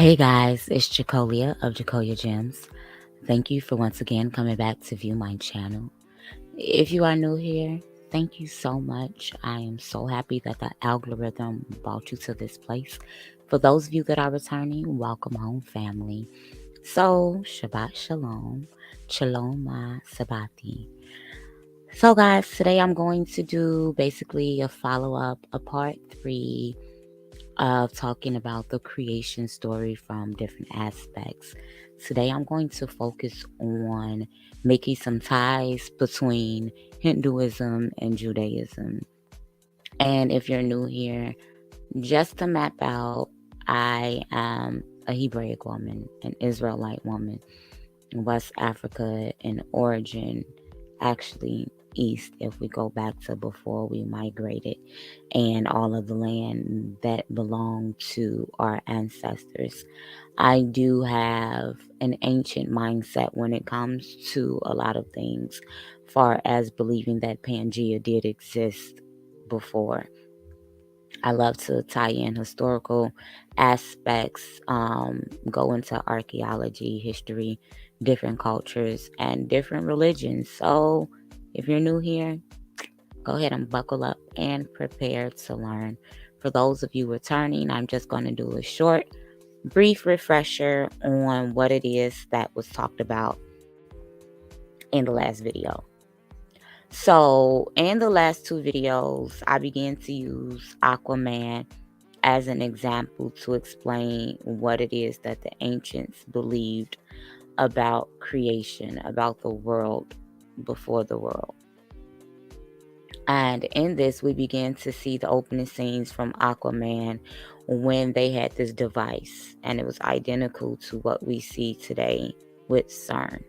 Hey guys, it's Jacolia of Jacolia Gems. Thank you for once again coming back to view my channel. If you are new here, thank you so much. I am so happy that the algorithm brought you to this place. For those of you that are returning, welcome home, family. So, Shabbat Shalom, Shalom Ma Sabati. So guys, today I'm going to do basically a follow-up, a part 3 of talking about the creation story from different aspects. Today, I'm going to focus on making some ties between Hinduism and Judaism. And if you're new here, just to map out, I am a Hebraic woman, an Israelite woman, West Africa in origin, actually east if we go back to before we migrated, and all of the land that belonged to our ancestors. I do have an ancient mindset when it comes to a lot of things, far as believing that Pangea did exist before. I love to tie in historical aspects, go into archaeology, history, different cultures, and different religions. So if you're new here, go ahead and buckle up and prepare to learn. For those of you returning, I'm just going to do a short, brief refresher on what it is that was talked about in the last video. So in the last two videos, I began to use Aquaman as an example to explain what it is that the ancients believed about creation, about the world before the world. And in this, we began to see the opening scenes from Aquaman when they had this device, and it was identical to what we see today with CERN.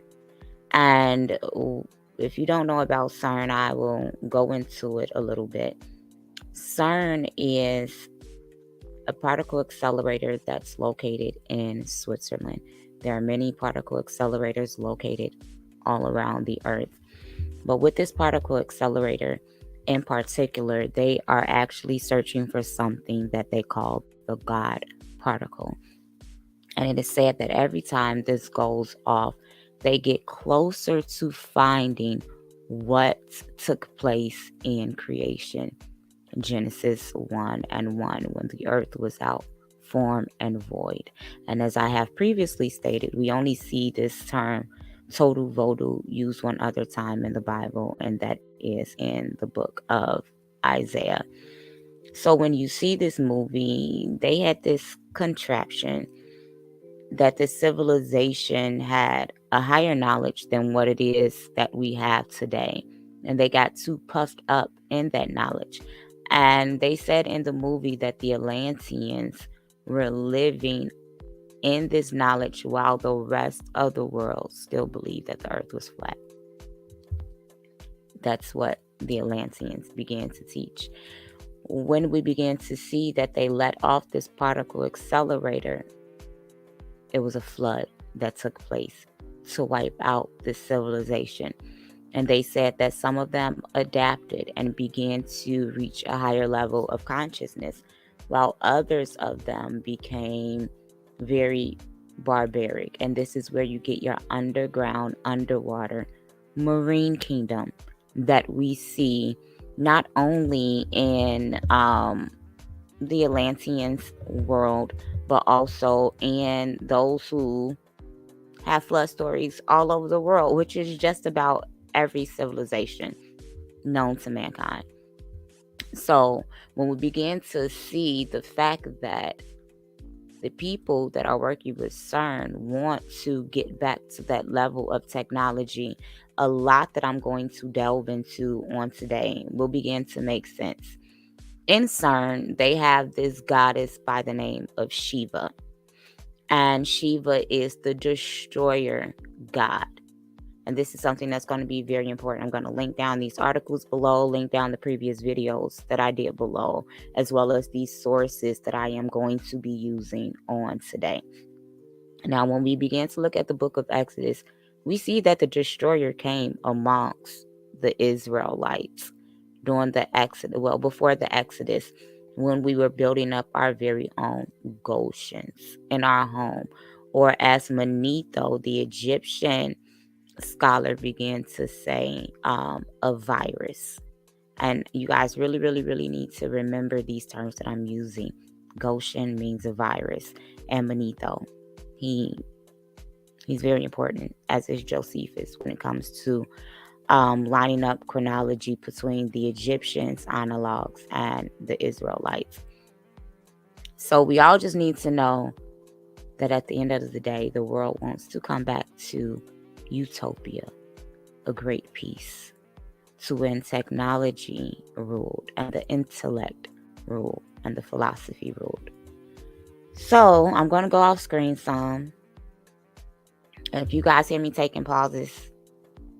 And if you don't know about CERN, I will go into it a little bit. CERN is a particle accelerator that's located in Switzerland. There are many particle accelerators located all around the earth. But with this particle accelerator in particular, they are actually searching for something that they call the God particle. And it is said that every time this goes off, they get closer to finding what took place in creation. Genesis 1:1, when the earth was out, form and void. And as I have previously stated, we only see this term total voodoo used one other time in the Bible, and that is in the book of Isaiah. So when you see this movie, they had this contraption that the civilization had a higher knowledge than what it is that we have today. And they got too puffed up in that knowledge. And they said in the movie that the Atlanteans were living in this knowledge while the rest of the world still believed that the earth was flat. That's what the Atlanteans began to teach. When we began to see that they let off this particle accelerator, it was a flood that took place to wipe out this civilization. And they said that some of them adapted and began to reach a higher level of consciousness, while others of them became very barbaric. And this is where you get your underground, underwater, marine kingdom that we see not only in the Atlanteans world, but also in those who have flood stories all over the world, which is just about every civilization known to mankind. So when we begin to see the fact that the people that are working with CERN want to get back to that level of technology, a lot that I'm going to delve into on today will begin to make sense. In CERN, they have this goddess by the name of Shiva. And Shiva is the destroyer god. And this is something that's going to be very important. I'm going to link down these articles below, link down the previous videos that I did below, as well as these sources that I am going to be using on today. Now, when we begin to look at the book of Exodus, we see that the destroyer came amongst the Israelites during the Exodus, well, before the Exodus. when we were building up our very own Goshens in our home. Or as Manetho, the Egyptian scholar, began to say, a virus. And you guys really, really, really need to remember these terms that I'm using. Goshen means a virus. And Manetho, he's very important, as is Josephus, when it comes to lining up chronology between the Egyptians' analogs and the Israelites. So we all just need to know that at the end of the day, the world wants to come back to utopia, a great peace, to when technology ruled and the intellect ruled and the philosophy ruled. So I'm going to go off screen some. If you guys hear me taking pauses,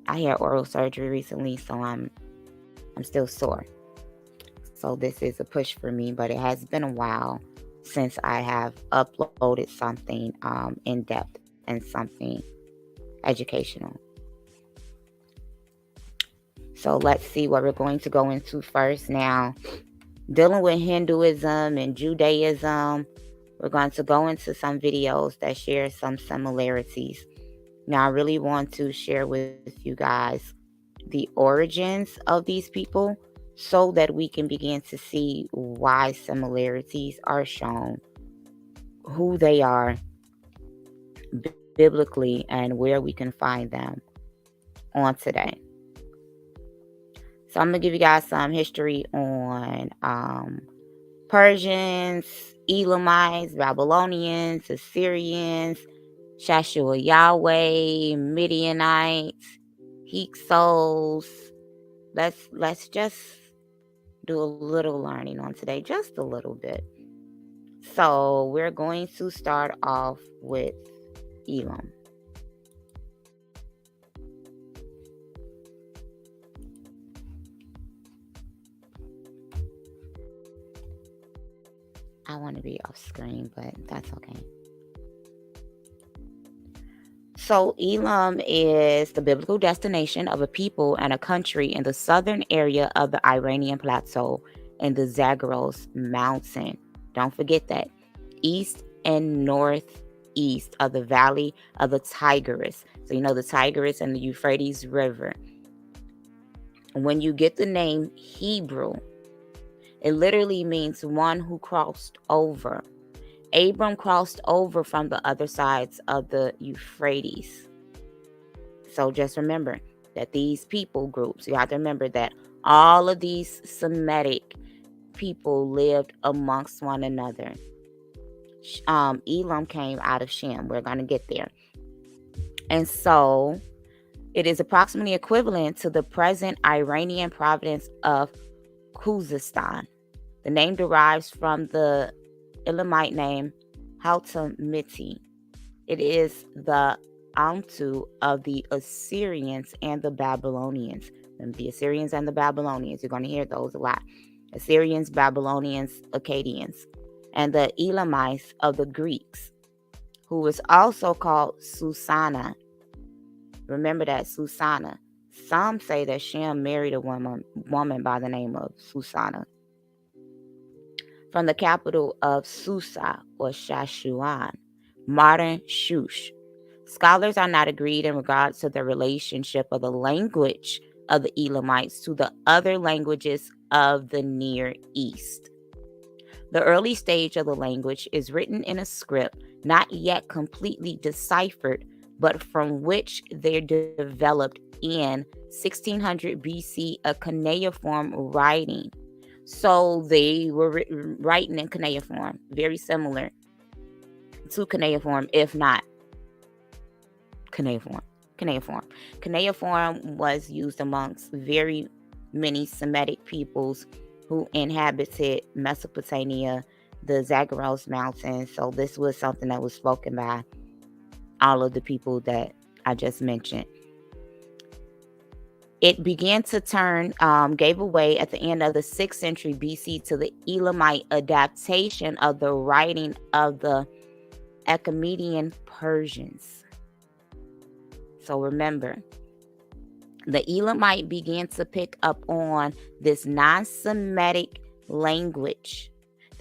I had oral surgery recently, so I'm still sore. So this is a push for me, but it has been a while since I have uploaded something in depth and something educational. So let's see what we're going to go into first now. Dealing with Hinduism and Judaism, we're going to go into some videos that share some similarities. Now, I really want to share with you guys the origins of these people so that we can begin to see why similarities are shown, who they are biblically, and where we can find them on today. So I'm going to give you guys some history on Persians, Elamites, Babylonians, Assyrians, Shashua Yahweh, Midianites, Hyksos. Let's just do a little learning on today, just a little bit. So we're going to start off with Elam. I want to be off screen, but that's okay. So Elam is the biblical destination of a people and a country in the southern area of the Iranian plateau in the Zagros mountain. Don't forget that. East and northeast of the valley of the Tigris. So you know the Tigris and the Euphrates River. When you get the name Hebrew, it literally means one who crossed over. Abram crossed over from the other sides of the Euphrates. So just remember that these people groups, you have to remember that all of these Semitic people lived amongst one another. Elam came out of Shem. We're going to get there. And so it is approximately equivalent to the present Iranian province of Khuzestan. The name derives from the Elamite name Haltamiti. It is the Amtu of the Assyrians and the Babylonians. And the Assyrians and the Babylonians, you're going to hear those a lot. Assyrians, Babylonians, Akkadians. And the Elamites of the Greeks, who was also called Susanna. Remember that, Susanna. Some say that Shem married a woman by the name of Susanna. From the capital of Susa or Shashuan, modern Shush. Scholars are not agreed in regards to the relationship of the language of the Elamites to the other languages of the Near East. The early stage of the language is written in a script not yet completely deciphered, but from which there developed in 1600 BC a cuneiform writing. So they were writing in cuneiform, very similar to cuneiform, if not cuneiform. Cuneiform was used amongst very many Semitic peoples who inhabited Mesopotamia, the Zagros Mountains. So this was something that was spoken by all of the people that I just mentioned. It began to turn, gave away at the end of the 6th century BC to the Elamite adaptation of the writing of the Achaemenian Persians. So remember, the Elamite began to pick up on this non-Semitic language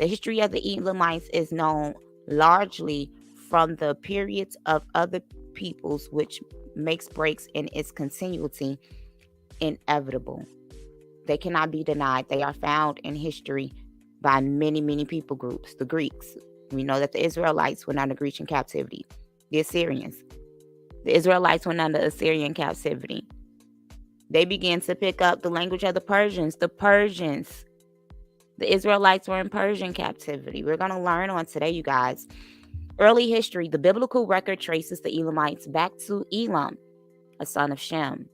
The history of the Elamites is known largely from the periods of other peoples, which makes breaks in its continuity inevitable. They cannot be denied. They are found in history by many, many people groups. The Greeks. We know that the Israelites went under Grecian captivity. The Assyrians. The Israelites went under Assyrian captivity. They began to pick up the language of the Persians. The Persians. The Israelites were in Persian captivity. We're going to learn on today, you guys. Early history. The biblical record traces the Elamites back to Elam, a son of Shem.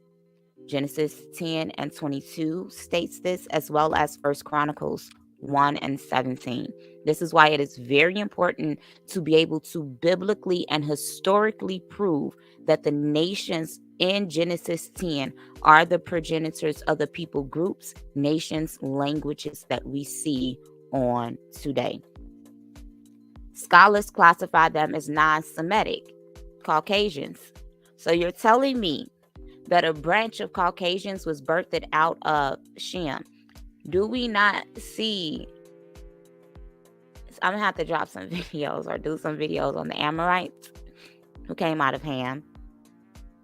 Genesis 10 and 22 states this, as well as 1 Chronicles 1 and 17. This is why it is very important to be able to biblically and historically prove that the nations in Genesis 10 are the progenitors of the people groups, nations, languages that we see on today. Scholars classify them as non-Semitic, Caucasians. So you're telling me that a branch of Caucasians was birthed out of Shem. Do we not see? I'm going to have to drop some videos or do some videos on the Amorites who came out of Ham.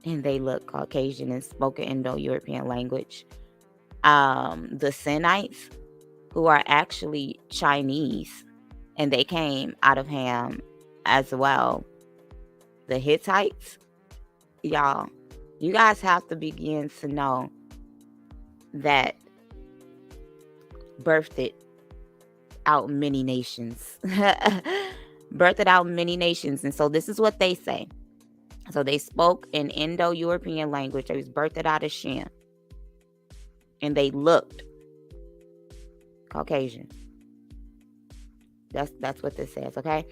And they look Caucasian and spoke an Indo-European language. The Sinites, who are actually Chinese, and they came out of Ham as well. The Hittites, y'all. You guys have to begin to know that birthed it out many nations. Birthed it out many nations. And so this is what they say. So they spoke an Indo-European language. They was birthed out of Shem. And they looked Caucasian. That's what this says, okay?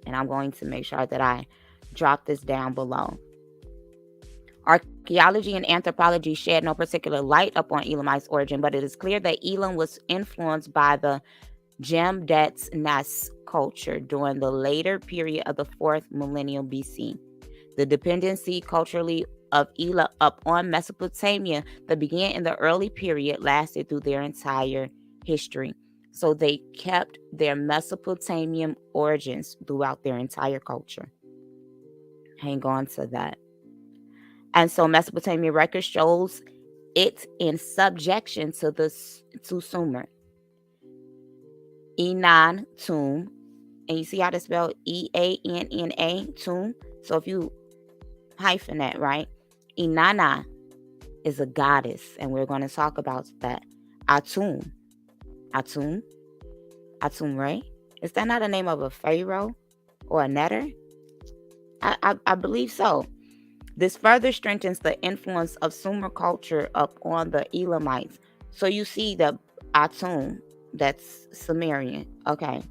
And I'm going to make sure that I drop this down below. Archaeology and anthropology shed no particular light upon Elamite's origin, but it is clear that Elam was influenced by the Jemdet's Nas culture during the later period of the 4th millennium BC. The dependency culturally of Elam upon Mesopotamia that began in the early period lasted through their entire history. So they kept their Mesopotamian origins throughout their entire culture. Hang on to that. And so Mesopotamia record shows it in subjection to Sumer. Inanna, tomb. And you see how to spell Eanna, tomb? So if you hyphen that, right? Inanna is a goddess. And we're going to talk about that. Atum, right? Is that not the name of a pharaoh or a netter? I believe so. This further strengthens the influence of Sumer culture upon the Elamites. So you see the Atum, that's Sumerian, okay.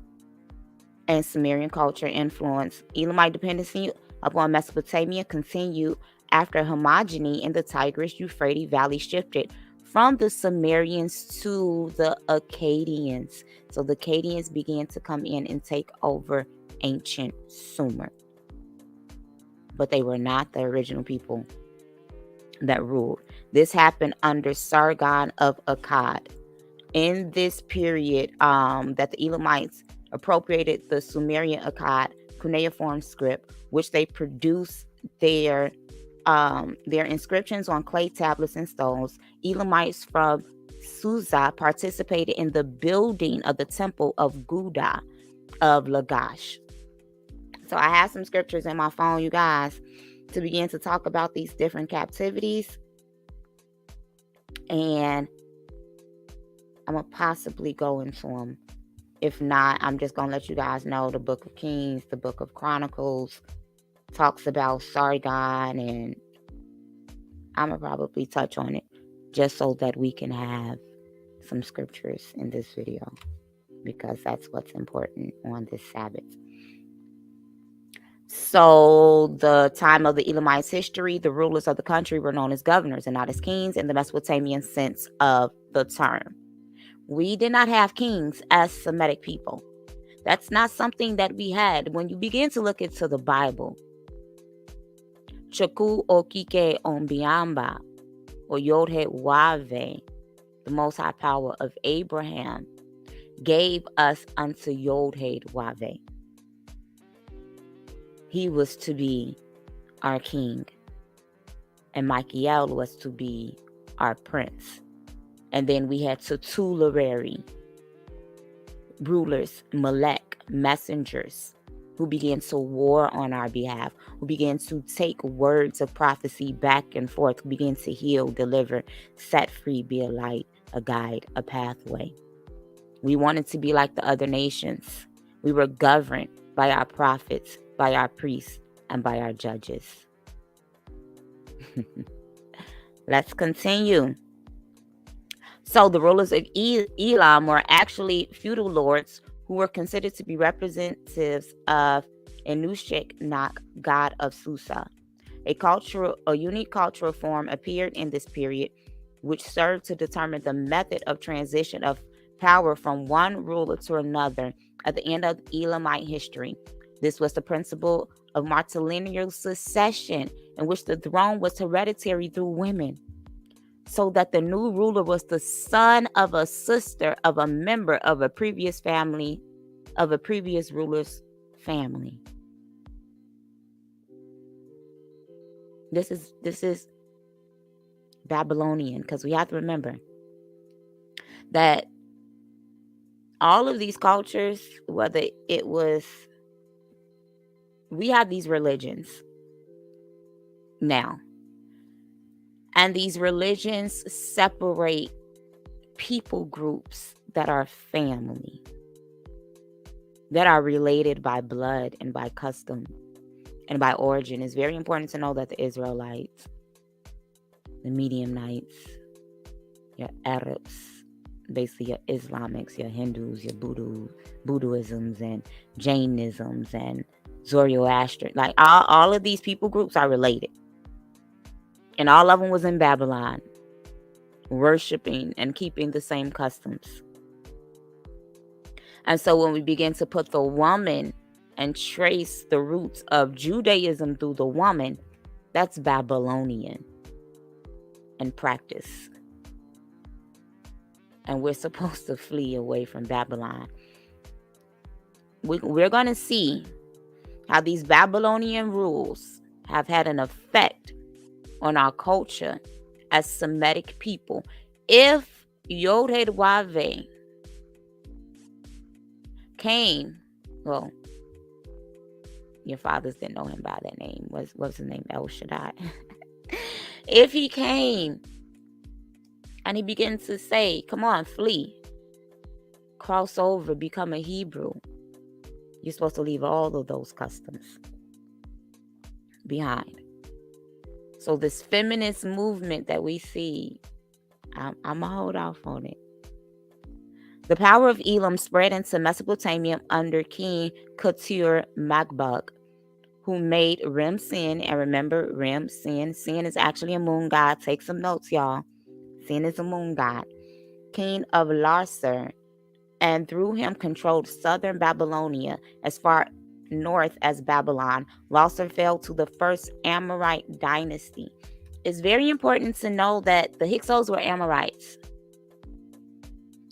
And Sumerian culture influence. Elamite dependency upon Mesopotamia continued after homogeny in the Tigris-Euphrates Valley shifted from the Sumerians to the Akkadians. So the Akkadians began to come in and take over ancient Sumer. But they were not the original people that ruled. This happened under Sargon of Akkad. In this period, that the Elamites appropriated the Sumerian Akkad cuneiform script, which they produced their inscriptions on clay tablets and stones. Elamites from Susa participated in the building of the temple of Gudda of Lagash. So I have some scriptures in my phone, you guys, to begin to talk about these different captivities. And I'm going to possibly go into them. If not, I'm just going to let you guys know the Book of Kings, the Book of Chronicles talks about Sargon, and I'm going to probably touch on it just so that we can have some scriptures in this video, because that's what's important on this Sabbath. So the time of the Elamites' history, the rulers of the country were known as governors and not as kings in the Mesopotamian sense of the term. We did not have kings as Semitic people. That's not something that we had. When you begin to look into the Bible, Chaku Okike Ombiamba, or Yodhe Wave, the Most High Power of Abraham, gave us unto Yod-Heh-Waveh. He was to be our king, and Michael was to be our prince. And then we had tutelary rulers, Melech, messengers, who began to war on our behalf, who began to take words of prophecy back and forth, who began to heal, deliver, set free, be a light, a guide, a pathway. We wanted to be like the other nations. We were governed by our prophets, by our priests, and by our judges. Let's continue. So the rulers of Elam were actually feudal lords who were considered to be representatives of Inanna, god of Susa. A unique cultural form appeared in this period, which served to determine the method of transition of power from one ruler to another at the end of Elamite history. This was the principle of matrilineal succession, in which the throne was hereditary through women, so that the new ruler was the son of a sister of a member of a previous family, of a previous ruler's family. This is Babylonian, because we have to remember that all of these cultures, whether it was, we have these religions now, and these religions separate people groups that are family, that are related by blood and by custom and by origin. It's very important to know that the Israelites, the Mediumnites, your Arabs, basically your Islamics, your Hindus, your Buddhisms and Jainisms and Zoroaster, like all of these people groups are related. And all of them was in Babylon, worshiping and keeping the same customs. And so when we begin to put the woman and trace the roots of Judaism through the woman, that's Babylonian in practice. And we're supposed to flee away from Babylon. We're going to see how these Babylonian rules have had an effect on our culture as Semitic people. If Yod-Heh-Waveh came, well, your fathers didn't know him by that name. What's his name? El Shaddai. If he came and he began to say, come on, flee, cross over, become a Hebrew, you're supposed to leave all of those customs behind. So this feminist movement that we see, I'm going to hold off on it. The power of Elam spread into Mesopotamia under King Kutur-Magog, who made Rem Sin. And remember, Rem Sin is actually a moon god. Take some notes, y'all. Sin is a moon god. King of Larsa, and through him controlled southern Babylonia as far north as Babylon. Larsa fell to the first Amorite dynasty. It's very important to know that the Hyksos were Amorites.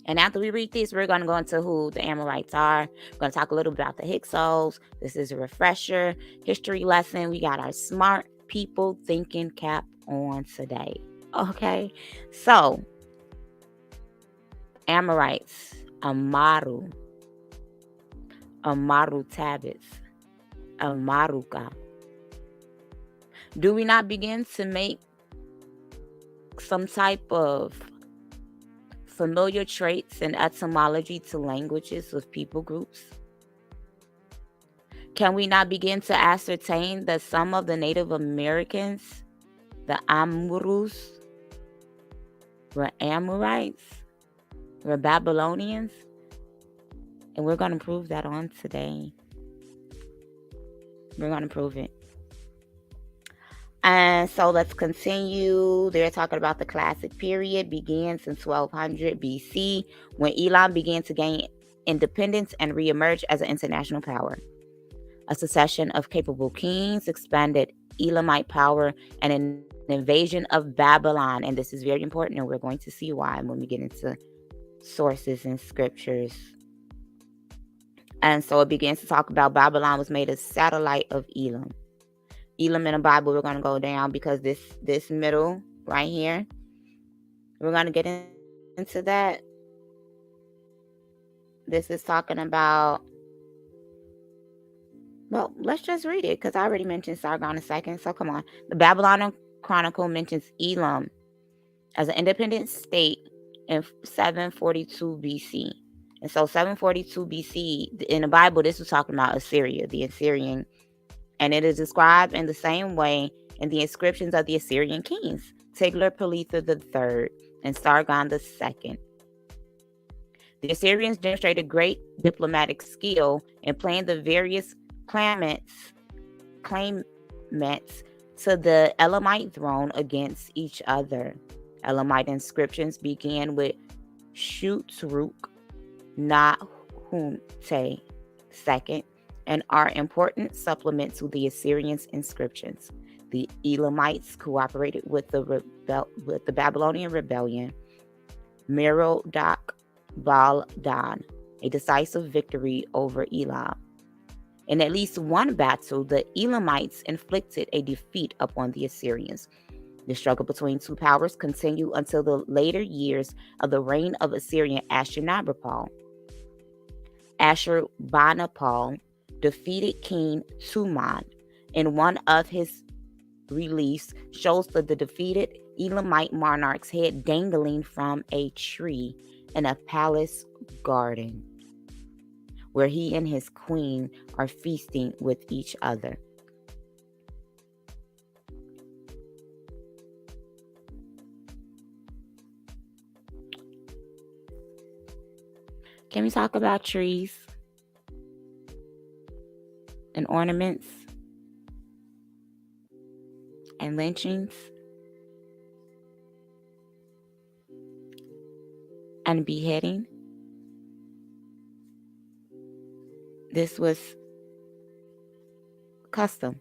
And after we read this, we're going to go into who the Amorites are. We're going to talk a little bit about the Hyksos. This is a refresher history lesson. We got our smart people thinking cap on today. Okay, so Amorites, Amaru Tabbits, Ammisaduqa. Do we not begin to make some type of familiar traits and etymology to languages with people groups? Can we not begin to ascertain that some of the Native Americans, the Amurus, were Amorites, were Babylonians? And we're going to prove that on today. We're going to prove it. And so let's continue. They're talking about the classic period begins in 1200 BC, when Elam began to gain independence and reemerge as an international power. A succession of capable kings expanded Elamite power and an invasion of Babylon. And this is very important, and we're going to see why when we get into sources and scriptures And so it begins to talk about Babylon was made a satellite of Elam. Elam in the Bible, we're going to go down because this middle right here, we're going to get into that. This is talking about, well, let's just read it because I already mentioned Sargon II. So come on. The Babylonian Chronicle mentions Elam as an independent state in 742 BC. And so 742 BC, in the Bible, this was talking about Assyria, the Assyrian. And it is described in the same way in the inscriptions of the Assyrian kings, Tiglath-Pileser III and Sargon II. The Assyrians demonstrated great diplomatic skill in playing the various claimants to the Elamite throne against each other. Elamite inscriptions began with Shutruk Nahumte II and are important supplement to the Assyrians' inscriptions. The Elamites cooperated with the Babylonian rebellion, Merodach Baldan, a decisive victory over Elam. In at least one battle, the Elamites inflicted a defeat upon the Assyrians. The struggle between two powers continued until the later years of the reign of Assyrian Ashurnabal. Ashurbanipal defeated King Tuman, and one of his reliefs shows the defeated Elamite monarch's head dangling from a tree in a palace garden, where he and his queen are feasting with each other. Can we talk about trees and ornaments and lynchings and beheading? This was custom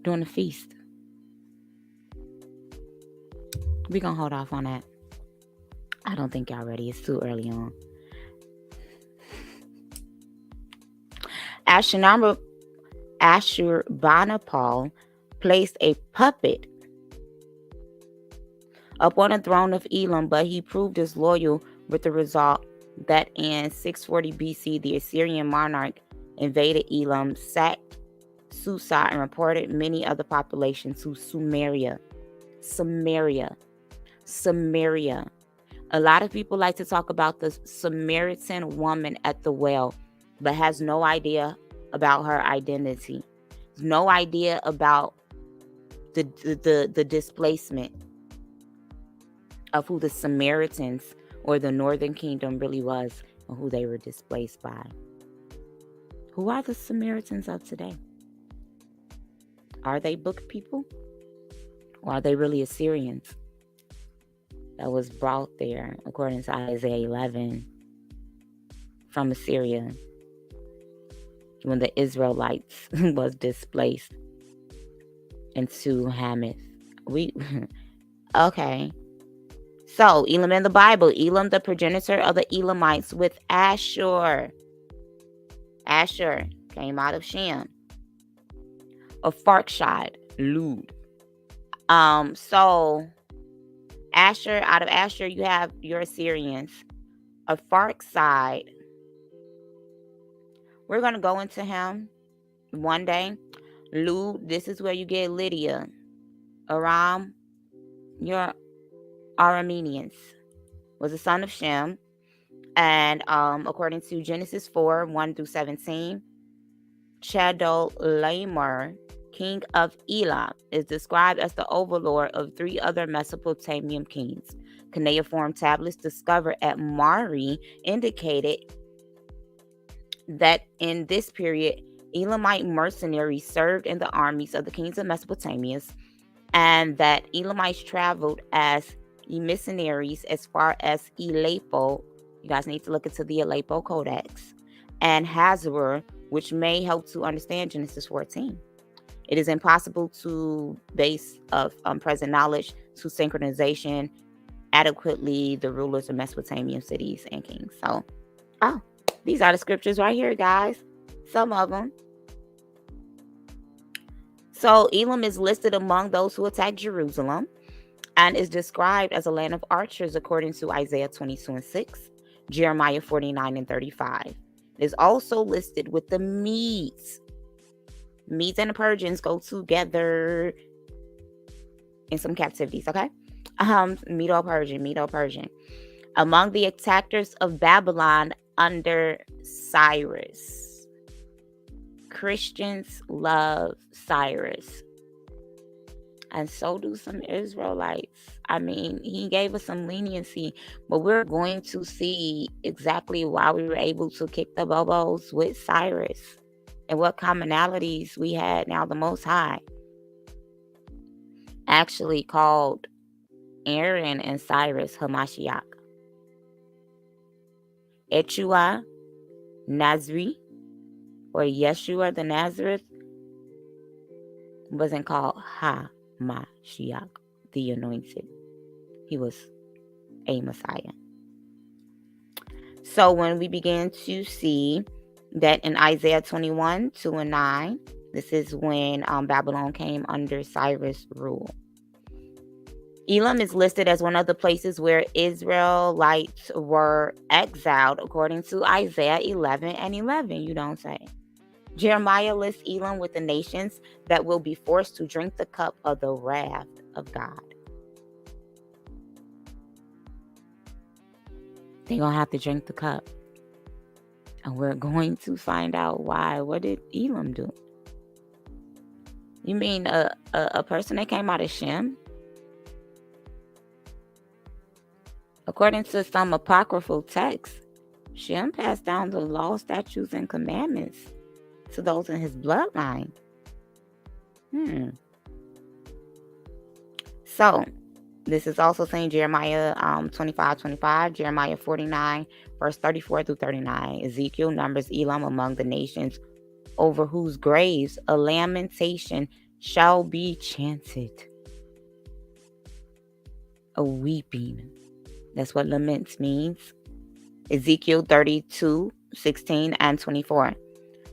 during the feast. We're going to hold off on that. I don't think y'all ready. It's too early on. Ashurbanipal placed a puppet upon the throne of Elam, but he proved disloyal with the result that in 640 BC, the Assyrian monarch invaded Elam, sacked Susa, and reported many of the population to Sumeria. A lot of people like to talk about the Samaritan woman at the well, but has no idea about her identity. No idea about the displacement of who the Samaritans or the Northern Kingdom really was and who they were displaced by. Who are the Samaritans of today? Are they book people? Or are they really Assyrians that was brought there, according to Isaiah 11, from Assyria when the Israelites was displaced into Hamath? Okay. So, Elam in the Bible, Elam, the progenitor of the Elamites with Ashur. Ashur came out of Shem. Arphaxad, Lud. So, Ashur, out of Ashur, you have your Assyrians. Arphaxad, we're going to go into him one day. Lud, this is where you get Lydia. Aram, your Arameans, was the son of Shem. And according to Genesis 4, 1-17, Chedorlaomer, king of Elam, is described as the overlord of 3 other Mesopotamian kings. Cuneiform tablets discovered at Mari indicated that in this period, Elamite mercenaries served in the armies of the kings of Mesopotamia, and that Elamites traveled as emissaries as far as Aleppo. You guys need to look into the Aleppo Codex and Hazor, which may help to understand Genesis 14. It is impossible to base of present knowledge to synchronization adequately the rulers of Mesopotamian cities and kings. So, these are the scriptures right here, guys. Some of them. So Elam is listed among those who attacked Jerusalem and is described as a land of archers according to Isaiah 22:6, Jeremiah 49:35. It is also listed with the Medes. Medes and the Persians go together in some captivities, okay? Medo-Persian. Among the attackers of Babylon under Cyrus. Christians love Cyrus. And so do some Israelites. I mean, he gave us some leniency, but we're going to see exactly why we were able to kick the bobos with Cyrus and what commonalities we had. Now, the Most High actually called Aaron and Cyrus Hamashiach. Yeshua, Nazri, or Yeshua the Nazareth, wasn't called Hamashiach, the anointed. He was a Messiah. So when we begin to see that in Isaiah 21:2-9, this is when Babylon came under Cyrus' rule. Elam is listed as one of the places where Israelites were exiled, according to Isaiah 11:11. You don't say. Jeremiah lists Elam with the nations that will be forced to drink the cup of the wrath of God. They're going to have to drink the cup. And we're going to find out why. What did Elam do? You mean a person that came out of Shem? According to some apocryphal texts, Shem passed down the law, statutes, and commandments to those in his bloodline. So, this is also saying Jeremiah 25:25, Jeremiah 49, verse 34-39. Ezekiel numbers Elam among the nations over whose graves a lamentation shall be chanted. A weeping. That's what laments means. Ezekiel 32:16-24.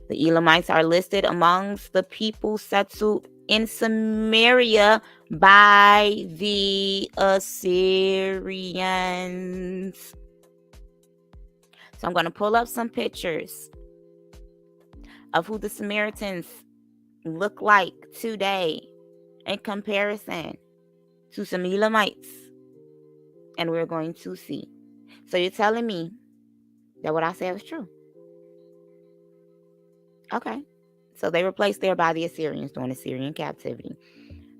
The Elamites are listed amongst the people settled in Samaria by the Assyrians. So I'm going to pull up some pictures of who the Samaritans look like today in comparison to some Elamites. And we're going to see. So you're telling me that what I said was true? Okay. So they were placed there by the Assyrians during Assyrian captivity.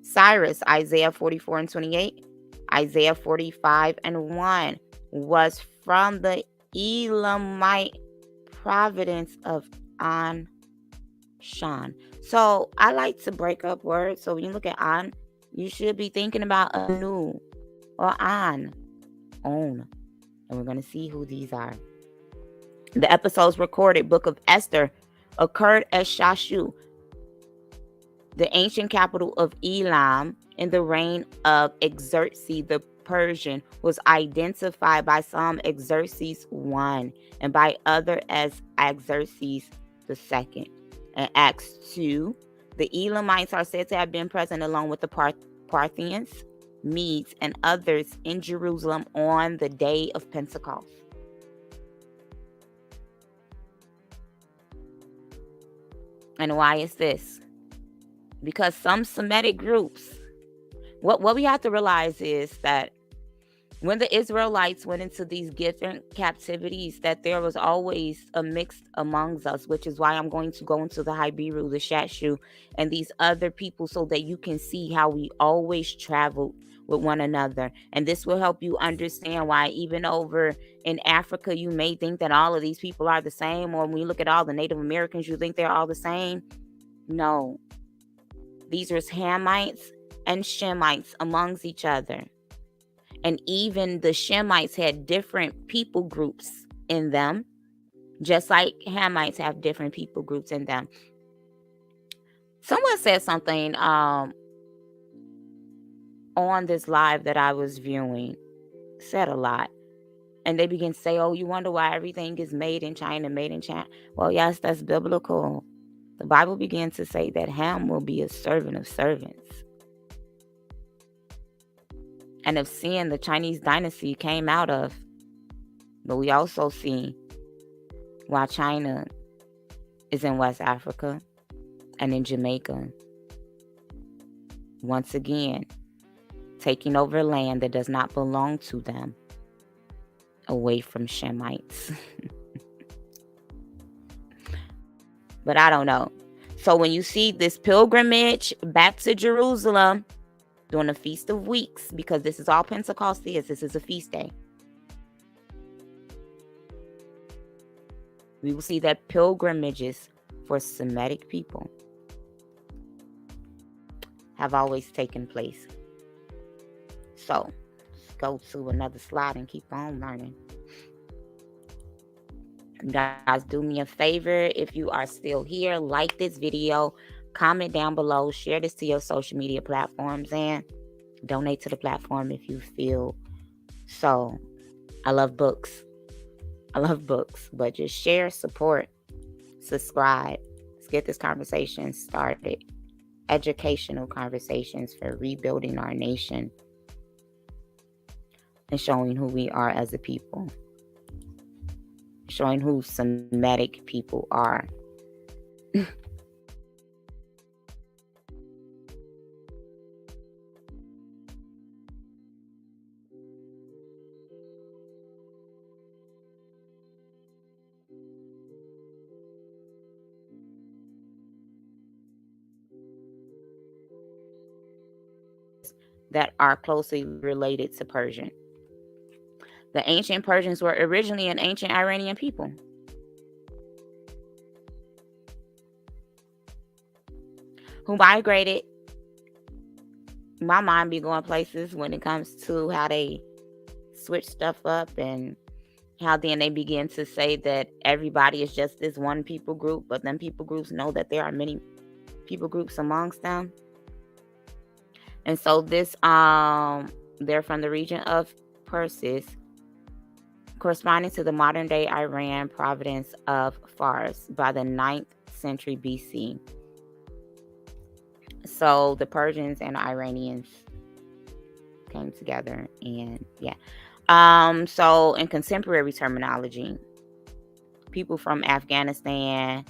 Cyrus, Isaiah 44:28, Isaiah 45:1, was from the Elamite province of An-Shan. So I like to break up words. So when you look at An, you should be thinking about Anu or An, On. And we're going to see who these are. The episodes recorded, Book of Esther, occurred at Shashu, the ancient capital of Elam, in the reign of Xerxes the Persian, was identified by some Xerxes I and by others as Xerxes II. In Acts 2, the Elamites are said to have been present along with the Parthians, Medes, and others in Jerusalem on the day of Pentecost. And why is this? Because some Semitic groups, what we have to realize is that when the Israelites went into these different captivities, that there was always a mix amongst us, which is why I'm going to go into the Hibiru, the Shashu, and these other people so that you can see how we always traveled with one another. And this will help you understand why even over in Africa, you may think that all of these people are the same, or when you look at all the Native Americans, you think they're all the same. No. These are Hamites and Shemites amongst each other. And even the Shemites had different people groups in them, just like Hamites have different people groups in them. Someone said something on this live that I was viewing. said a lot. And they begin to say, oh, you wonder why everything is made in China, made in China. Well, yes, that's biblical. The Bible begins to say that Ham will be a servant of servants. And of sin, the Chinese dynasty came out of. But we also see why China is in West Africa and in Jamaica. Once again, taking over land that does not belong to them, away from Shemites. But I don't know. So when you see this pilgrimage back to Jerusalem during the Feast of Weeks, because this is all Pentecost is, this is a feast day. We will see that pilgrimages for Semitic people have always taken place. So let's go to another slide and keep on learning. Guys, do me a favor, if you are still here, like this video, comment down below, share this to your social media platforms, and donate to the platform if you feel so. I love books, but just share, support, subscribe. Let's get this conversation started. Educational conversations for rebuilding our nation and showing who we are as a people. Showing who Semitic people are. That are closely related to Persian. The ancient Persians were originally an ancient Iranian people. Who migrated. My mind be going places when it comes to how they switch stuff up and how then they begin to say that everybody is just this one people group, but then people groups know that there are many people groups amongst them. And so this, they're from the region of Persis, corresponding to the modern day Iran province of Fars by the 9th century BC. So the Persians and the Iranians came together, and yeah. So in contemporary terminology, people from Afghanistan,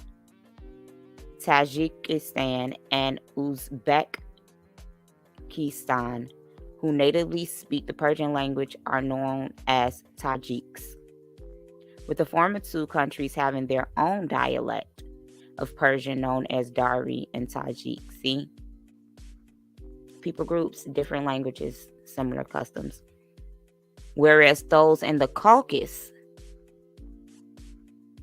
Tajikistan, and Uzbekistan who natively speak the Persian language are known as Tajiks, with the former two countries having their own dialect of Persian known as Dari and Tajik. See? People groups, different languages, similar customs. Whereas those in the Caucasus,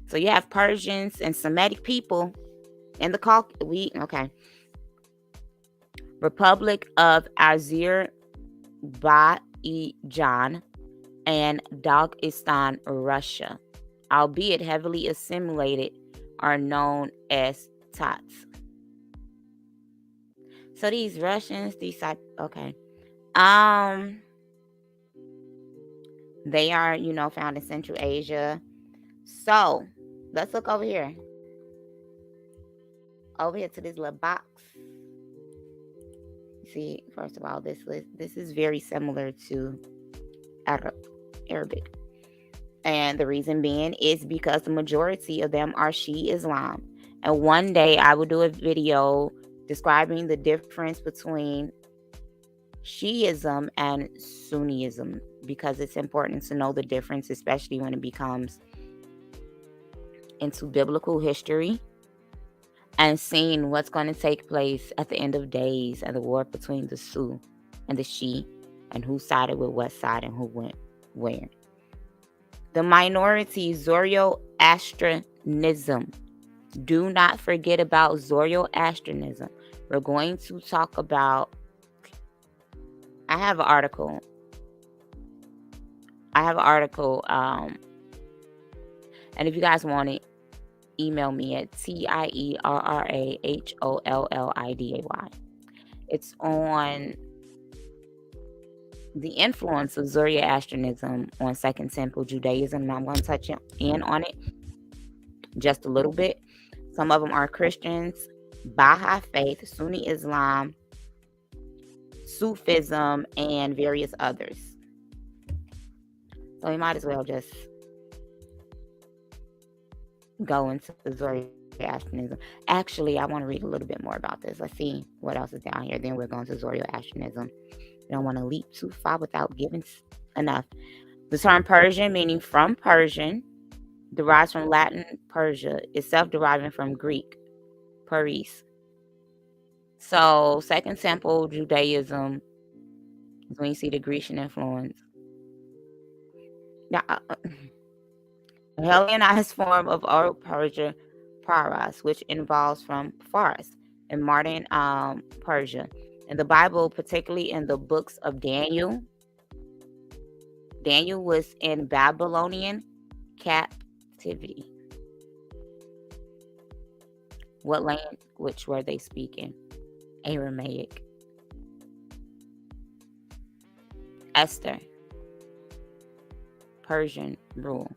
so you have Persians and Semitic people in the Caucasus. Republic of Azerbaijan and Dagestan, Russia, albeit heavily assimilated, are known as Tats. So these Russians, okay. They are, found in Central Asia. So let's look over here. Over here to this little box. See, first of all, this is very similar to Arabic. And the reason being is because the majority of them are Shia Islam. And one day I will do a video describing the difference between Shiism and Sunnism, because it's important to know the difference, especially when it becomes into biblical history and seeing what's going to take place at the end of days and the war between the Su and the Shi, and who sided with what side and who went where. The minority Zoroastrianism. Do not forget about Zoroastrianism. We're going to talk about, I have an article, and if you guys want it, email me at TIERRAHOLLIDAY. It's on the influence of Zoroastrianism on Second Temple Judaism, and I'm going to touch in on it just a little bit. Some of them are Christians, Baha'i faith, Sunni Islam, Sufism, and various others. So we might as well just go into Zoroastrianism. Actually, I want to read a little bit more about this. Let's see what else is down here. Then we're going to Zoroastrianism. We don't want to leap too far without giving enough. The term Persian, meaning from Persian, derives from Latin Persia, itself deriving from Greek, Paris. So, Second Temple Judaism is when you see the Grecian influence. Now, a Hellenized form of Old Persia, Paras, which involves from Faris in modern Persia. In the Bible, particularly in the books of Daniel, Daniel was in Babylonian captivity. What language were they speaking? Aramaic. Esther, Persian rule.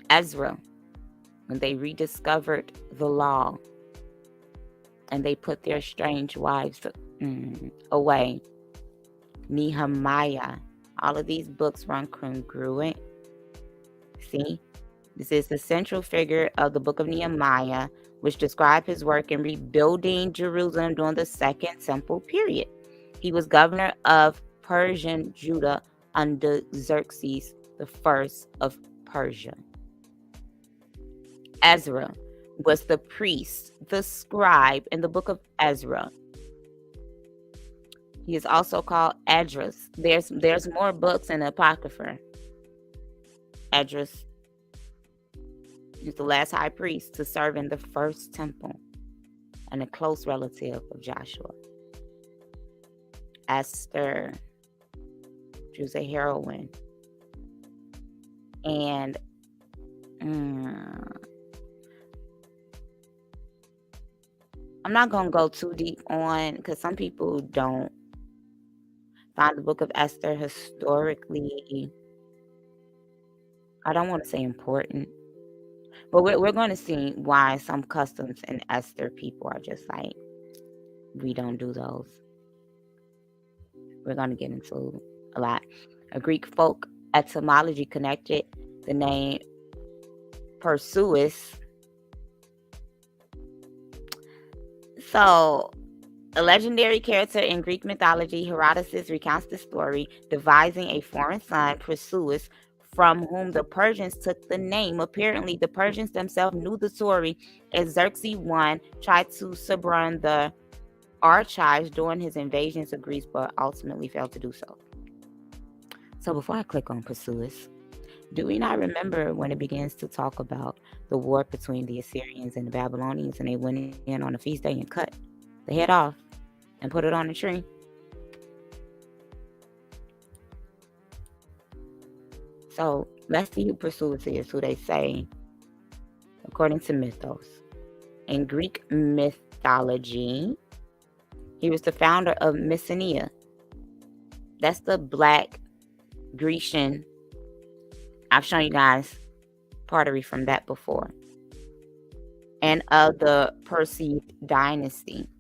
Ezra, when they rediscovered the law and they put their strange wives away. Nehemiah, all of these books run congruent. See, this is the central figure of the book of Nehemiah, which described his work in rebuilding Jerusalem during the Second Temple period. He was governor of Persian Judah under Xerxes I of Persia. Ezra was the priest, the scribe in the book of Ezra. He is also called Esdras. There's more books in the Apocrypha. Esdras is the last high priest to serve in the first temple and a close relative of Joshua. Esther, she was a heroine. And I'm not going to go too deep on, because some people don't find the book of Esther historically, I don't want to say important, but we're going to see why some customs in Esther people are just like, we don't do those. We're going to get into a lot. A Greek folk etymology connected the name Perseus. So, a legendary character in Greek mythology, Herodotus recounts the story, devising a foreign son, Perseus, from whom the Persians took the name. Apparently, the Persians themselves knew the story, as Xerxes I tried to subvert the archives during his invasions of Greece, but ultimately failed to do so. So before I click on Perseus, do we not remember when it begins to talk about the war between the Assyrians and the Babylonians, and they went in on a feast day and cut the head off and put it on a tree? So let's see who Perseus is, who they say, according to mythos. In Greek mythology, he was the founder of Mycenae. That's the black Grecian. I've shown you guys pottery from that before. And of the Perseid dynasty.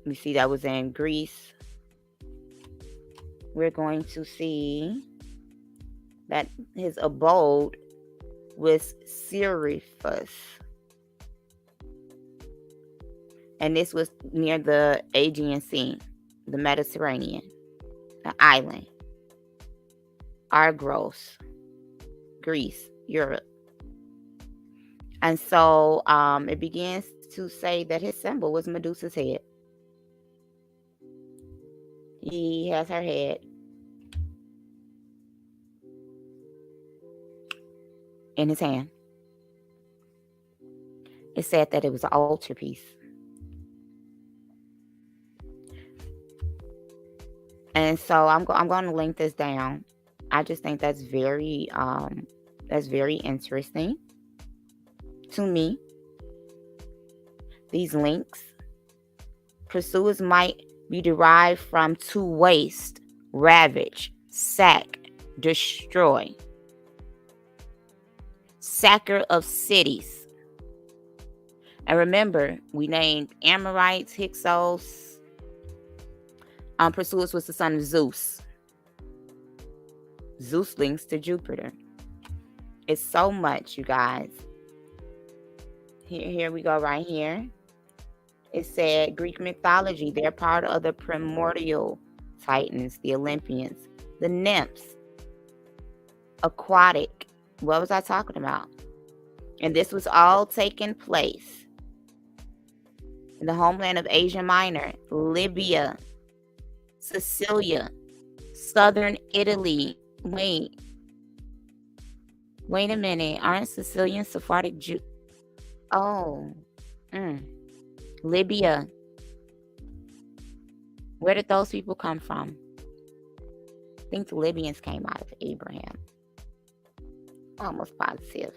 We see that was in Greece. We're going to see that his abode was Seriphus. And this was near the Aegean Sea, the Mediterranean, the island, Argos, Greece, Europe. And so it begins to say that his symbol was Medusa's head. He has her head in his hand. It said that it was an altarpiece. And so I'm going to link this down. I just think that's very interesting to me. These links pursuers might be derived from to waste, ravage, sack, destroy. Sacker of cities. And remember, we named Amorites, Hyksos. Pursuers was the son of Zeus. Zeus links to Jupiter. It's so much, you guys. Here we go right here. It said Greek mythology, they're part of the primordial Titans, the Olympians, the nymphs, aquatic. What was I talking about? And this was all taking place in the homeland of Asia Minor, Libya, Sicilia, southern Italy. Wait a minute. Aren't Sicilian Sephardic Jew? Oh, Libya. Where did those people come from? I think the Libyans came out of Abraham. Almost positive.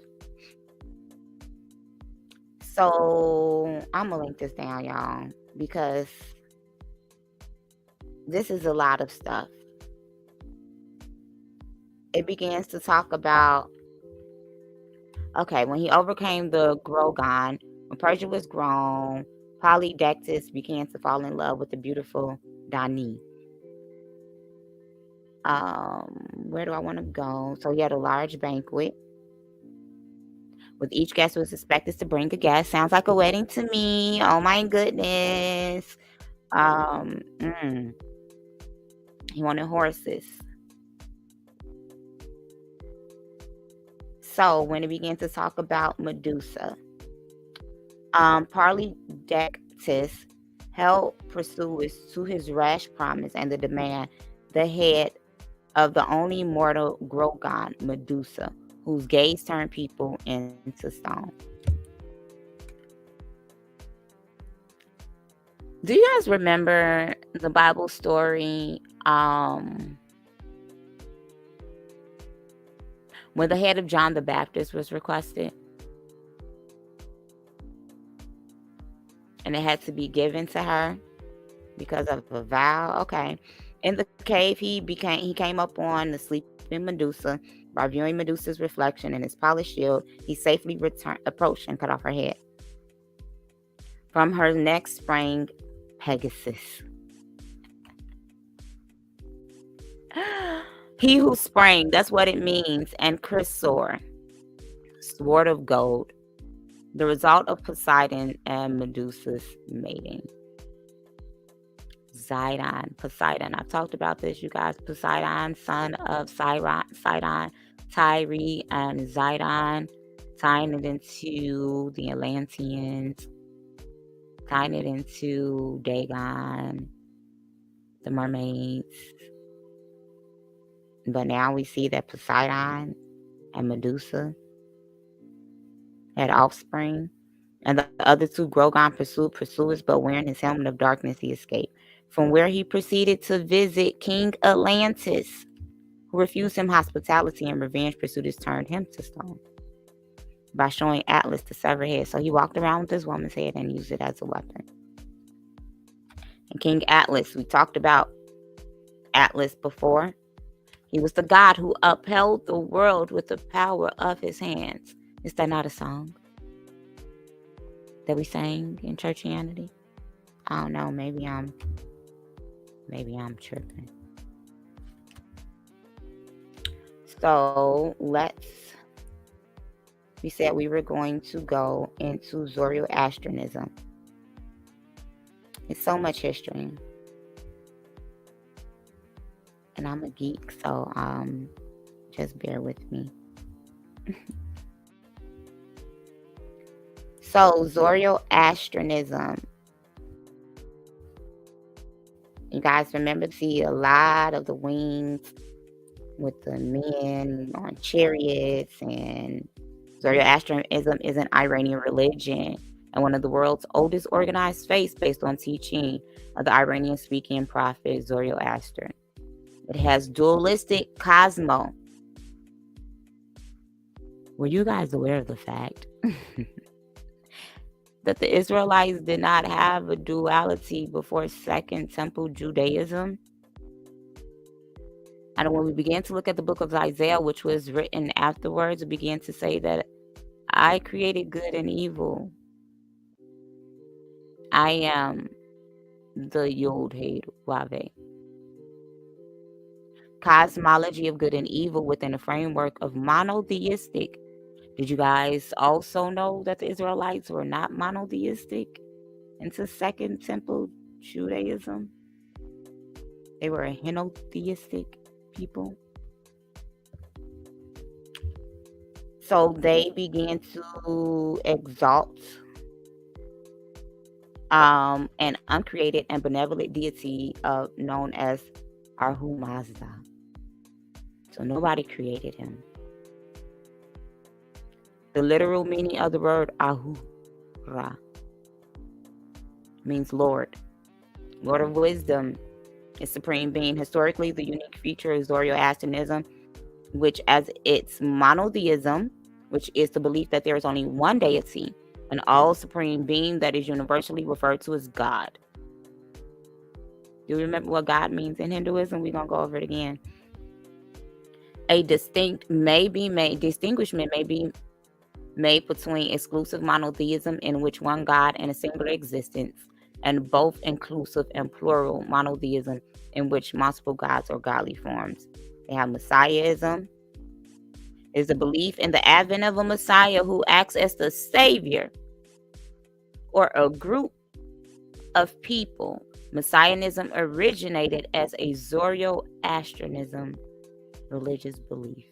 So I'm gonna link this down, y'all, because this is a lot of stuff. It begins to talk about, okay, when he overcame the Grogan, when Persia was grown, Polydectes began to fall in love with the beautiful Dani. Where do I want to go? So he had a large banquet. With each guest was expected to bring a guest. Sounds like a wedding to me. Oh my goodness. He wanted horses. So when it began to talk about Medusa, Polydectes held pursuers to his rash promise and the demand the head of the only mortal Grogan, Medusa, whose gaze turned people into stone. Do you guys remember the Bible story when the head of John the Baptist was requested? And it had to be given to her because of a vow. Okay. In the cave, he came up on the sleeping Medusa. By viewing Medusa's reflection in his polished shield, he safely approached and cut off her head. From her neck sprang Pegasus. He who sprang, that's what it means. And Chrysaor, sword of gold, the result of Poseidon and Medusa's mating. Poseidon. I've talked about this, you guys. Poseidon, son of Sidon, Tyre, and Zidon, tying it into the Atlanteans, tying it into Dagon, the mermaids. But now we see that Poseidon and Medusa had offspring, and the other two Grogan pursued pursuers, but wearing his helmet of darkness, he escaped. From where he proceeded to visit King Atlantis, who refused him hospitality, and revenge pursuers turned him to stone by showing Atlas the severed head. So he walked around with this woman's head and used it as a weapon. And King Atlas, we talked about Atlas before. He was the god who upheld the world with the power of his hands. Is that not a song that we sang in Churchianity? I don't know. Maybe I'm tripping. So we said we were going to go into Zoroastrianism. It's so much history. And I'm a geek, so just bear with me. So Zoroastrianism. You guys remember to see a lot of the wings with the men on chariots, and Zoroastrianism is an Iranian religion and one of the world's oldest organized faiths based on teaching of the Iranian-speaking prophet Zoroaster. It has dualistic cosmo. Were you guys aware of the fact that the Israelites did not have a duality before Second Temple Judaism. And when we began to look at the book of Isaiah, which was written afterwards, we began to say that I created good and evil. I am the Yod He Wave. Cosmology of good and evil within the framework of monotheistic. Did you guys also know that the Israelites were not monotheistic into Second Temple Judaism? They were a henotheistic people. So they began to exalt an uncreated and benevolent deity known as Arhu Mazda. So nobody created him. The literal meaning of the word Ahura means Lord. Lord of wisdom is supreme being. Historically, the unique feature is Zoroastrianism, which as its monotheism, which is the belief that there is only one deity, an all-supreme being that is universally referred to as God. Do you remember what God means in Hinduism? We're going to go over it again. A distinguishment may be made between exclusive monotheism, in which one God and a singular existence, and both inclusive and plural monotheism, in which multiple gods or godly forms. They have Messiahism, is a belief in the advent of a Messiah who acts as the savior or a group of people. Messianism originated as a Zoroastrianism religious belief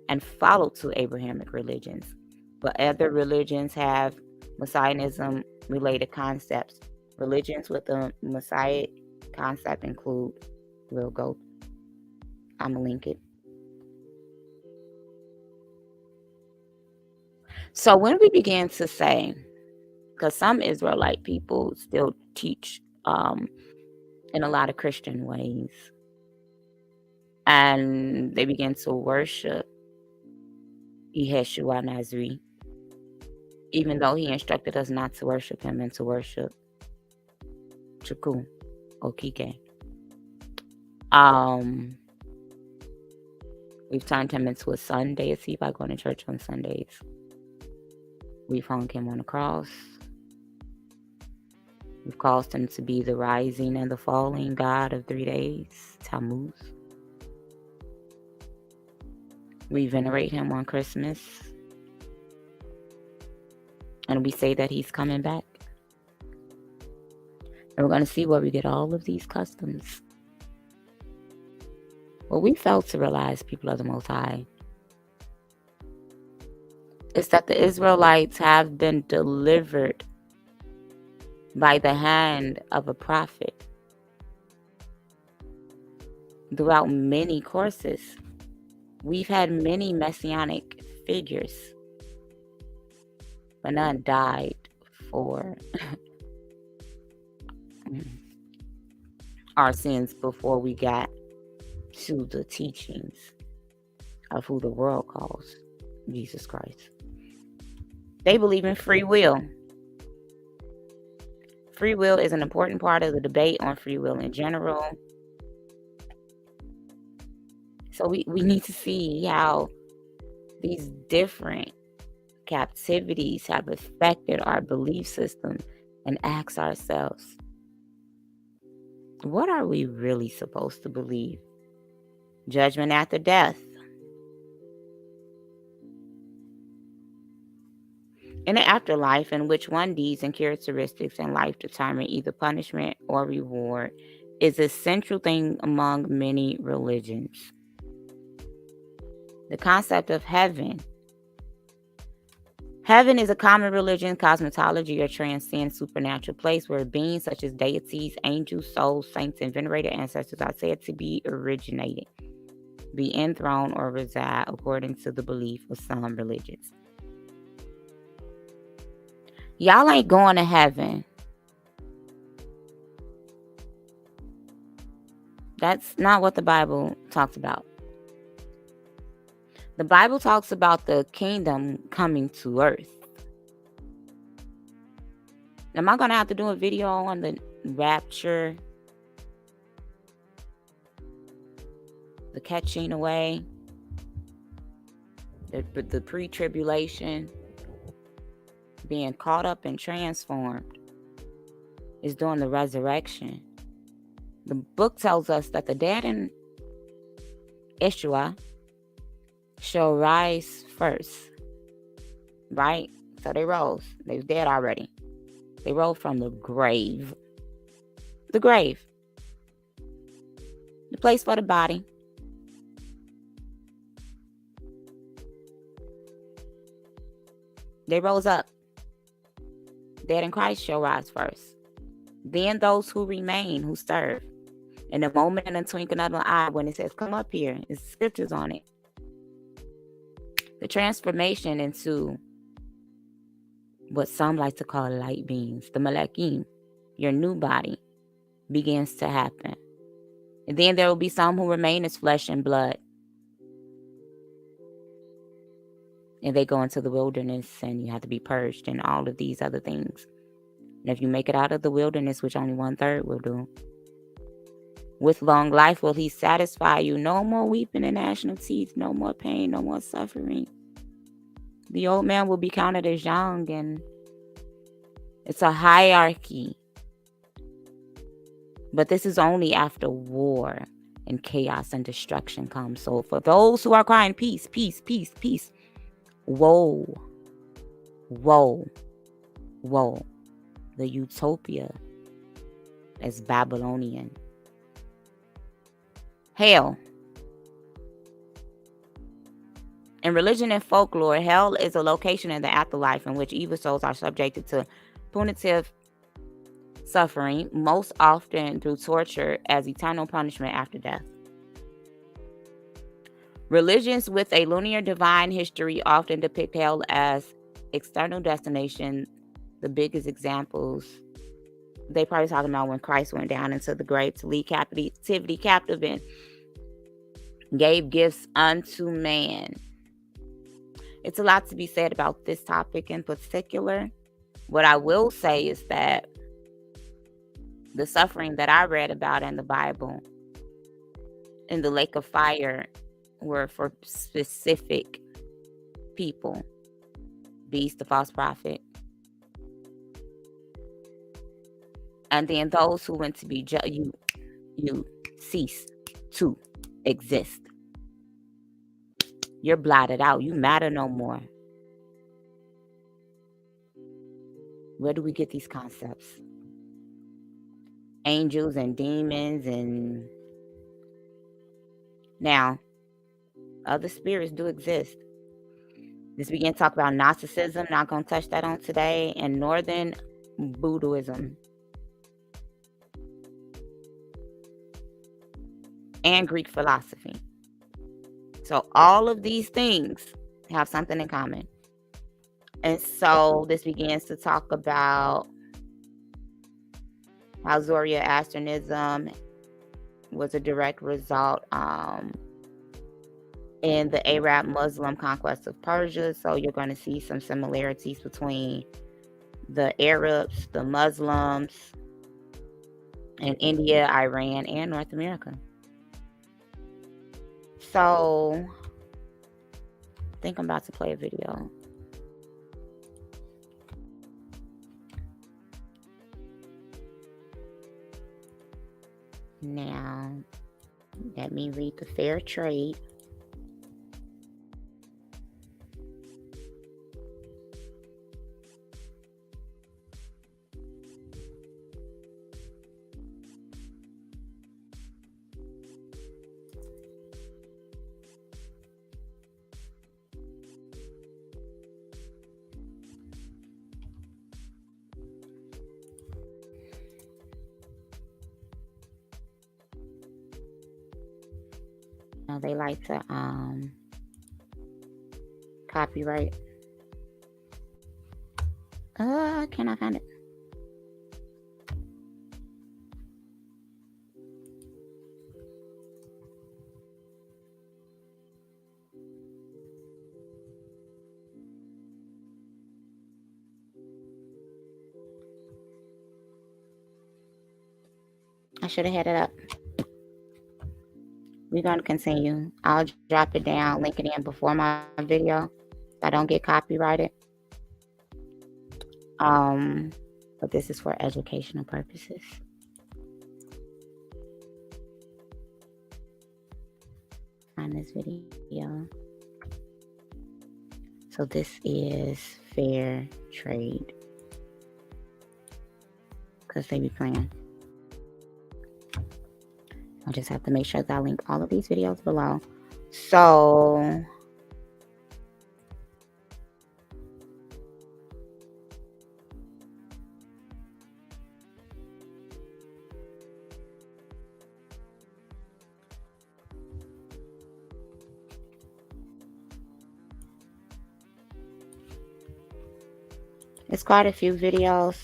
and followed to Abrahamic religions. But other religions have Messianism related concepts. Religions with the Messiah concept include, I'm gonna link it. So when we began to say, because some Israelite people still teach in a lot of Christian ways, and they began to worship Yeshua Nazri, even though he instructed us not to worship him and to worship Chukwu Okike. We've turned him into a sun deity by going to church on Sundays. We've hung him on a cross. We've caused him to be the rising and the falling God of 3 days, Tammuz. We venerate him on Christmas. And we say that he's coming back. And we're going to see where we get all of these customs. What we failed to realize, people of the Most High, is that the Israelites have been delivered by the hand of a prophet throughout many courses. We've had many messianic figures, but none died for our sins before we got to the teachings of who the world calls Jesus Christ. They believe in free will. Free will is an important part of the debate on free will in general. So we need to see how these different captivities have affected our belief system and ask ourselves, what are we really supposed to believe? Judgment after death. In an afterlife in which one's deeds and characteristics in life determine either punishment or reward is a central thing among many religions. The concept of heaven. Heaven is a common religion, cosmetology, or transcendent supernatural place where beings such as deities, angels, souls, saints, and venerated ancestors are said to be originated, be enthroned, or reside according to the belief of some religions. Y'all ain't going to heaven. That's not what the Bible talks about. The Bible talks about the kingdom coming to earth. Am I going to have to do a video on the rapture, the catching away, the pre-tribulation, being caught up and transformed, is during the resurrection. The book tells us that the dead in Yeshua shall rise first, right? So they rose. They was dead already. They rose from the grave. The grave. The place for the body. They rose up. Dead in Christ shall rise first. Then those who remain, who serve. In the moment and the twinkling of an eye, when it says, come up here, it's scriptures on it. The transformation into what some like to call light beings, the Malakim, your new body, begins to happen. And then there will be some who remain as flesh and blood. And they go into the wilderness and you have to be purged and all of these other things. And if you make it out of the wilderness, which only 1/3 will do, with long life will he satisfy you. No more weeping and gnashing of teeth, no more pain, no more suffering. The old man will be counted as young, and it's a hierarchy. But this is only after war and chaos and destruction comes. So for those who are crying, peace, peace, peace, peace, woe, woe, woe. The utopia is Babylonian. Hell. In religion and folklore, hell is a location in the afterlife in which evil souls are subjected to punitive suffering, most often through torture as eternal punishment after death. Religions with a linear divine history often depict hell as external destination. The biggest examples, they probably talking about when Christ went down into the grave to lead captivity captive and gave gifts unto man. It's a lot to be said about this topic in particular. What I will say is that the suffering that I read about in the Bible, in the lake of fire, were for specific people. Beast, the false prophet. And then those who went to be you cease to exist. You're blotted out. You matter no more. Where do we get these concepts? Angels and demons and... Now, other spirits do exist. Let's begin to talk about Gnosticism. Not going to touch that on today. And Northern Voodooism. And Greek philosophy. So all of these things have something in common. And so this begins to talk about how Zoroastrianism was a direct result in the Arab Muslim conquest of Persia. So you're going to see some similarities between the Arabs, the Muslims, in India, Iran, and North America. So I think I'm about to play a video. Now, let me read the fair trade. Now they like to copyright. Can I find it? I should have had it up. We're going to continue. I'll drop it down, link it in before my video. If I don't get copyrighted. But this is for educational purposes. Find this video. So this is fair trade. Because they be playing. I just have to make sure that I link all of these videos below. So it's quite a few videos.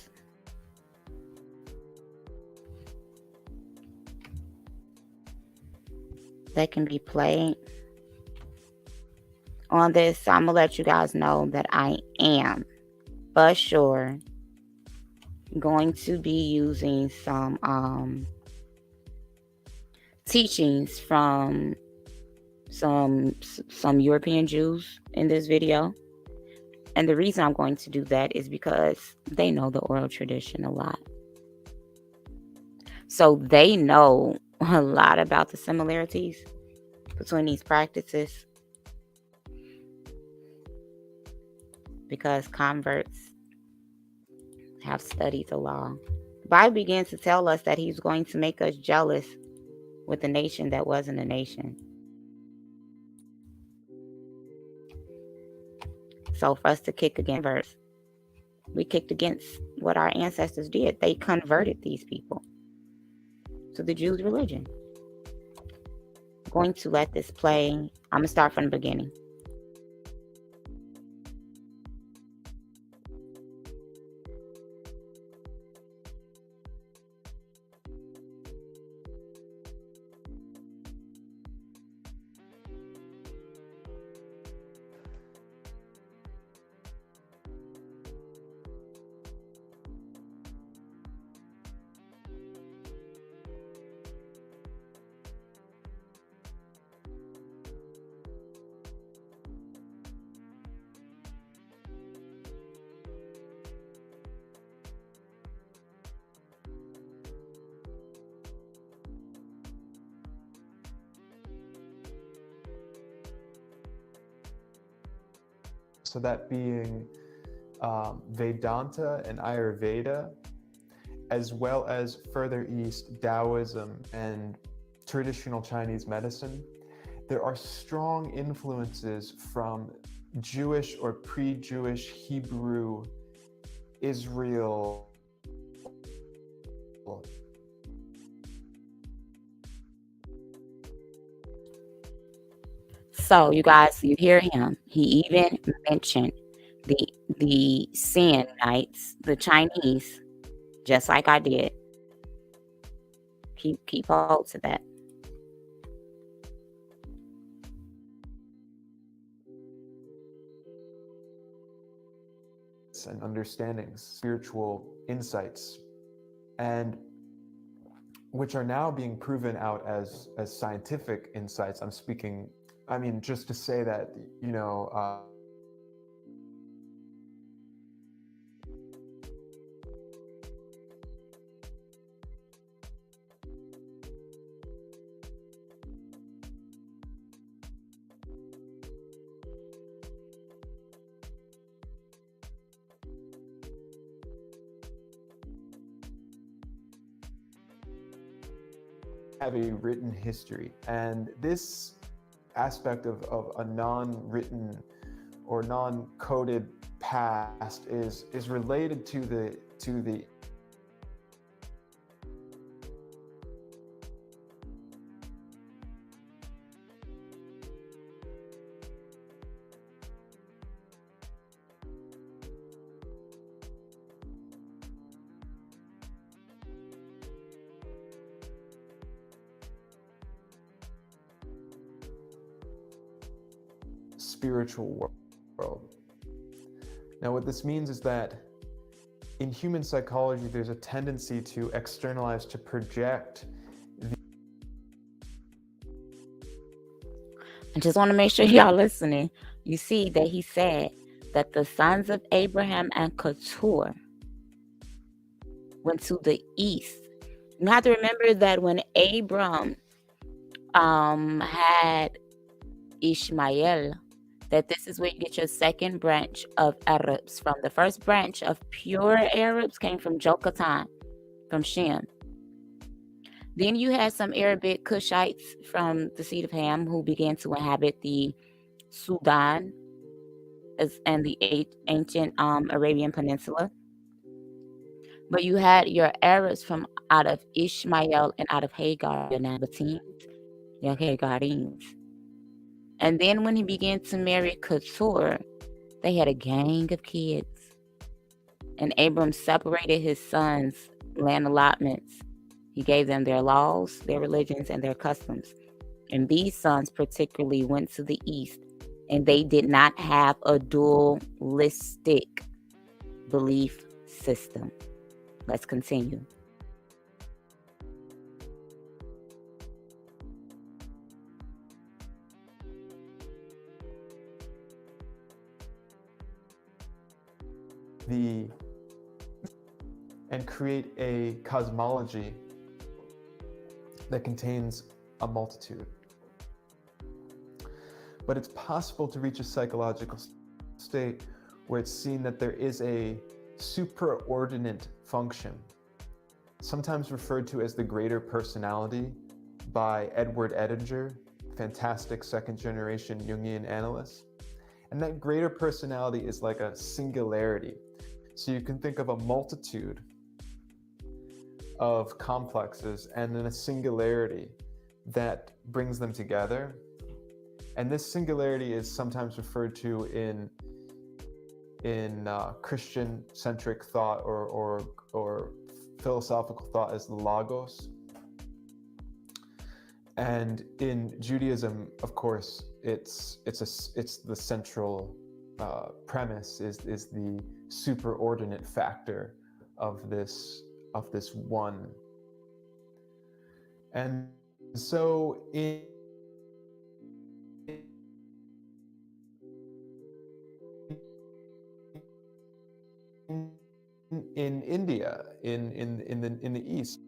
That can be played on this. So I'm gonna let you guys know that I am for sure going to be using some teachings from some European Jews in this video. And the reason I'm going to do that is because they know the oral tradition a lot. So they know a lot about the similarities between these practices, because converts have studied the law. The Bible begins to tell us that he's going to make us jealous with a nation that wasn't a nation. So for us to kick against converts, we kicked against what our ancestors did. They converted these people to the Jews' religion. I'm going to let this play. I'm going to start from the beginning. So that being Vedanta and Ayurveda, as well as further east, Taoism and traditional Chinese medicine. There are strong influences from Jewish or pre-Jewish Hebrew Israel. So you guys, you hear him. He even mentioned the Sionites, the Chinese, just like I did. Keep hold to that. And understandings, spiritual insights, and which are now being proven out as scientific insights. I'm speaking, I mean, just to say that, you know, have a written history, and this aspect of a non-written or non-coded past is related to the spiritual world. Now, what this means is that in human psychology, there's a tendency to externalize, to project. I just want to make sure y'all listening. You see that he said that the sons of Abraham and Keturah went to the east. You have to remember that when Abram had Ishmael, that this is where you get your second branch of Arabs from. The first branch of pure Arabs came from Jokatan, from Shem. Then you had some Arabic Cushites from the seed of Ham who began to inhabit the Sudan and the ancient Arabian Peninsula. But you had your Arabs from out of Ishmael and out of Hagar, your Nabateans, your Hagarines. And then when he began to marry Keturah, they had a gang of kids. And Abram separated his sons' land allotments. He gave them their laws, their religions, and their customs. And these sons particularly went to the east, and they did not have a dualistic belief system. Let's continue. And create a cosmology that contains a multitude. But it's possible to reach a psychological state where it's seen that there is a supraordinate function, sometimes referred to as the greater personality by Edward Edinger, fantastic second-generation Jungian analyst. And that greater personality is like a singularity. So you can think of a multitude of complexes and then a singularity that brings them together. And this singularity is sometimes referred to in Christian-centric thought or philosophical thought as the logos. And in Judaism, of course, it's the central premise is the superordinate factor of this one. And so in India, in the East,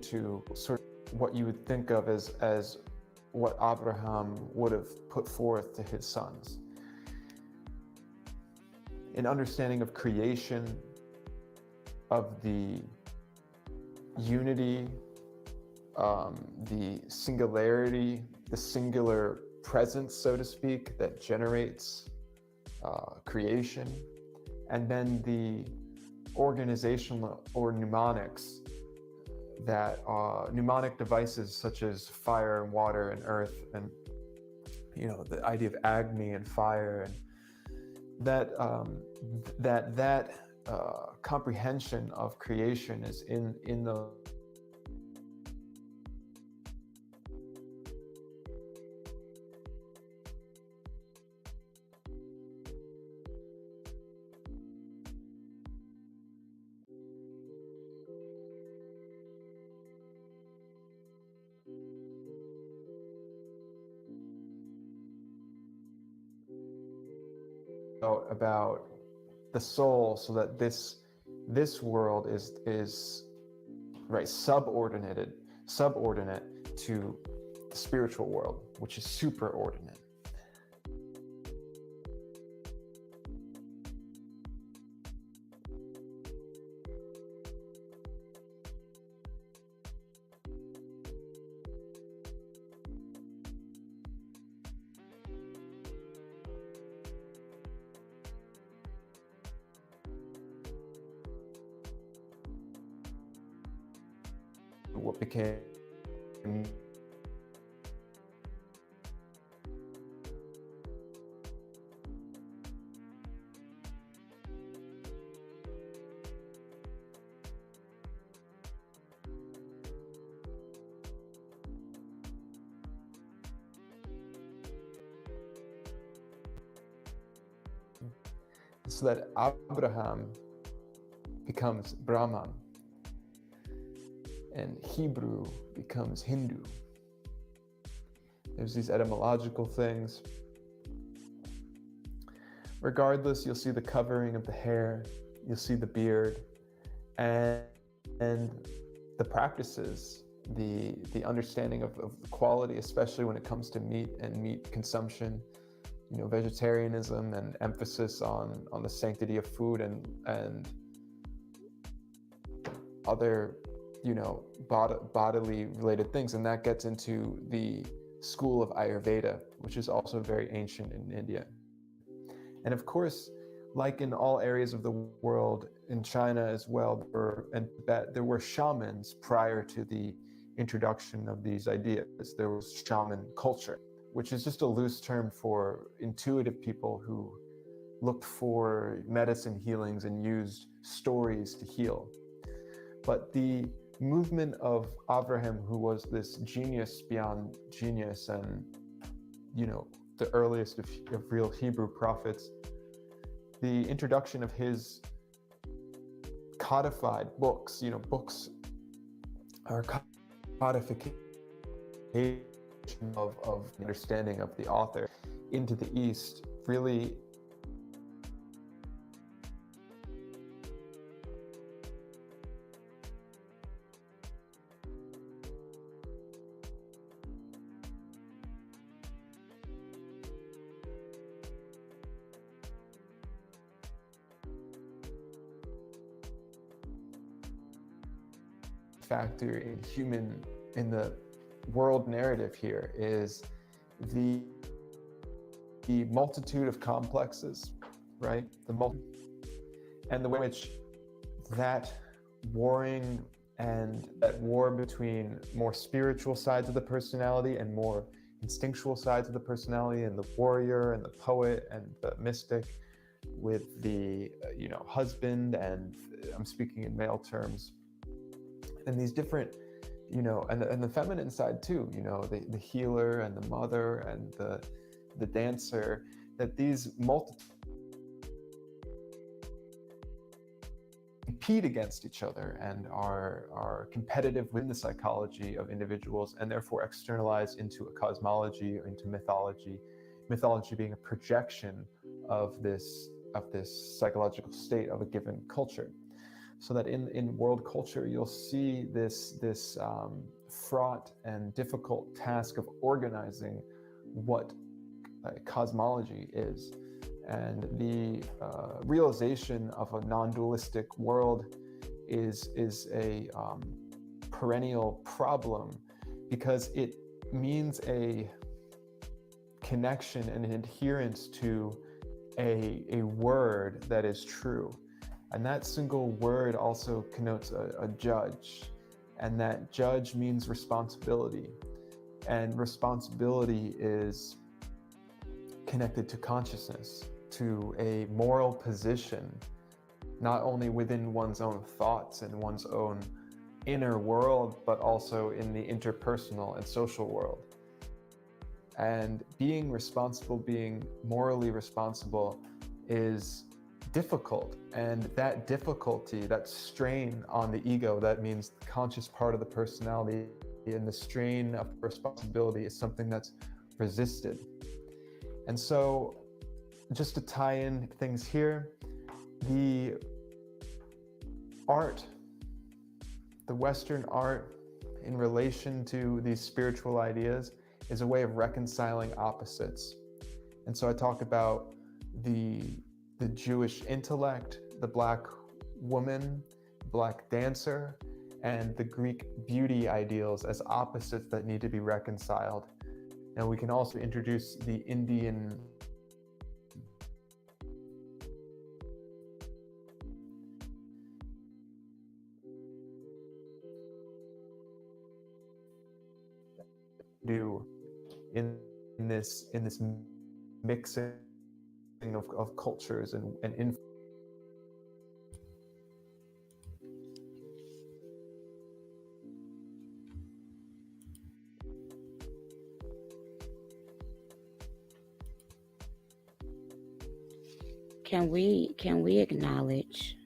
to sort of what you would think of as what Abraham would have put forth to his sons. An understanding of creation, of the unity, the singularity, the singular presence, so to speak, that generates creation, and then the organizational or mnemonics that mnemonic devices such as fire and water and earth, and the idea of Agni and fire, and that comprehension of creation is in the about the soul, so that this world is right subordinate to the spiritual world, which is superordinate. what became so that Abraham becomes Brahman and Hebrew becomes Hindu. There's these etymological things. Regardless, you'll see the covering of the hair, you'll see the beard, and the practices, the understanding of quality, especially when it comes to meat and meat consumption, vegetarianism and emphasis on the sanctity of food and other, bodily related things. And that gets into the school of Ayurveda, which is also very ancient in India. And of course, like in all areas of the world, in China as well, and Tibet, there were shamans prior to the introduction of these ideas. There was shaman culture, which is just a loose term for intuitive people who looked for medicine healings and used stories to heal. But the movement of Abraham, who was this genius beyond genius and, the earliest of real Hebrew prophets, the introduction of his codified books, books are codification of understanding of the author into the East, really factor in the world narrative here is the multitude of complexes, right? And the way in which that warring and that war between more spiritual sides of the personality and more instinctual sides of the personality, and the warrior and the poet and the mystic with the husband, and I'm speaking in male terms, and these different and the feminine side too, the healer and the mother and the dancer, that these compete against each other and are competitive within the psychology of individuals, and therefore externalized into a cosmology or into mythology being a projection of this psychological state of a given culture. So that in world culture, you'll see this fraught and difficult task of organizing what cosmology is. And the realization of a non-dualistic world is a perennial problem, because it means a connection and an adherence to a word that is true. And that single word also connotes a judge. And that judge means responsibility. And responsibility is connected to consciousness, to a moral position, not only within one's own thoughts and one's own inner world, but also in the interpersonal and social world. And being responsible, being morally responsible, is difficult. And that difficulty, that strain on the ego, that means the conscious part of the personality, and the strain of responsibility is something that's resisted. And so, just to tie in things here, the art, the Western art in relation to these spiritual ideas, is a way of reconciling opposites. And so I talk about the Jewish intellect, the Black woman, Black dancer, and the Greek beauty ideals as opposites that need to be reconciled. And we can also introduce the Indian do in this mixing of cultures and Can we acknowledge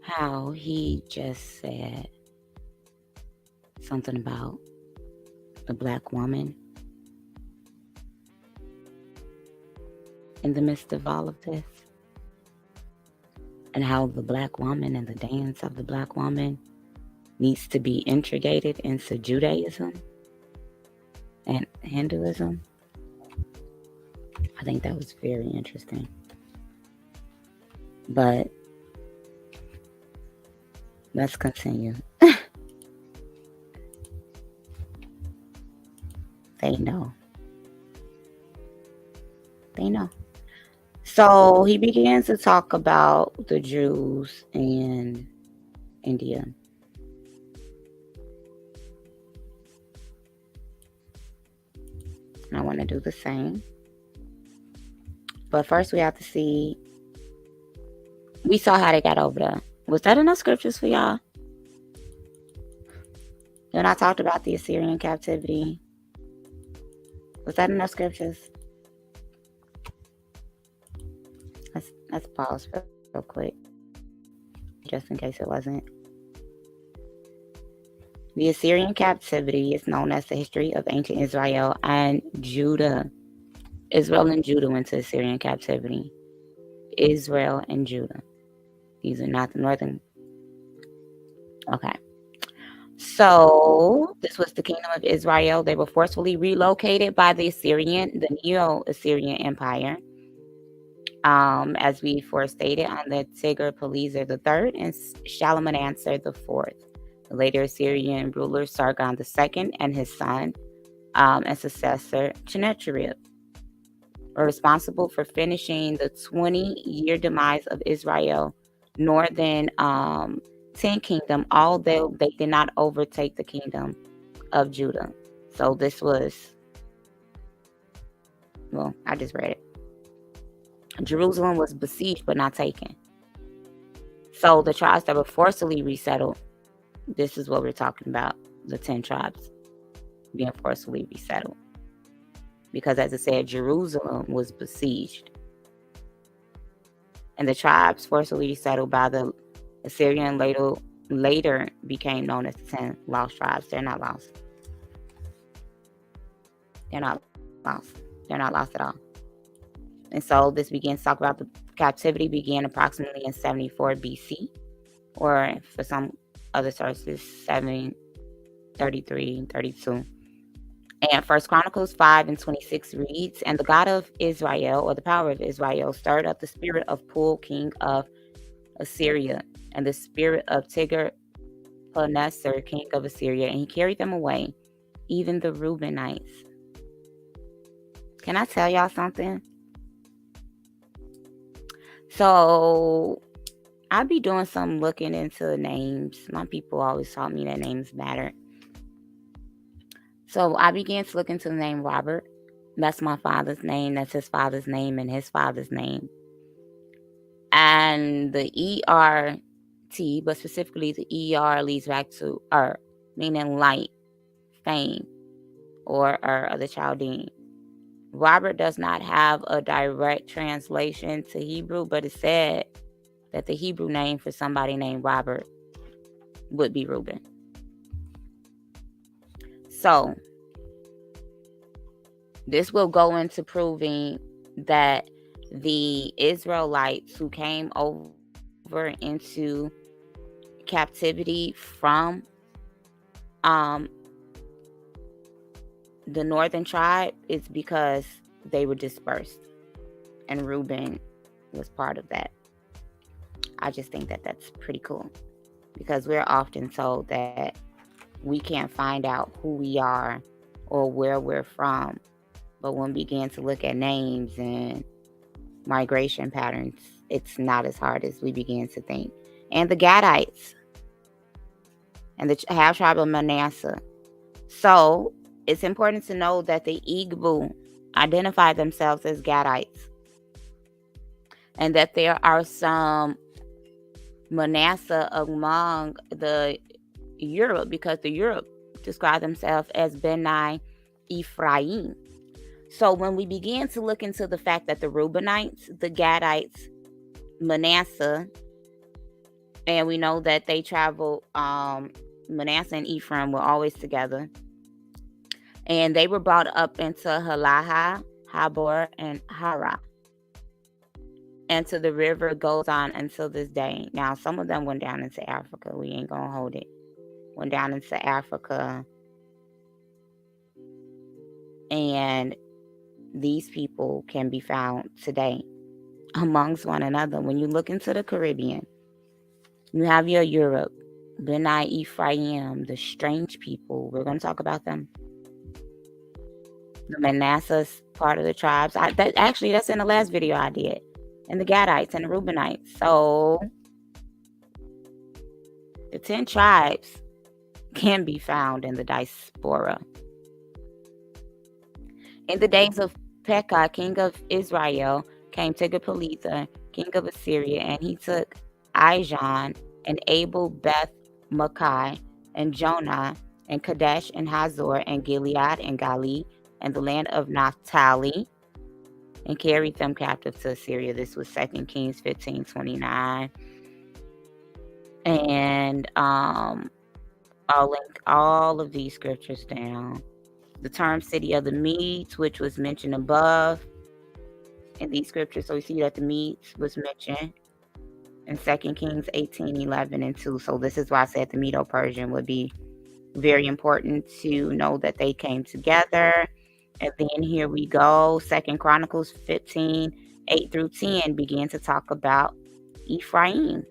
how he just said something about the black woman in the midst of all of this? And how the black woman and the dance of the black woman needs to be integrated into Judaism and Hinduism. I think that was very interesting. But let's continue. They know. They know. So he begins to talk about the Jews in India. And I want to do the same. But first we have to see. We saw how they got over there. Was that enough scriptures for y'all? Then I talked about the Assyrian captivity. Was that enough scriptures? Let's pause real quick, just in case it wasn't. The Assyrian captivity is known as the history of ancient Israel and Judah. Israel and Judah went to Assyrian captivity. Israel and Judah. These are not the northern. Okay. So this was the kingdom of Israel. They were forcefully relocated by the Neo-Assyrian Empire. As we stated, on the Tiglath-Pileser III and Shalmaneser IV. The later Assyrian ruler Sargon II and his son and successor Sennacherib were responsible for finishing the 20-year demise of Israel northern 10 kingdom, although they did not overtake the kingdom of Judah. So this was, well, I just read it. Jerusalem was besieged but not taken. So the tribes that were forcibly resettled, this is what we're talking about, the 10 tribes being forcibly resettled. Because as I said, Jerusalem was besieged. And the tribes forcibly resettled by the Assyrian later became known as the 10 lost tribes. They're not lost. They're not lost. They're not lost at all. And so this begins to talk about the captivity began approximately in 74 BC, or for some other sources, 733, 32. And First Chronicles 5:26 reads, "And the God of Israel, or the power of Israel, stirred up the spirit of Pul, king of Assyria, and the spirit of Tiglath-Pileser, king of Assyria, and he carried them away, even the Reubenites." Can I tell y'all something? So I be doing some looking into names. My people always taught me that names matter. So I began to look into the name Robert. That's my father's name. That's his father's name and his father's name. And the ERT, but specifically the ER, leads back to meaning light, fame, or the Chaldean. Robert does not have a direct translation to Hebrew, but it said that the Hebrew name for somebody named Robert would be Reuben. So this will go into proving that the Israelites who came over into captivity from the northern tribe is because they were dispersed, and Reuben was part of that. I just think that that's pretty cool, because we're often told that we can't find out who we are or where we're from, but when we begin to look at names and migration patterns, it's not as hard as we begin to think. And the Gadites and the half tribe of Manasseh. So it's important to know that the Igbo identify themselves as Gadites, and that there are some Manasseh among the Europe, because the Europe describe themselves as Beni Ephraim. So when we begin to look into the fact that the Reubenites, the Gadites, Manasseh, and we know that they traveled, Manasseh and Ephraim were always together, and they were brought up into Halaha, Habor, and Hara, and to the river goes on until this day. Now, some of them went down into Africa. We ain't gonna hold it. Went down into Africa, and these people can be found today amongst one another. When you look into the Caribbean, you have your Europe, Beni Ephraim, the strange people. We're going to talk about them. The Manasseh's part of the tribes. That's in the last video I did. And the Gadites and the Reubenites. So the 10 tribes can be found in the diaspora. In the days of Pekah, king of Israel, came Tiglath-Pileser, king of Assyria, and he took Ijon and Abel Beth Makkah and Jonah and Kadesh and Hazor and Gilead and Gali and the land of Naphtali, and carried them captive to Assyria. This was 2 Kings 15:29. And I'll link all of these scriptures down. The term city of the Medes, which was mentioned above in these scriptures. So we see that the Medes was mentioned in 2 Kings 18:11 and 2. So this is why I said the Medo-Persian would be very important to know that they came together. And then here we go. 2 Chronicles 15:8-10 began to talk about Ephraim.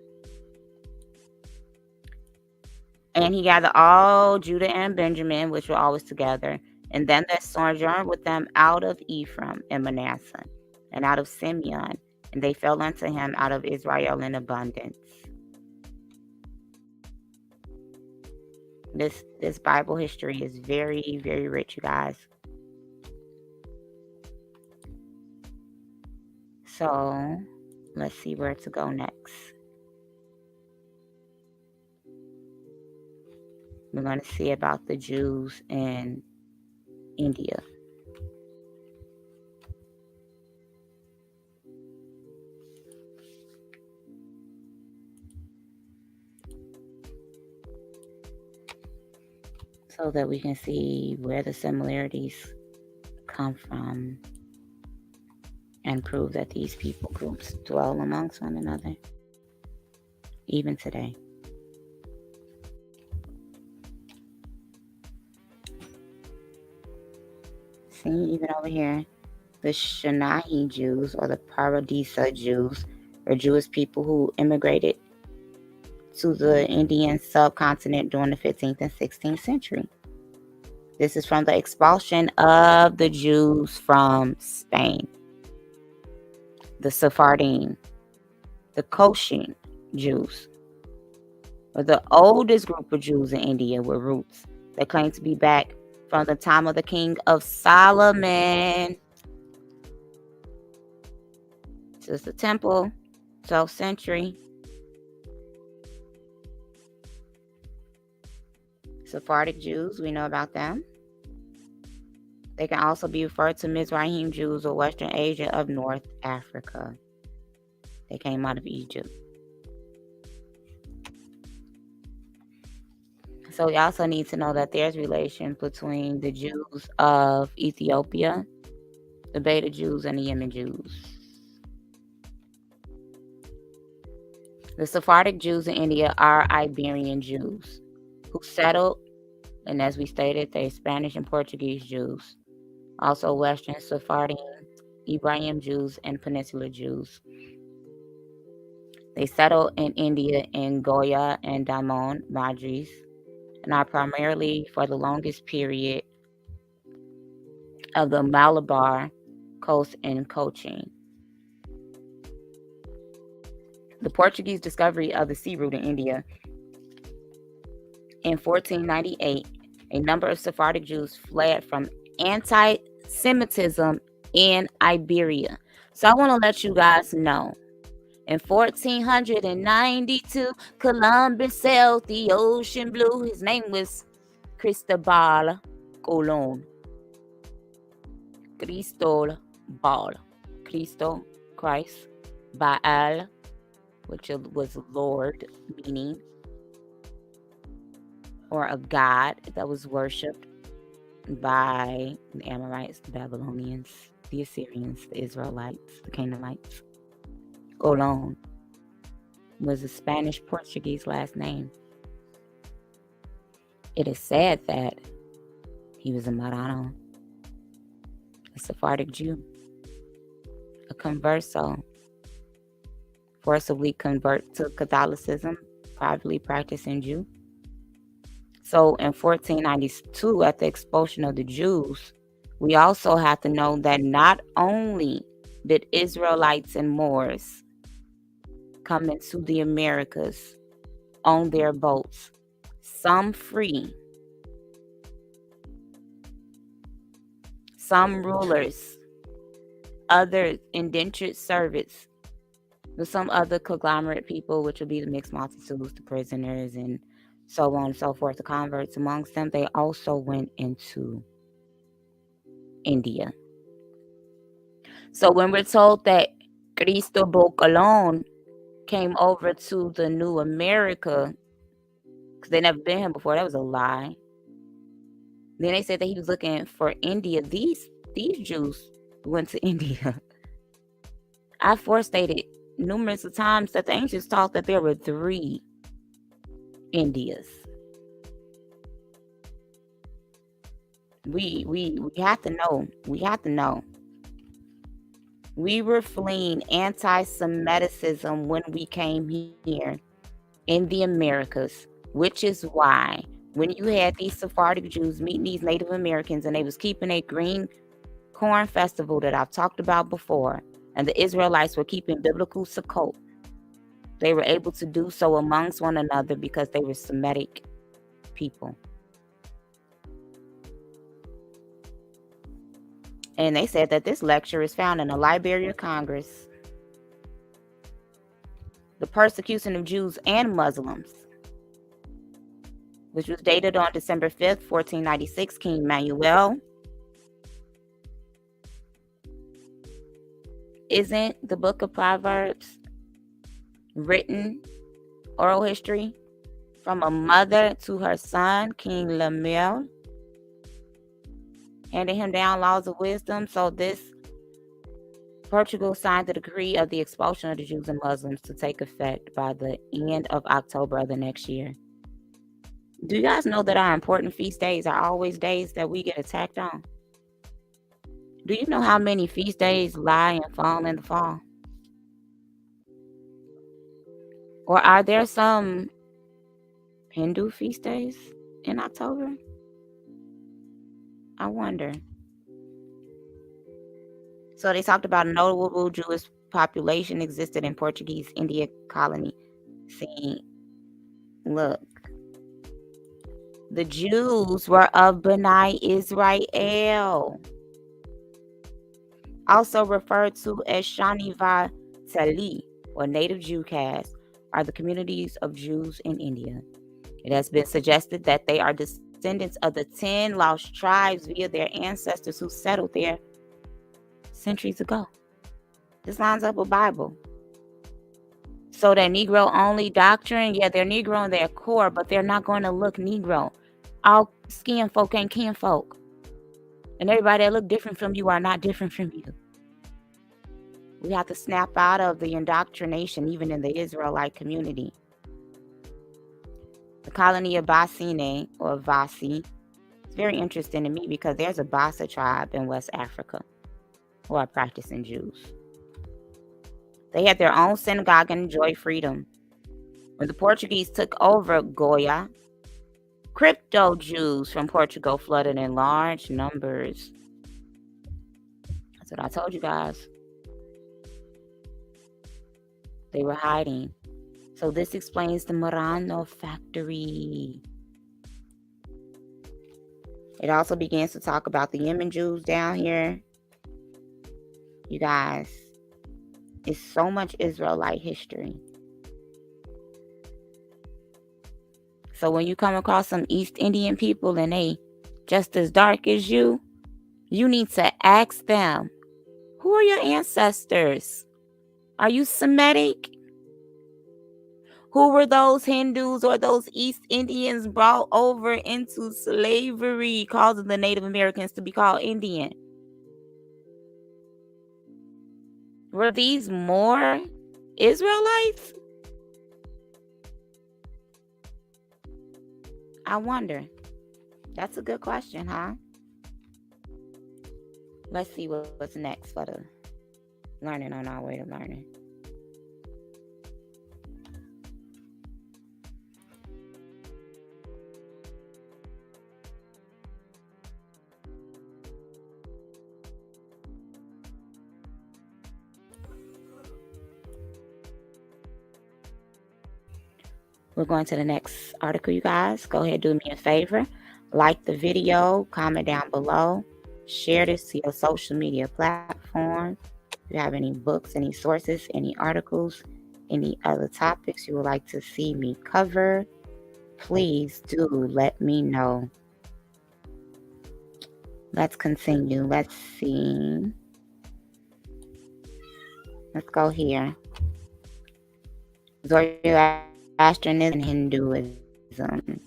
And he gathered all Judah and Benjamin, which were always together, and them that sojourned with them out of Ephraim and Manasseh, and out of Simeon, and they fell unto him out of Israel in abundance. This Bible history is very, very rich, you guys. So let's see where to go next. We're going to see about the Jews in India. So that we can see where the similarities come from and prove that these people groups dwell amongst one another, even today. See, even over here, the Shanahi Jews, or the Paradisa Jews, are Jewish people who immigrated to the Indian subcontinent during the 15th and 16th century. This is from the expulsion of the Jews from Spain. The Sephardim, the Koshin Jews, were the oldest group of Jews in India with roots that claim to be back from the time of the king of Solomon. This is the temple, 12th century. Sephardic Jews, we know about them. They can also be referred to Mithraism Jews or Western Asia of North Africa. They came out of Egypt. So we also need to know that there's relation between the Jews of Ethiopia, the Beta Jews, and the Yemen Jews. The Sephardic Jews in India are Iberian Jews who settled, and as we stated, they're Spanish and Portuguese Jews. Also Western Sephardim, Ibrahim Jews, and Peninsular Jews. They settled in India in Goya and Damon, Madras, and are primarily for the longest period of the Malabar coast in Cochin. The Portuguese discovery of the sea route in India in 1498 A number of Sephardic Jews fled from anti-Semitism in Iberia. So I want to let you guys know, in 1492, Columbus sailed the ocean blue. His name was Cristobal Colon. Cristol Ball. Cristo, Christ. Baal, which was Lord, meaning, or a god that was worshipped by the Amorites, the Babylonians, the Assyrians, the Israelites, the Canaanites. Colon was a Spanish Portuguese last name. It is said that he was a Marano, a Sephardic Jew, a converso, forcibly convert to Catholicism, privately practicing Jew. So in 1492, at the expulsion of the Jews, we also have to know that not only did Israelites and Moors come into the Americas on their boats, some free, some rulers, other indentured servants, with some other conglomerate people, which would be the mixed multitudes, the prisoners, and so on and so forth, the converts amongst them. They also went into India. So when we're told that Cristobal Colon came over to the New America, because they never been here before, that was a lie. Then they said that he was looking for India. These Jews went to India. I forestated numerous of times that the ancients taught that there were 3 Indias. We have to know. We have to know. We were fleeing anti-Semitism when we came here in the Americas, which is why when you had these Sephardic Jews meeting these Native Americans and they was keeping a green corn festival that I've talked about before, and the Israelites were keeping biblical Sukkot, they were able to do so amongst one another because they were Semitic people. And they said that this lecture is found in the Library of Congress. The Persecution of Jews and Muslims, which was dated on December 5th, 1496, King Manuel. Isn't the book of Proverbs written, oral history, from a mother to her son, King Lemuel, handing him down laws of wisdom? So Portugal signed the decree of the expulsion of the Jews and Muslims to take effect by the end of October of the next year. Do you guys know that our important feast days are always days that we get attacked on? Do you know how many feast days lie and fall in the fall? Or are there some Hindu feast days in October? I wonder. So they talked about a notable Jewish population existed in Portuguese India colony. See, look. The Jews were of B'nai Israel, also referred to as Shaniva Tali, or native Jew caste, are the communities of Jews in India. It has been suggested that they are descendants of the 10 lost tribes via their ancestors who settled there centuries ago. This lines up with Bible. So that Negro-only doctrine, yeah, they're Negro in their core, but they're not going to look Negro. All skin folk ain't kin folk. And everybody that look different from you are not different from you. We have to snap out of the indoctrination, even in the Israelite community. The colony of Basine, or Vasi, is very interesting to me because there's a Bassa tribe in West Africa who are practicing Jews. They had their own synagogue and enjoyed freedom. When the Portuguese took over Goya, crypto Jews from Portugal flooded in large numbers. That's what I told you guys. They were hiding. So this explains the Murano factory. It also begins to talk about the Yemen Jews down here. You guys, it's so much Israelite history. So when you come across some East Indian people and they just as dark as you need to ask them, who are your ancestors? Are you Semitic? Who were those Hindus or those East Indians brought over into slavery, causing the Native Americans to be called Indian? Were these more Israelites? I wonder. That's a good question, huh? Let's see what's next for the learning on our way to learning. We're going to the next article, you guys. Go ahead, do me a favor. Like the video, comment down below, share this to your social media platform. If you have any books, any sources, any articles, any other topics you would like to see me cover, please do let me know. Let's continue. Let's see. Let's go here. Zoroastrianism and Hinduism.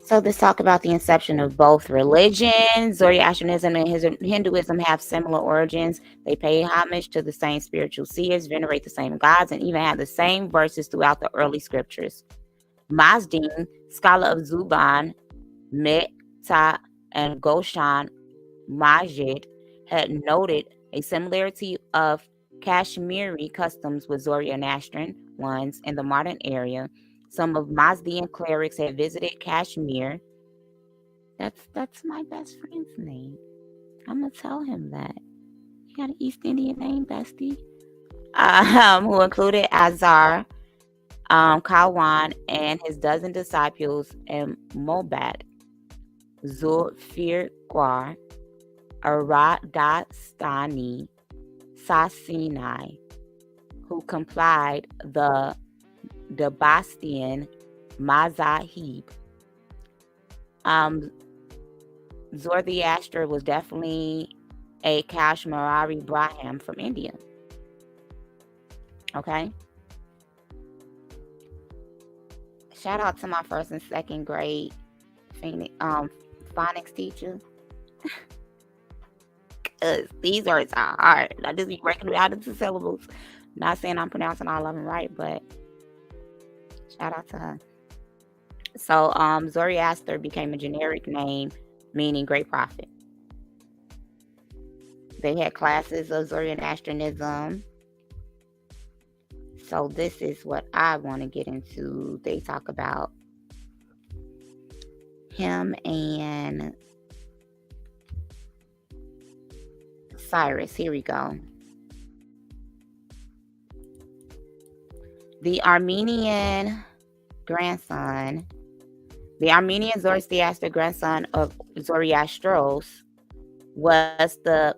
So let's talk about the inception of both religions. Zoroastrianism and Hinduism have similar origins. They pay homage to the same spiritual seers, venerate the same gods, and even have the same verses throughout the early scriptures. Mazdin, scholar of Zuban, Mehta, and Goshan Majid, had noted a similarity of Kashmiri customs with Zoroastrian ones in the modern area. Some of Mazdian clerics had visited Kashmir. That's my best friend's name. I'm gonna tell him that. He got an East Indian name, bestie. Who included Azar, Kawan, and his dozen disciples, and Mobad, Zulfikar, Aradastani, Sasinai, who complied the Dabastian Mazahib. Zoroaster was definitely a Kashmiri Brahmin from India. Okay. Shout out to my first and second grade phonics teacher. Cause these words are hard. I just be breaking them out into syllables. Not saying I'm pronouncing all of them right, but shout out to her. So Zoroaster became a generic name meaning great prophet. They had classes of Zoroastrianism. So this is what I want to get into. They talk about him and Cyrus. Here we go. The Armenian Zoroaster grandson of Zoroastros was the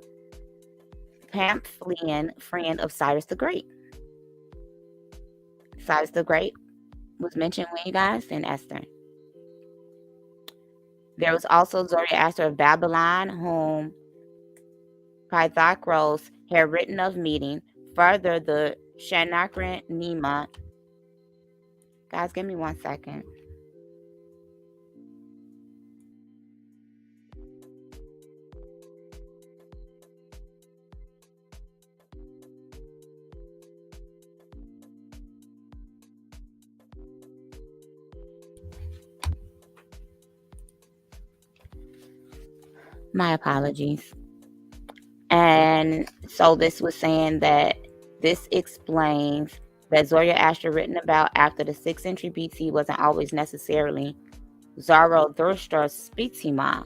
Pamphylian friend of Cyrus the Great. Cyrus the Great was mentioned when you guys in Esther. There was also Zoroaster of Babylon, whom Pythagoras had written of meeting. Further, the Shanakran Nema. Guys, give me 1 second. My apologies. And so this was saying that this explains that Zoroaster written about after the 6th century BC wasn't always necessarily Zarathustra Spitima.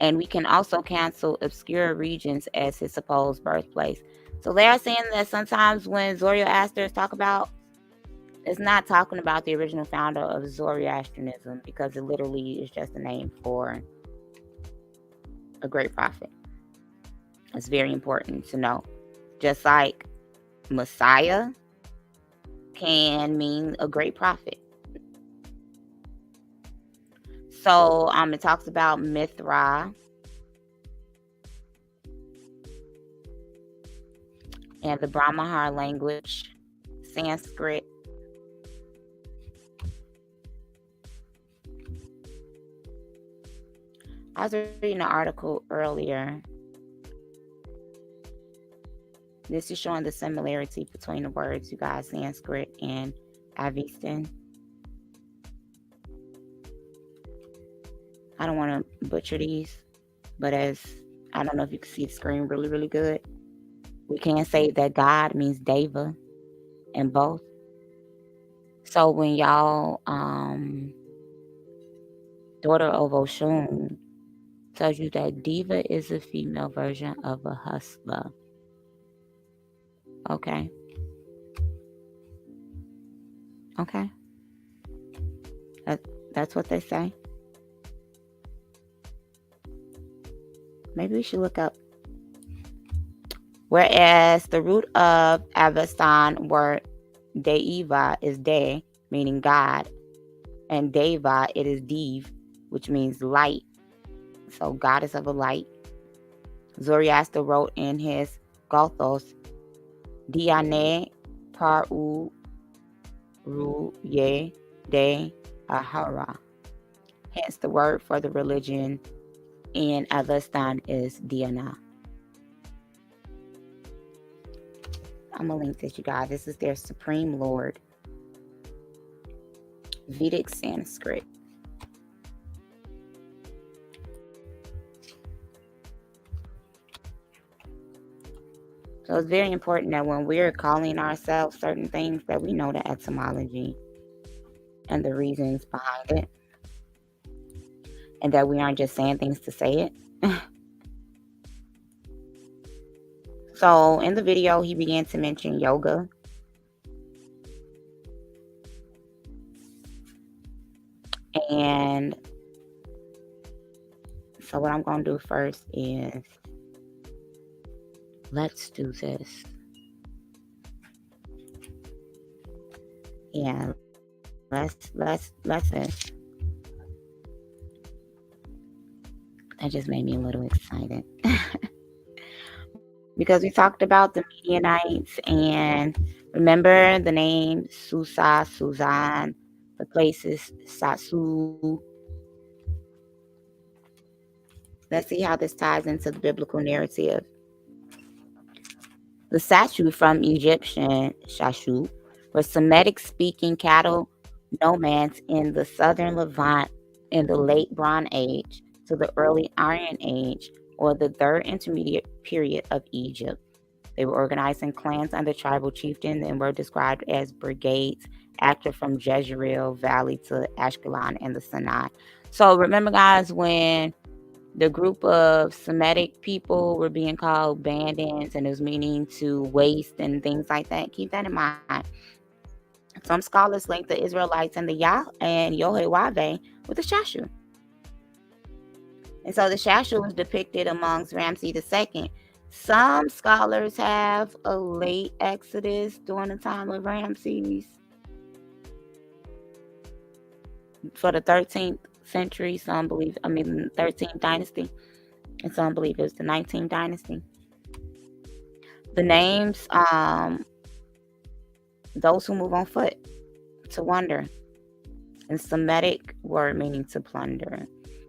And we can also cancel obscure regions as his supposed birthplace. So they are saying that sometimes when Zoroaster is talked about, it's not talking about the original founder of Zoroastrianism, because it literally is just a name for a great prophet. It's very important to know. Just like Messiah can mean a great prophet. So it talks about Mithra and the Brahmahar language, Sanskrit. I was reading an article earlier. This is showing the similarity between the words, you guys, Sanskrit and Avestan. I don't want to butcher these, but as I don't know if you can see the screen really, really good. We can say that God means Deva in both. So when y'all daughter of Oshun tells you that Diva is a female version of a hustler. Okay. Okay. That's what they say. Maybe we should look up. Whereas the root of Avestan word Deiva is De, meaning God, and Deva, it is Div, which means light. So goddess of a light. Zoroaster wrote in his Gothos, Diane Paru Ru Ye De Ahara. Hence the word for the religion in Avestan is Diana. I'm going to link this, you guys. This is their Supreme Lord. Vedic Sanskrit. So it's very important that when we're calling ourselves certain things, that we know the etymology and the reasons behind it. And that we aren't just saying things to say it. So in the video, he began to mention yoga. And so what I'm going to do first is, let's do this. Yeah, let's this. That just made me a little excited. Because we talked about the Midianites, and remember the name Susa, Suzan, the places Sasu. Let's see how this ties into the biblical narrative. The Sashu from Egyptian Shashu were Semitic-speaking cattle nomads in the southern Levant in the late Bronze Age to the early Iron Age, or the third intermediate period of Egypt. They were organized in clans under tribal chieftains and were described as brigades, active from Jezreel Valley to Ashkelon and the Sinai. So remember, guys, when the group of Semitic people were being called bandits, and it was meaning to waste and things like that. Keep that in mind. Some scholars link the Israelites and the Yah and Yohewave with the Shashu. And so the Shashu was depicted amongst Ramses II. Some scholars have a late Exodus during the time of Ramses for the 13th century. Some believe, 13th dynasty. And some believe it was the 19th dynasty. The names, those who move on foot, to wander. And Semitic word meaning to plunder.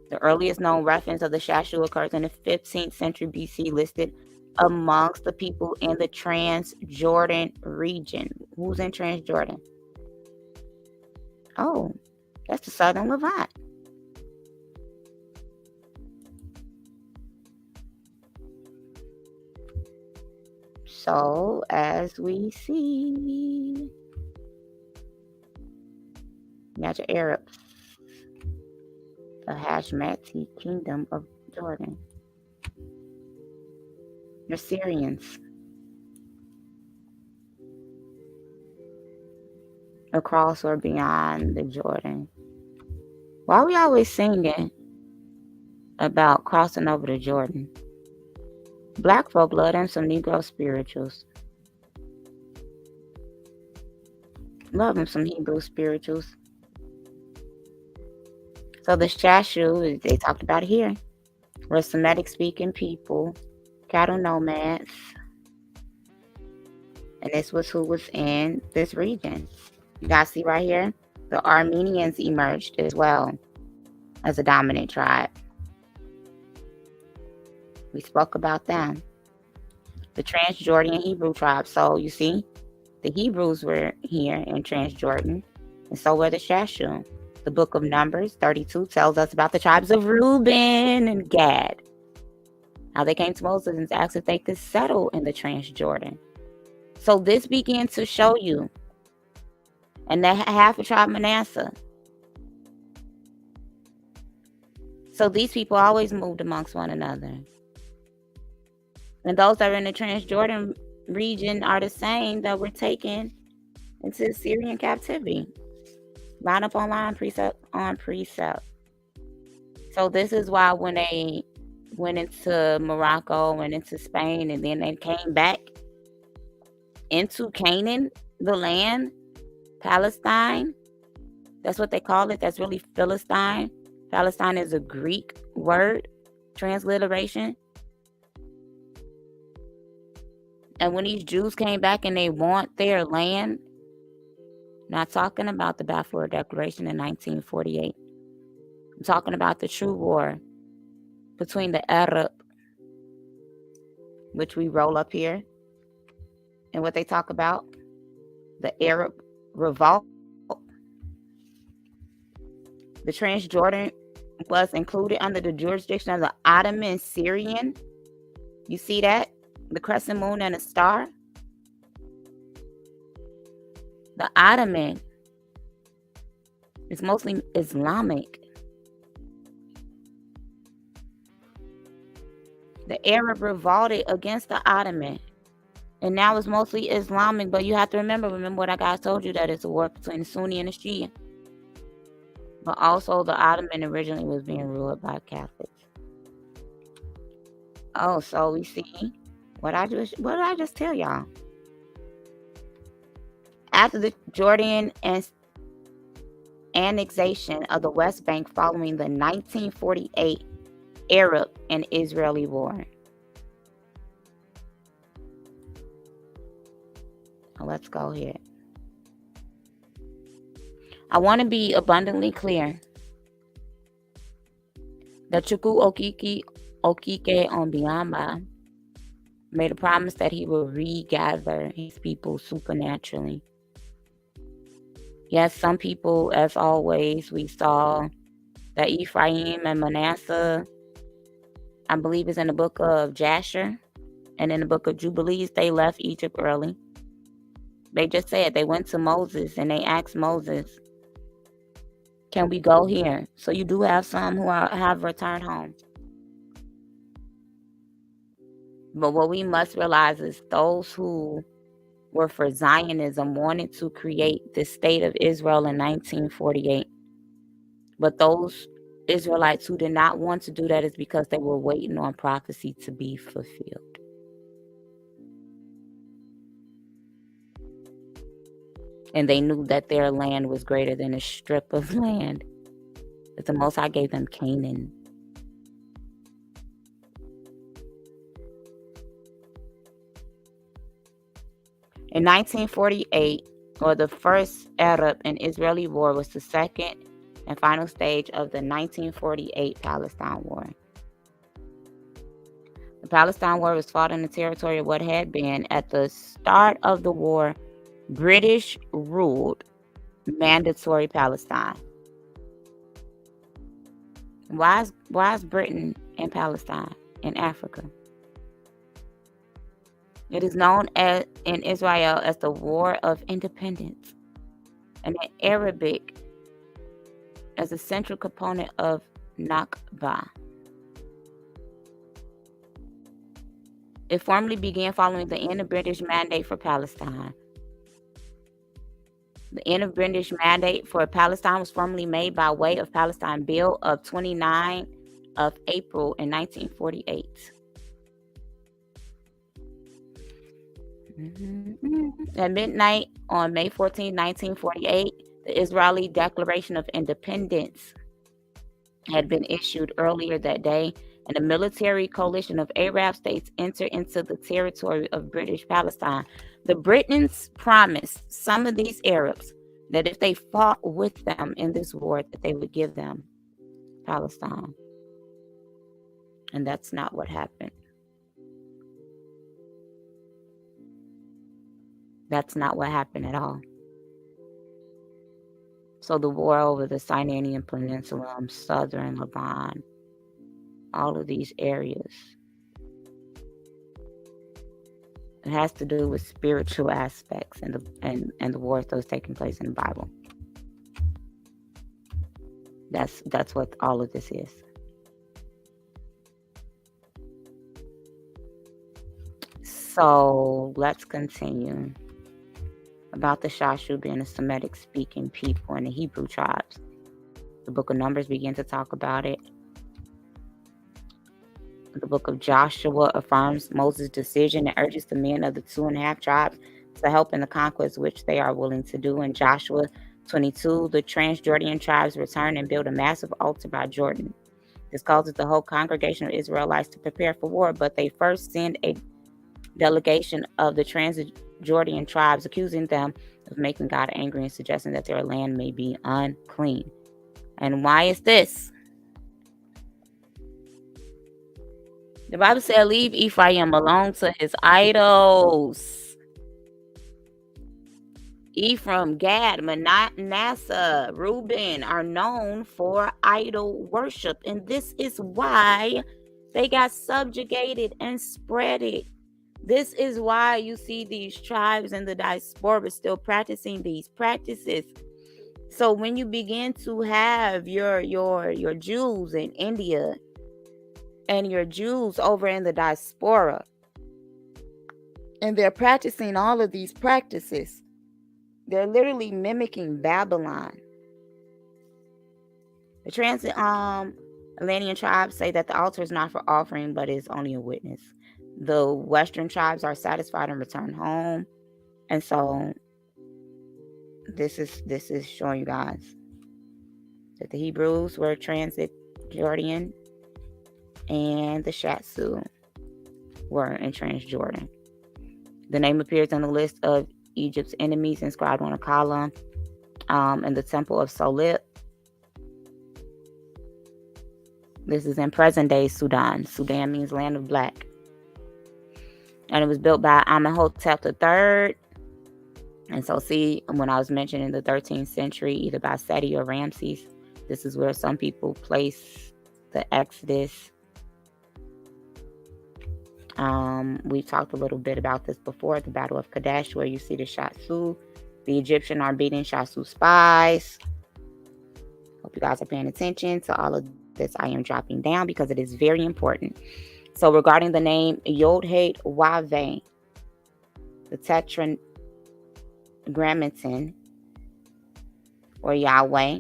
The earliest known reference of the Shashu occurs in the 15th century BC, listed amongst the people in the Transjordan region. Who's in Transjordan? Oh, that's the southern Levant. So, as we see, you got your Arabs, the Hashemite kingdom of Jordan. The Assyrians across or beyond the Jordan. Why are we always singing about crossing over the Jordan? Black folk love them some Negro spirituals. Love them some Hebrew spirituals. So the Shashu, they talked about it here, were Semitic-speaking people, cattle nomads, and this was who was in this region. You guys see right here? The Armenians emerged as well as a dominant tribe. We spoke about them. The Transjordan Hebrew tribe. So you see, the Hebrews were here in Transjordan, and so were the Shashu. The book of Numbers 32 tells us about the tribes of Reuben and Gad. How they came to Moses and asked if they could settle in the Transjordan. So this began to show you, and that half a tribe Manasseh. So these people always moved amongst one another. And those that are in the Transjordan region are the same that were taken into Assyrian captivity. Line up on line, precept on precept. So this is why when they went into Morocco, went into Spain, and then they came back into Canaan, the land, Palestine. That's what they call it. That's really Philistine. Palestine is a Greek word, transliteration. And when these Jews came back and they want their land, not talking about the Balfour Declaration in 1948. I'm talking about the true war between the Arab, which we roll up here, and what they talk about, the Arab revolt. The Transjordan was included under the jurisdiction of the Ottoman Syrian. You see that? The crescent moon and a star. The Ottoman is mostly Islamic. The Arab revolted against the Ottoman. And now it's mostly Islamic, but you have to remember what I guys told you, that it's a war between the Sunni and the Shia. But also the Ottoman originally was being ruled by Catholics. Oh, so we see what did I just tell y'all? After the Jordan and annexation of the West Bank following the 1948 Arab and Israeli war. Let's go here. I want to be abundantly clear that Chukwu Okike Onbiamba made a promise that he will regather his people supernaturally. Yes, some people, as always, we saw that Ephraim and Manasseh, I believe is in the book of Jasher, and in the book of Jubilees, they left Egypt early. They just said they went to Moses and they asked Moses, can we go here? So you do have some who have returned home. But what we must realize is those who were for Zionism wanted to create the state of Israel in 1948. But those Israelites who did not want to do that is because they were waiting on prophecy to be fulfilled. And they knew that their land was greater than a strip of land, that the Most High gave them Canaan. In 1948, or the first Arab and Israeli war, was the second and final stage of the 1948 Palestine War. The Palestine War was fought in the territory of what had been, at the start of the war, British-ruled Mandatory Palestine. Why is Britain in Palestine, in Africa? It is known in Israel as the War of Independence, and in Arabic as a central component of Nakba. It formally began following the end of British mandate for Palestine. The end of British mandate for Palestine was formally made by way of Palestine Bill of 29 of April in 1948. At midnight on May 14, 1948, the Israeli Declaration of Independence had been issued earlier that day, and a military coalition of Arab states entered into the territory of British Palestine. The Britons promised some of these Arabs that if they fought with them in this war, that they would give them Palestine. And that's not what happened. That's not what happened at all. So the war over the Sinaian Peninsula, southern Lebanon, all of these areas, it has to do with spiritual aspects and the wars that was taking place in the Bible. That's what all of this is. So let's continue about the Shashu being a Semitic-speaking people and the Hebrew tribes. The book of Numbers begins to talk about it. The book of Joshua affirms Moses' decision and urges the men of the 2.5 tribes to help in the conquest, which they are willing to do. In Joshua 22, the Transjordan tribes return and build a massive altar by Jordan. This causes the whole congregation of Israelites to prepare for war, but they first send a delegation of the Transjordan tribes, accusing them of making God angry and suggesting that their land may be unclean. And why is this? The Bible said, leave Ephraim alone to his idols. Ephraim, Gad, Manasseh, Reuben are known for idol worship. And this is why they got subjugated and spread it. This is why you see these tribes in the diaspora still practicing these practices. So when you begin to have your Jews in India and your Jews over in the diaspora, and they're practicing all of these practices, they're literally mimicking Babylon. The Transatlantic tribes say that the altar is not for offering, but is only a witness. The Western tribes are satisfied and return home. And so this is showing you guys that the Hebrews were Transjordan and the Shatsu were in Transjordan. The name appears on the list of Egypt's enemies inscribed on a column in the temple of Solip. This is in present-day Sudan. Sudan means land of black. And it was built by Amenhotep III. And so see, when I was mentioning the 13th century, either by Seti or Ramses, this is where some people place the Exodus. We talked a little bit about this before, the Battle of Kadesh, where you see the Shatsu. The Egyptians are beating Shatsu spies. Hope you guys are paying attention to all of this. I am dropping down because it is very important. So regarding the name Yod-Heh-Wav, the Tetragrammaton, or Yahweh.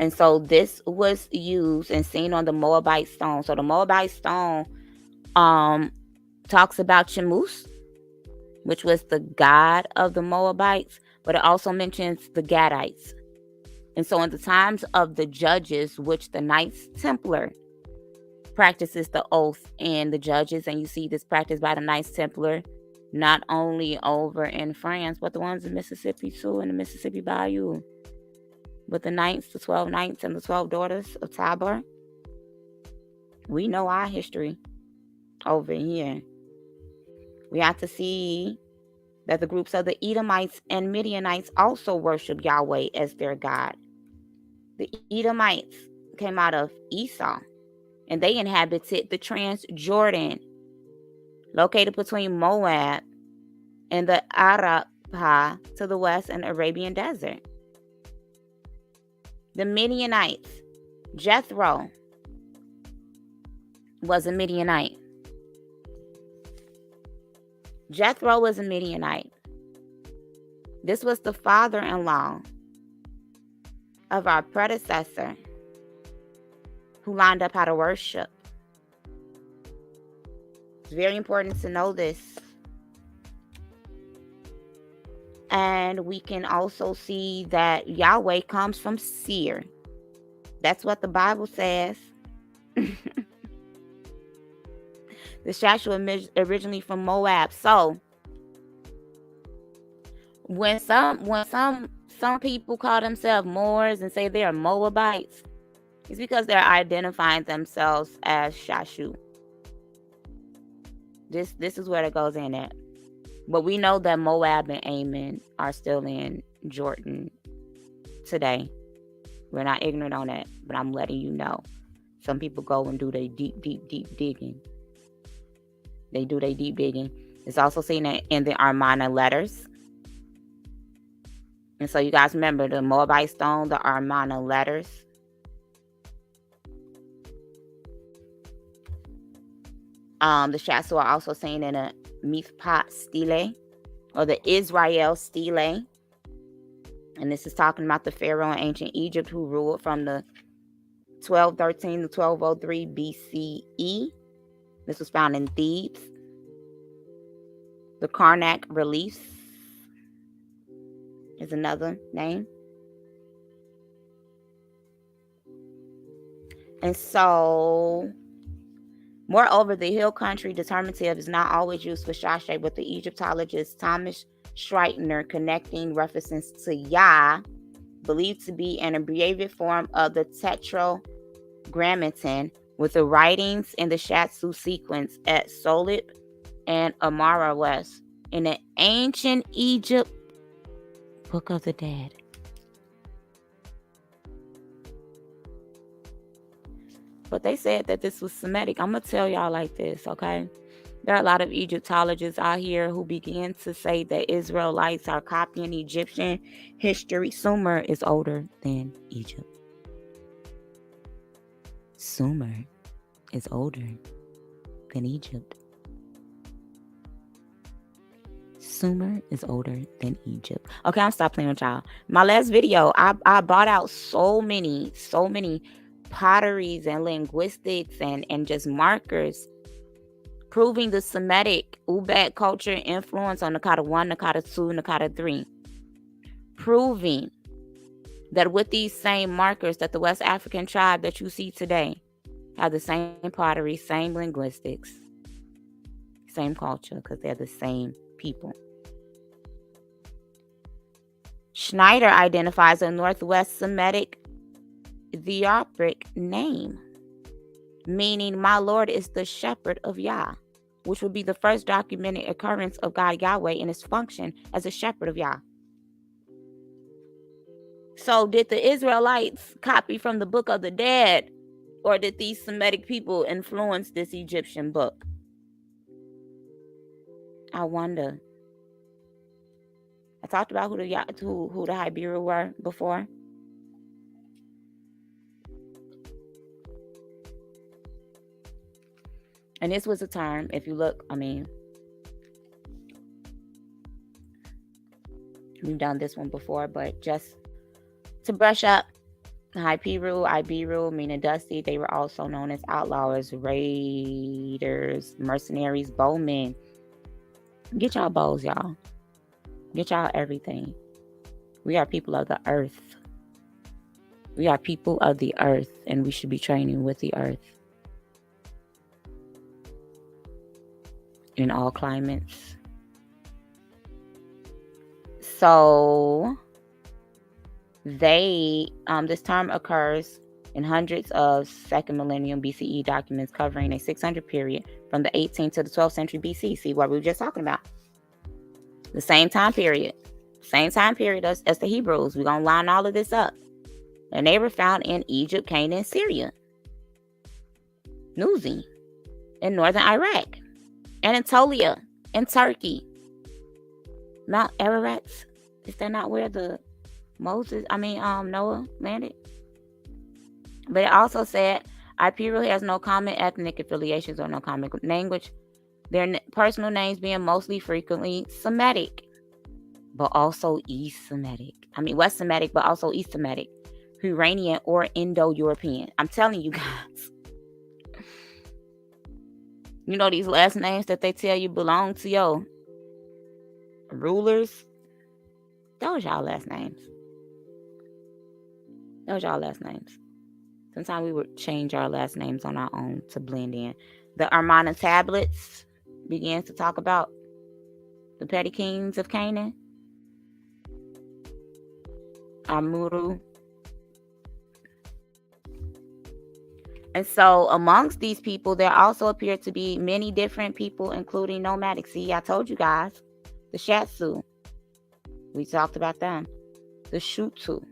And so this was used and seen on the Moabite stone. So the Moabite stone talks about Chemus, which was the god of the Moabites, but it also mentions the Gadites. And so in the times of the judges, which the Knights Templar practices the oath in the judges, and you see this practice by the Knights Templar not only over in France, but the ones in Mississippi too, in the Mississippi Bayou, with the Knights, the 12 Knights and the 12 daughters of Tabor. We know our history over here. We have to see that the groups of the Edomites and Midianites also worship Yahweh as their God. The Edomites came out of Esau, and they inhabited the Transjordan, located between Moab and the Arabah to the west and Arabian desert. The Midianites, Jethro was a Midianite. Jethro was a Midianite. This was the father-in-law of our predecessor who lined up how to worship. It's very important to know this. And we can also see that Yahweh comes from Seir. That's what the Bible says. The statue originally from Moab. So when some people call themselves Moors and say they are Moabites, it's because they're identifying themselves as Shashu. This is where it goes in at. But we know that Moab and Ammon are still in Jordan today. We're not ignorant on that, but I'm letting you know. Some people go and do their deep digging. They do their deep digging. It's also seen in the Amarna letters. And so you guys remember the Moabite stone, the Amarna letters. The Shasu are also seen in a Mithpat stele, or the Israel stele. And this is talking about the Pharaoh in ancient Egypt who ruled from the 1213 to 1203 BCE. This was found in Thebes. The Karnak reliefs is another name. And so, moreover, the hill country determinative is not always used for Shashay, but the Egyptologist Thomas Schreitner connecting references to Yah, believed to be an abbreviated form of the Tetragrammaton, with the writings in the Shatsu sequence at Solib and Amara West in the ancient Egypt Book of the Dead. But they said that this was Semitic. I'm going to tell y'all like this, okay? There are a lot of Egyptologists out here who begin to say that Israelites are copying Egyptian history. Sumer is older than Egypt. Sumer is older than Egypt. Sumer is older than Egypt. Okay, I'm stop playing with y'all. My last video, I brought out so many potteries and linguistics and just markers proving the Semitic Ubad culture influence on Nakata 1, Nakata 2, Nakata 3. Proving that with these same markers that the West African tribe that you see today have the same pottery, same linguistics, same culture, because they're the same people. Schneider identifies a Northwest Semitic theopric name, meaning my Lord is the shepherd of Yah, which would be the first documented occurrence of God Yahweh in his function as a shepherd of Yah. So did the Israelites copy from the Book of the Dead, or did these Semitic people influence this Egyptian book? I wonder. I talked about who the Hibiru were before. And this was a term, if you look, we've done this one before, but just to brush up, Ibiru, meaning dusty, they were also known as outlaws, raiders, mercenaries, bowmen. Get y'all bows, y'all. Get y'all everything. We are people of the earth. We are people of the earth, and we should be training with the earth. In all climates. So this term occurs in hundreds of second millennium BCE documents covering a 600 period from the 18th to the 12th century BC. See what we were just talking about. The same time period as the Hebrews. We're going to line all of this up. And they were found in Egypt, Canaan, Syria, Nuzi, in northern Iraq, Anatolia, and Turkey. Mount Ararat, is that not where the Noah landed? But it also said Ipiru has no common ethnic affiliations or no common language. Their personal names being mostly frequently Semitic, but also East Semitic. West Semitic, but also East Semitic, Uranian, or Indo-European. I'm telling you guys. You know these last names that they tell you belong to your rulers? Those y'all last names. Sometimes we would change our last names on our own to blend in. The Armana tablets begins to talk about the petty kings of Canaan. Amuru. And so amongst these people, there also appear to be many different people, including nomadic. See, I told you guys. The Shatsu. We talked about them. The Shutu.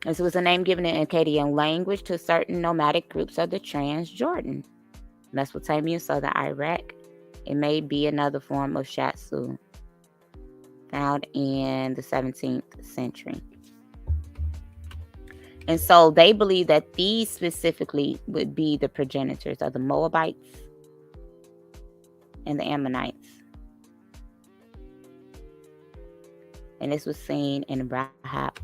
This was a name given in Akkadian language to certain nomadic groups of the Transjordan, Mesopotamia, southern Iraq. It may be another form of Shatsu found in the 17th century. And so they believe that these specifically would be the progenitors of the Moabites and the Ammonites. And this was seen in Rahab,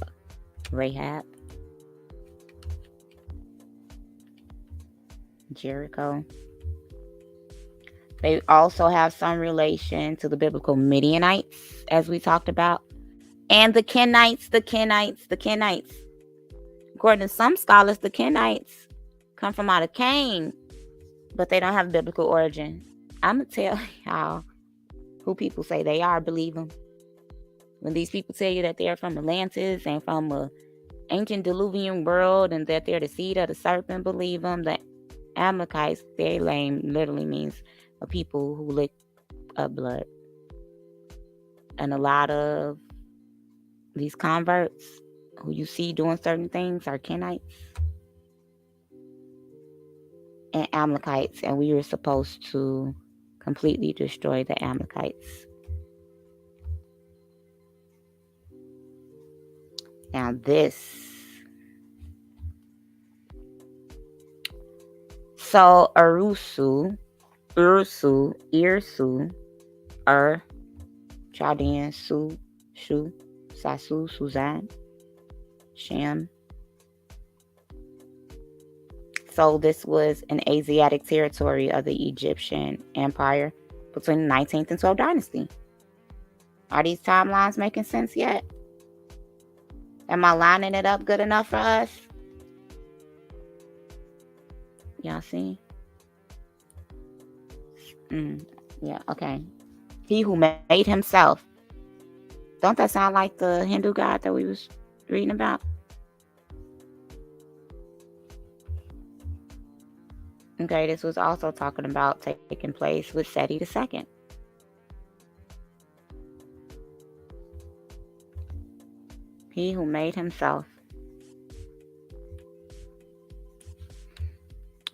Jericho. They also have some relation to the biblical Midianites, as we talked about, and the Kenites. According to some scholars, the Kenites come from out of Cain, but they don't have a biblical origin. I'm going to tell y'all who people say they are, believe them. When these people tell you that they're from Atlantis and from an ancient Diluvian world and that they're the seed of the serpent, believe them. The Amalekites, their name literally means a people who lick up blood. And a lot of these converts who you see doing certain things are Kenites and Amalekites, and we were supposed to completely destroy the Amalekites. Now this. So Irsu, Chaldean, Su, Shu, Sasu, Suzanne, Shem. So this was an Asiatic territory of the Egyptian Empire between the 19th and 12th dynasty. Are these timelines making sense yet? Am I lining it up good enough for us? Y'all see? Yeah, okay. He who made himself. Don't that sound like the Hindu god that we was reading about? Okay, this was also talking about taking place with Seti II. He who made himself.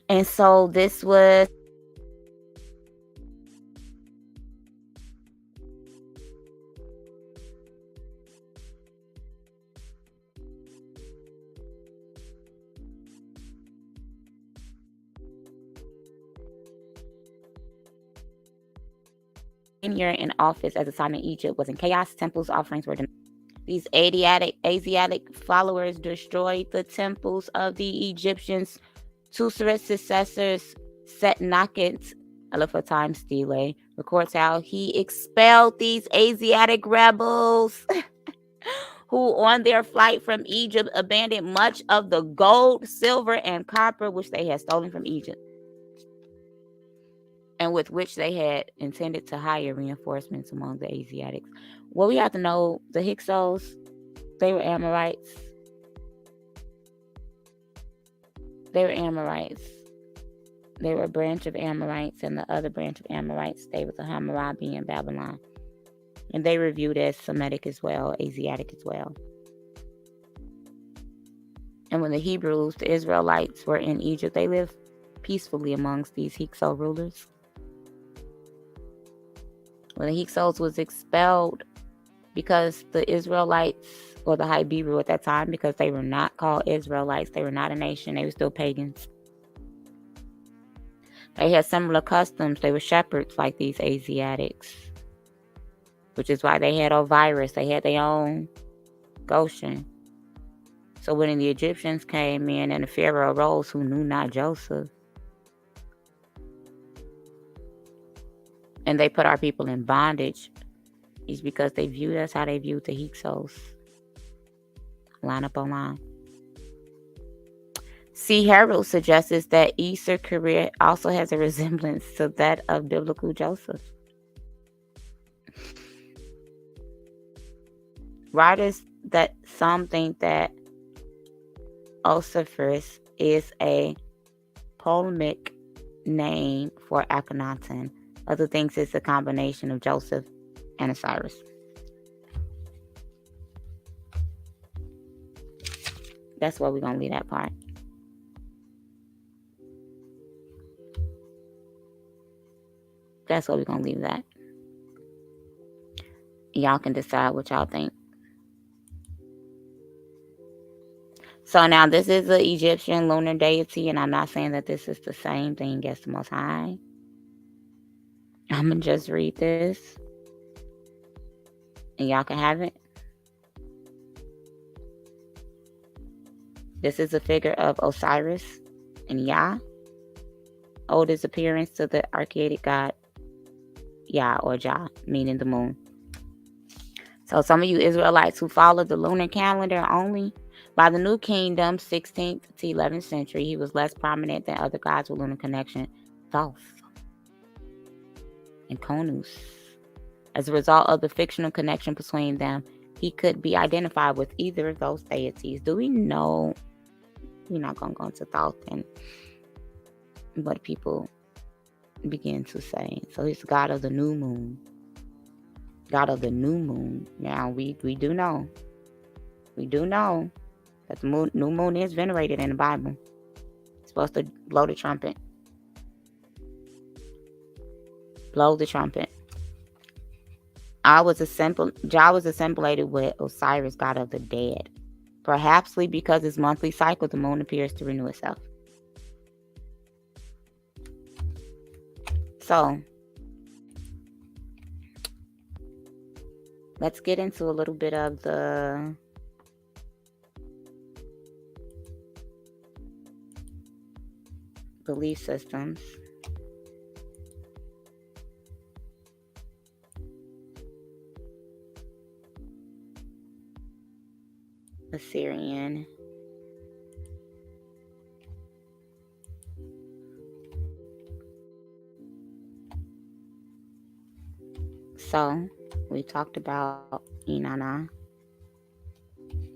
And so this was tenure in office as a time in Egypt was in chaos. Temples offerings were denied. These Asiatic followers destroyed the temples of the Egyptians. Tusaret's successors, Setnakhet, I love for time stele, records how he expelled these Asiatic rebels who on their flight from Egypt abandoned much of the gold, silver, and copper which they had stolen from Egypt, and with which they had intended to hire reinforcements among the Asiatics. Well, we have to know the Hyksos, they were Amorites. They were a branch of Amorites, and the other branch of Amorites stayed with the Hammurabi in Babylon. And they were viewed as Semitic as well, Asiatic as well. And when the Hebrews, the Israelites, were in Egypt, they lived peacefully amongst these Hyksos rulers. When the Hyksos was expelled, because the Israelites, or the Hebrew at that time, because they were not called Israelites, they were not a nation, they were still pagans. They had similar customs. They were shepherds like these Asiatics, which is why they had Osiris. They had their own Goshen. So when the Egyptians came in and the Pharaoh rose who knew not Joseph, and they put our people in bondage, is because they viewed us how they viewed the Hyksos. Line up on line. C. Harold suggests that Easter career also has a resemblance to that of biblical Joseph. Writers that some think that Osiris is a polemic name for Akhenaten. Other things it's a combination of Joseph and Osiris. That's where we're going to leave that part. That's where we're going to leave that. Y'all can decide what y'all think. So now this is an Egyptian lunar deity, and I'm not saying that this is the same thing as the Most High. I'm going to just read this, and y'all can have it. This is a figure of Osiris and Yah, oldest appearance to the archaic god Yah or Jah, meaning the moon. So some of you Israelites who follow the lunar calendar only, by the New Kingdom, 16th to 11th century, he was less prominent than other gods with lunar connection, Thoth and Konus. As a result of the fictional connection between them, he could be identified with either of those deities. Do we know? We're not going to go into Thoth and what people begin to say. So he's the god of the new moon. God of the new moon. Now, we do know. We do know that the new moon is venerated in the Bible. It's supposed to blow the trumpet. Blow the trumpet. Jah was assimilated with Osiris, god of the dead. Perhaps because its monthly cycle, the moon appears to renew itself. So, let's get into a little bit of the belief systems. Assyrian. So, we talked about Inanna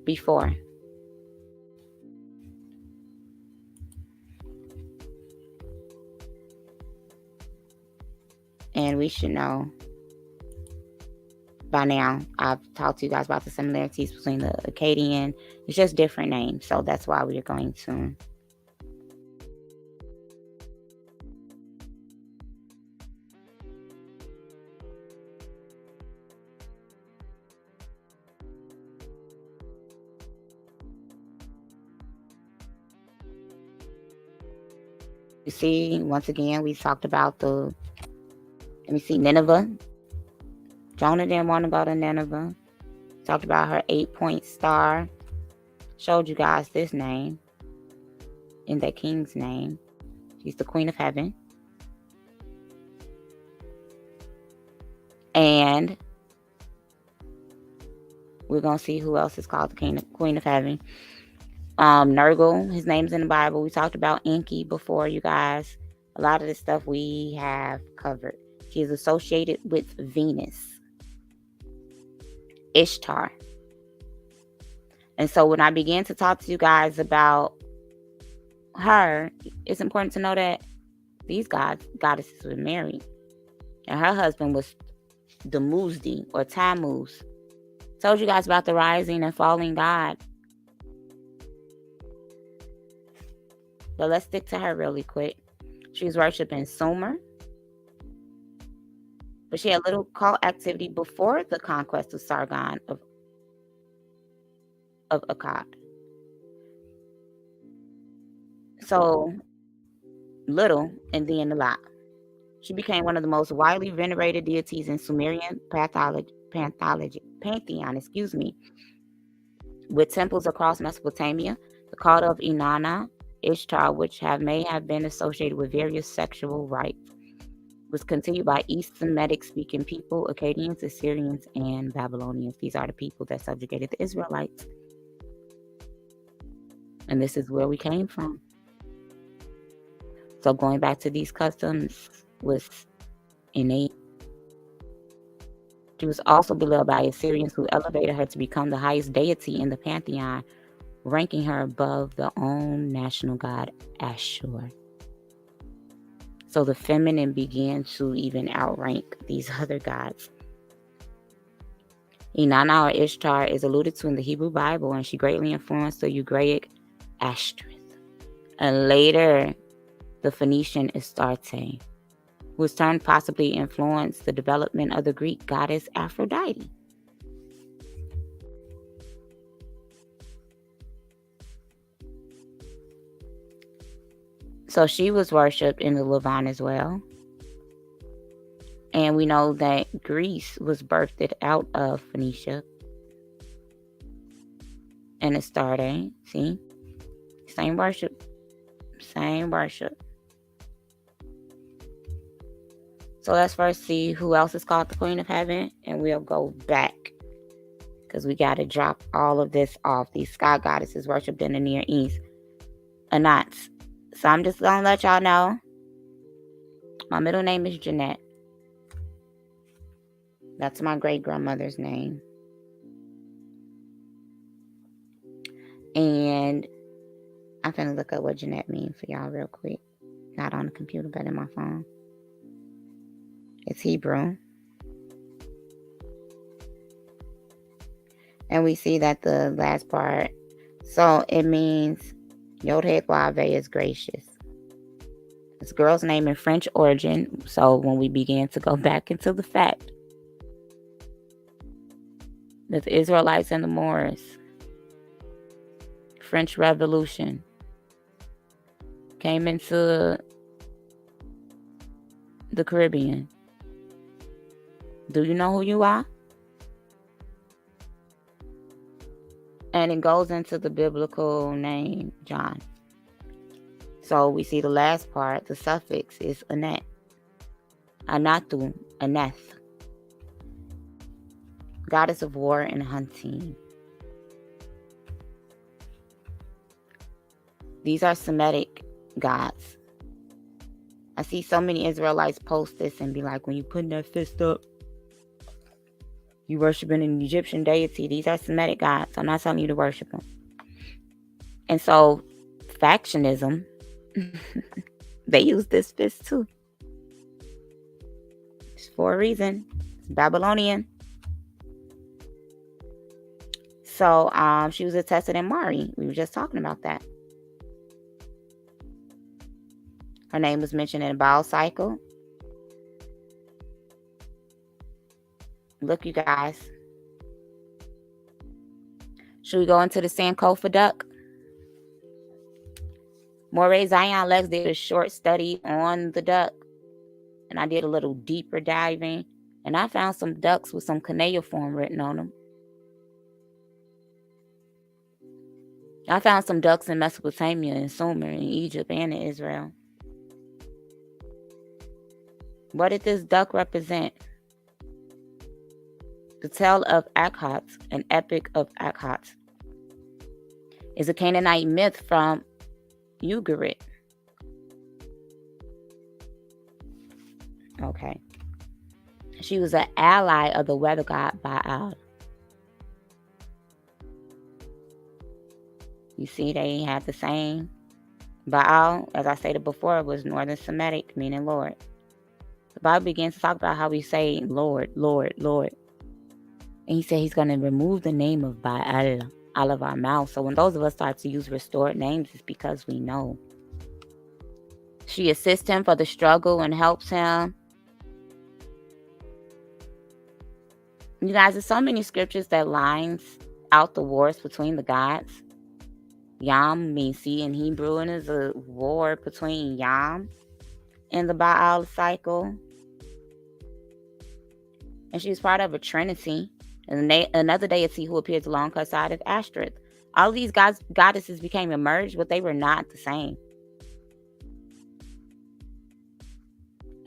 before. And we should know by now. I've talked to you guys about the similarities between the Akkadian. It's just different names. So that's why we are going to you see, once again, we talked about Nineveh. Jonah didn't want to go to Nineveh. Talked about her 8-point star. Showed you guys this name in that king's name. She's the Queen of Heaven. And we're going to see who else is called the Queen of Heaven. Nergal, his name's in the Bible. We talked about Enki before, you guys. A lot of this stuff we have covered. She is associated with Venus. Ishtar. And so when I began to talk to you guys about her, it's important to know that these goddesses were married. And her husband was Dumuzdi or Tammuz. Told you guys about the rising and falling god. But let's stick to her really quick. She was worshiping Sumer. But she had little cult activity before the conquest of Sargon of Akkad. So little and then a lot. She became one of the most widely venerated deities in Sumerian pantheon, with temples across Mesopotamia. The cult of Inanna, Ishtar, which may have been associated with various sexual rites, was continued by East Semitic-speaking people, Akkadians, Assyrians, and Babylonians. These are the people that subjugated the Israelites. And this is where we came from. So going back to these customs was innate. She was also beloved by Assyrians, who elevated her to become the highest deity in the pantheon, ranking her above their own national god, Ashur. So the feminine began to even outrank these other gods. Inanna, or Ishtar, is alluded to in the Hebrew Bible, and she greatly influenced the Ugaritic Ashtoreth, and later the Phoenician Astarte, whose turn possibly influenced the development of the Greek goddess Aphrodite. So she was worshipped in the Levant as well. And we know that Greece was birthed out of Phoenicia and Astarte. See? Same worship. Same worship. So let's first see who else is called the Queen of Heaven, and we'll go back, because we got to drop all of this off. These sky goddesses worshipped in the Near East. Anats. So I'm just going to let y'all know. My middle name is Jeanette. That's my great-grandmother's name. And I'm going to look up what Jeanette means for y'all real quick. Not on the computer, but in my phone. It's Hebrew. And we see that the last part, so it means Yod-Heh Vav-Heh is gracious. It's a girl's name in French origin. So when we began to go back into the fact that the Israelites and the Moors, French Revolution, came into the Caribbean. Do you know who you are? And it goes into the biblical name, John. So we see the last part, the suffix is Anet. Anatu, Aneth. Goddess of war and hunting. These are Semitic gods. I see so many Israelites post this and be like, when you put that fist up, you worshiping an Egyptian deity. These are Semitic gods. I'm not telling you to worship them. And so, factionism, they use this fist too. It's for a reason. It's Babylonian. So, she was attested in Mari. We were just talking about that. Her name was mentioned in a Baal cycle. Look, you guys. Should we go into the Sankofa duck? Moray Zion Lex did a short study on the duck. And I did a little deeper diving. And I found some ducks with some cuneiform written on them. I found some ducks in Mesopotamia and Sumer in Egypt and in Israel. What did this duck represent? The tale of Akhat, an epic of Akhat, is a Canaanite myth from Ugarit. Okay. She was an ally of the weather god Baal. You see, they had the same. Baal, as I stated before, was Northern Semitic, meaning Lord. The Bible begins to talk about how we say Lord, Lord, Lord. And he said he's going to remove the name of Baal out of our mouth. So when those of us start to use restored names, it's because we know. She assists him for the struggle and helps him. You guys, there's so many scriptures that lines out the wars between the gods. Yam means sea in Hebrew, and is a war between Yam and the Baal cycle. And she's part of a trinity. And another deity who appears along her side of Ashtoreth. All of these goddesses became merged, but they were not the same.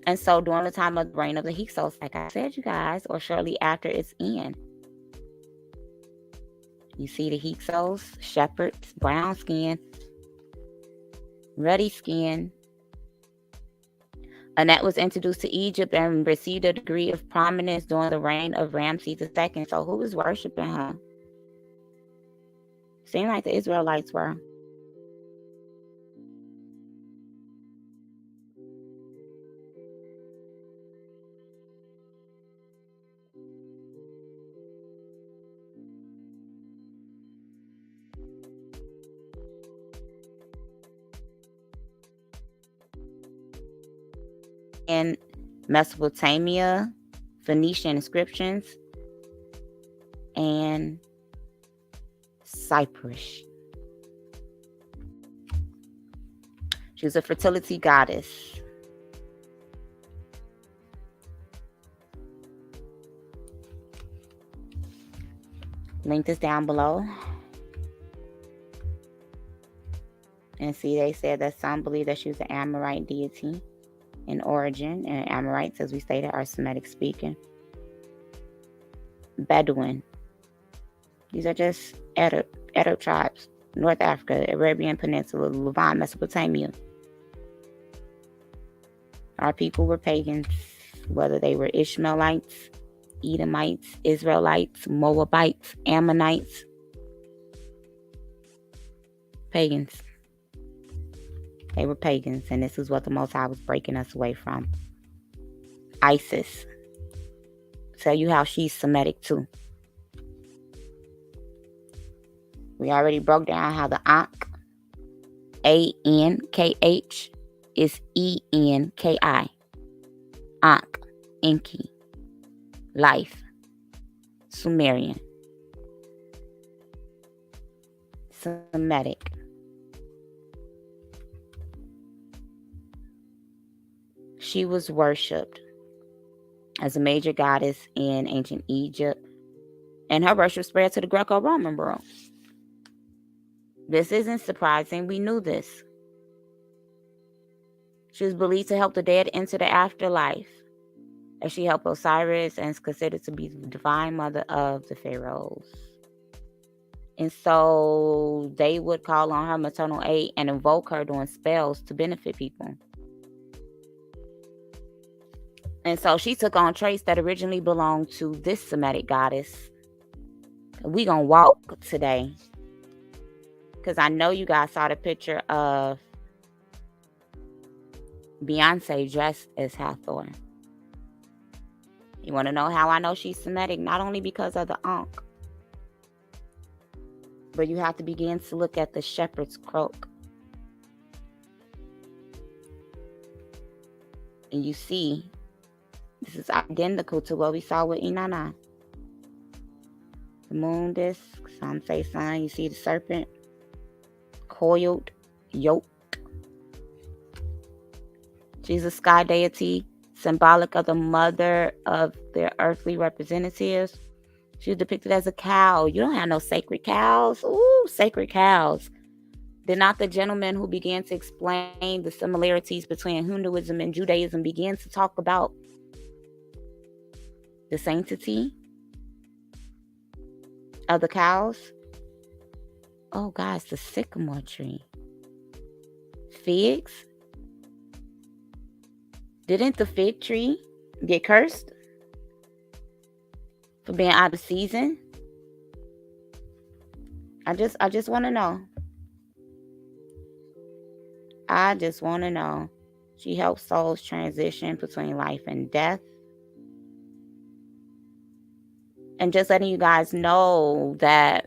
And so during the time of the reign of the Hyksos, like I said, you guys, or shortly after its end, you see the Hyksos, shepherds, brown skin, ruddy skin. Annette was introduced to Egypt and received a degree of prominence during the reign of Ramses II. So who was worshiping her? Seemed like the Israelites were. In Mesopotamia, Phoenician inscriptions, and Cyprus. She was a fertility goddess. Link is down below. And see, they said that some believe that she was an Amorite deity in origin. And Amorites, as we stated, are Semitic speaking. Bedouin. These are just Arab tribes. North Africa, Arabian Peninsula, Levant, Mesopotamia. Our people were pagans, whether they were Ishmaelites, Edomites, Israelites, Moabites, Ammonites. Pagans. They were pagans, and this is what the Most High was breaking us away from. Isis. Tell you how she's Semitic too. We already broke down how the Ankh, A-N-K-H, is E-N-K-I. Ankh, Enki, life, Sumerian, Semitic. She was worshipped as a major goddess in ancient Egypt, and her worship spread to the Greco-Roman world. This isn't surprising. We knew this. She was believed to help the dead enter the afterlife, as she helped Osiris and is considered to be the divine mother of the pharaohs. And so they would call on her maternal aid and invoke her doing spells to benefit people. And so she took on traits that originally belonged to this Semitic goddess. We're going to walk today, because I know you guys saw the picture of Beyonce dressed as Hathor. You want to know how I know she's Semitic? Not only because of the Ankh, but you have to begin to look at the shepherd's croak. And you see, this is identical to what we saw with Inanna. The moon disc, some say sun. You see the serpent, coiled, yoked. She's a sky deity, symbolic of the mother of their earthly representatives. She was depicted as a cow. You don't have no sacred cows. Ooh, sacred cows. Did not the gentleman who began to explain the similarities between Hinduism and Judaism begin to talk about the sanctity of the cows? Oh, guys, the sycamore tree. Figs. Didn't the fig tree get cursed for being out of season? I just want to know. I just want to know. She helps souls transition between life and death. And just letting you guys know that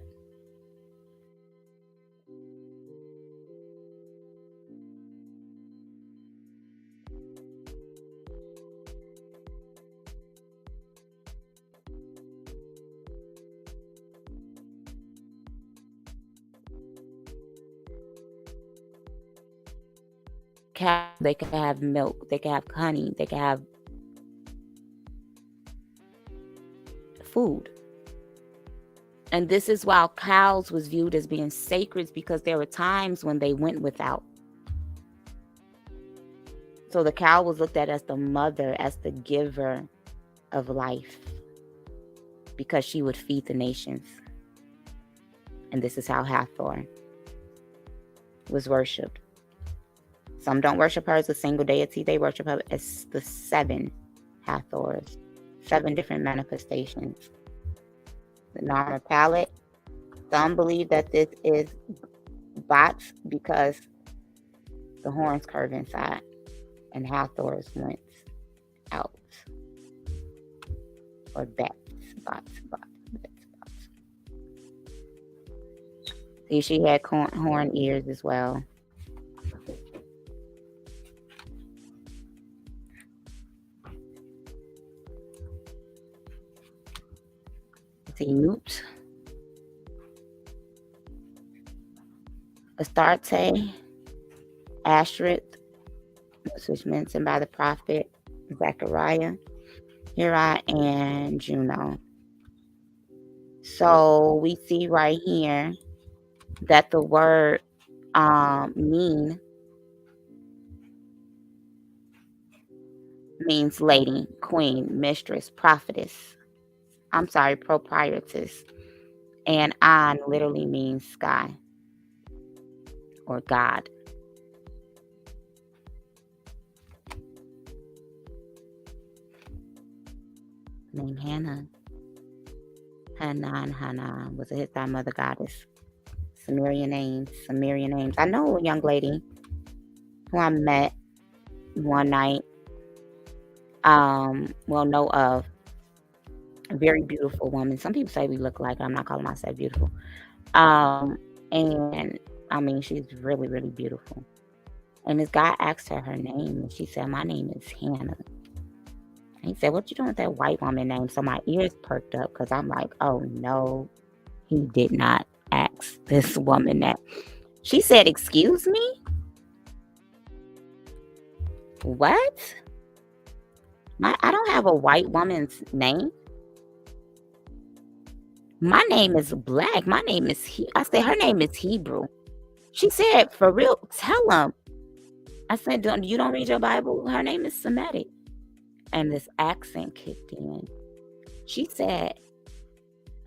cow, they could have milk, they could have honey, they could have food. And this is why cows was viewed as being sacred, because there were times when they went without. So the cow was looked at as the mother, as the giver of life, because she would feed the nations. And this is how Hathor was worshipped. Some don't worship her as a single deity. They worship her as the 7 Hathors, 7 different manifestations. The Narmer palette. Some believe that this is bots because the horns curve inside and Hathor's went out. Or bots. See, she had horn ears as well. See, Newt. Astarte, Ashtoreth, which was mentioned by the prophet Zechariah, Hera, and Juno. So we see right here that the word means lady, queen, mistress, prophetess. I'm sorry, proprietress. And An literally means sky or God. Named Hannah. Hannah was a Hittite mother goddess. Sumerian names. I know a young lady who I met one night. Know of. A very beautiful woman. Some people say we look alike. I'm not calling myself beautiful. And I mean, she's really, really beautiful. And this guy asked her name, and she said, "My name is Hannah." And he said, "What you doing with that white woman name?" So my ears perked up because I'm like, oh no, he did not ask this woman that. She said, "Excuse me? What? I don't have a white woman's name. My name is black. My name is I said, her name is Hebrew." She said, "For real? Tell him." I said, you don't read your Bible? Her name is Semitic. And this accent kicked in. She said,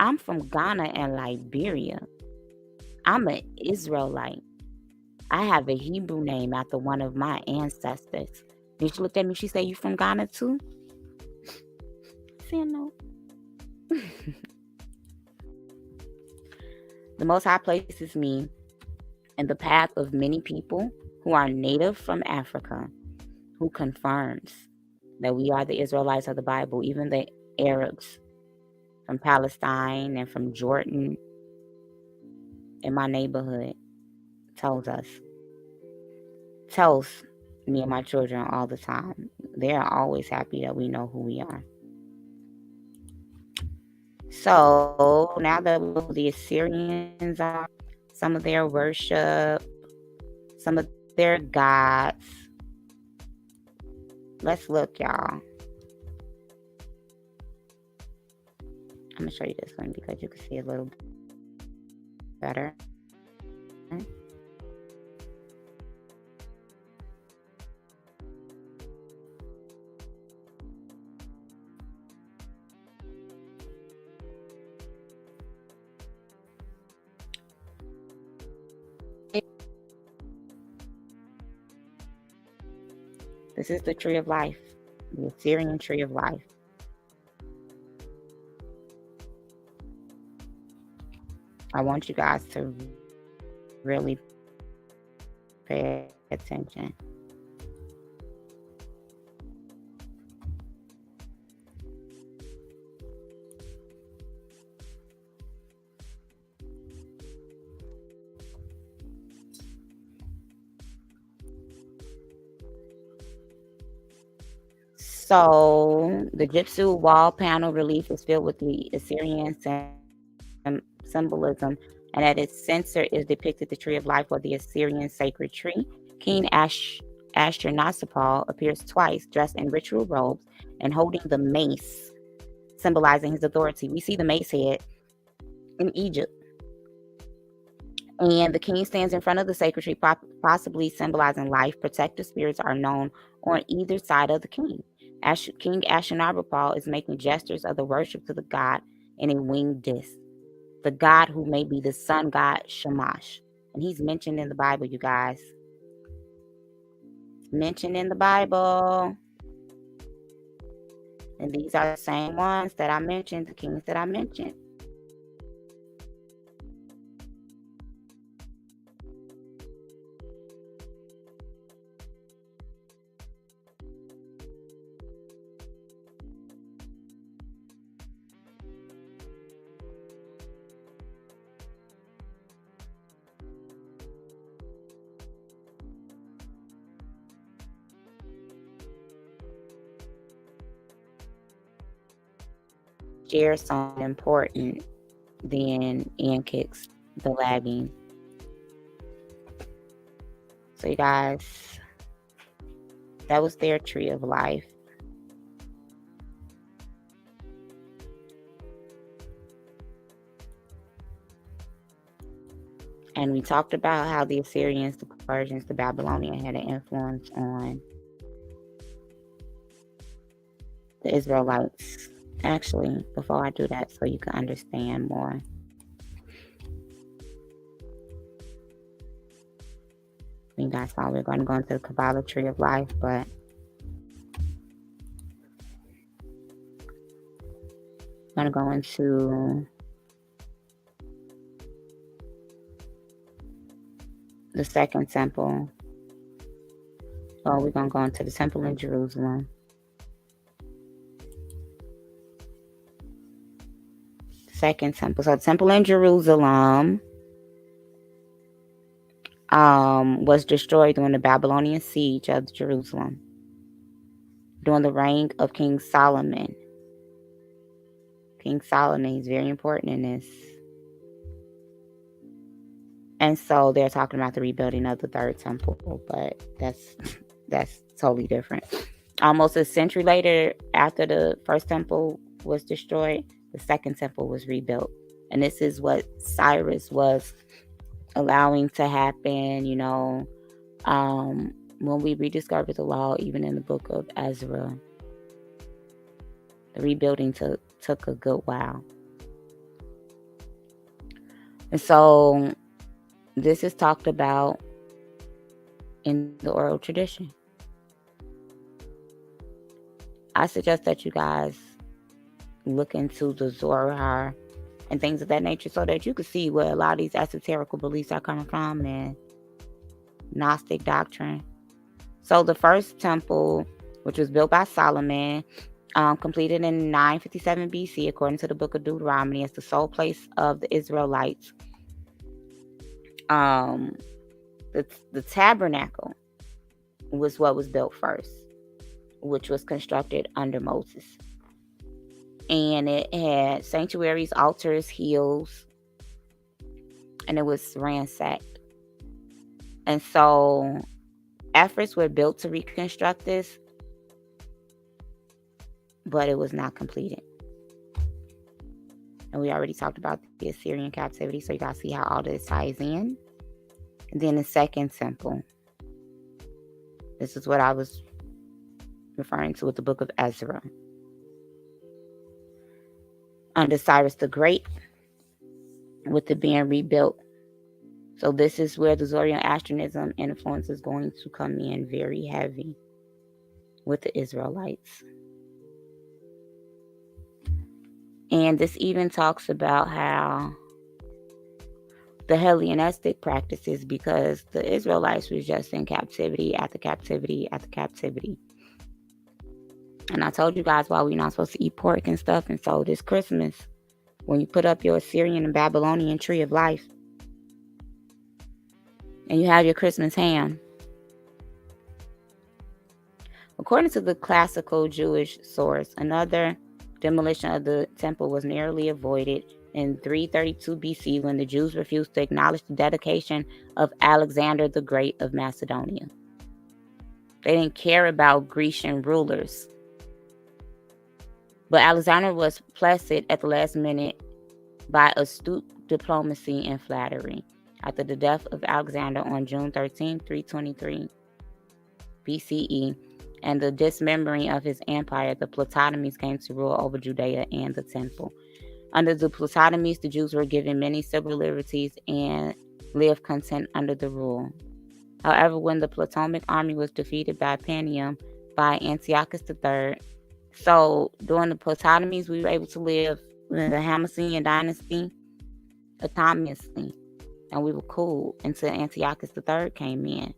"I'm from Ghana and Liberia. I'm an Israelite. I have a Hebrew name after one of my ancestors." Then she looked at me. She said, "You from Ghana too?" I said, "No." The Most High places me in the path of many people who are native from Africa, who confirms that we are the Israelites of the Bible. Even the Arabs from Palestine and from Jordan in my neighborhood tells me and my children all the time. They are always happy that we know who we are. So now that we know who the Assyrians are, some of their worship, some of their gods, let's look, y'all. I'm going to show you this one because you can see a little better. This is the tree of life, the Assyrian tree of life. I want you guys to really pay attention. So the gypsy wall panel relief is filled with the Assyrian symbolism, and at its center is depicted the tree of life, or the Assyrian sacred tree. King Ashurnasirpal appears twice, dressed in ritual robes and holding the mace, symbolizing his authority. We see the mace head in Egypt. And the king stands in front of the sacred tree, possibly symbolizing life. Protective spirits are known on either side of the king. King Ashurnasirpal is making gestures of the worship to the god in a winged disc, the god who may be the sun god Shamash. And he's mentioned in the Bible, you guys. Mentioned in the Bible. And these are the same ones that I mentioned, the kings that I mentioned. Share something important than Ankix, the lagging. So you guys, that was their tree of life. And we talked about how the Assyrians, the Persians, the Babylonians had an influence on the Israelites. Actually, before I do that, so you can understand more. You guys saw we're going to go into the Kabbalah tree of life, but I'm going to go into the second temple. So we're going to go into the temple in Jerusalem. Second temple. So the temple in Jerusalem was destroyed during the Babylonian siege of Jerusalem during the reign of King Solomon. King Solomon is very important in this. And so they're talking about the rebuilding of the third temple, but that's totally different. Almost a century later, after the first temple was destroyed, the second temple was rebuilt. And this is what Cyrus was allowing to happen, when we rediscovered the law, even in the book of Ezra. The rebuilding took a good while. And so this is talked about in the oral tradition. I suggest that you guys look into the Zoro and things of that nature so that you can see where a lot of these esoterical beliefs are coming from and Gnostic doctrine. So the first temple, which was built by Solomon, completed in 957 BC, according to the book of Deuteronomy, as the sole place of the Israelites. The tabernacle was what was built first, which was constructed under Moses. And it had sanctuaries, altars, hills, and it was ransacked. And so efforts were built to reconstruct this, but it was not completed. And we already talked about the Assyrian captivity, so you guys see how all this ties in. And then the second temple. This is what I was referring to with the book of Ezra. Under Cyrus the Great, with it being rebuilt. So this is where the Zoroastrianism influence is going to come in very heavy with the Israelites. And this even talks about how the Hellenistic practices, because the Israelites was just in captivity after captivity after captivity. And I told you guys why we're not supposed to eat pork and stuff. And so this Christmas, when you put up your Assyrian and Babylonian tree of life, and you have your Christmas ham, according to the classical Jewish source, another demolition of the temple was narrowly avoided in 332 BC when the Jews refused to acknowledge the dedication of Alexander the Great of Macedonia. They didn't care about Grecian rulers. But Alexander was placid at the last minute by astute diplomacy and flattery. After the death of Alexander on June 13, 323 BCE, and the dismembering of his empire, the Ptolemies came to rule over Judea and the temple. Under the Ptolemies, the Jews were given many civil liberties and lived content under the rule. However, when the Ptolemaic army was defeated by Panium by Antiochus III, so during the Ptolemies, we were able to live in the Ammisaduqa dynasty autonomously, and we were cool until Antiochus III came in,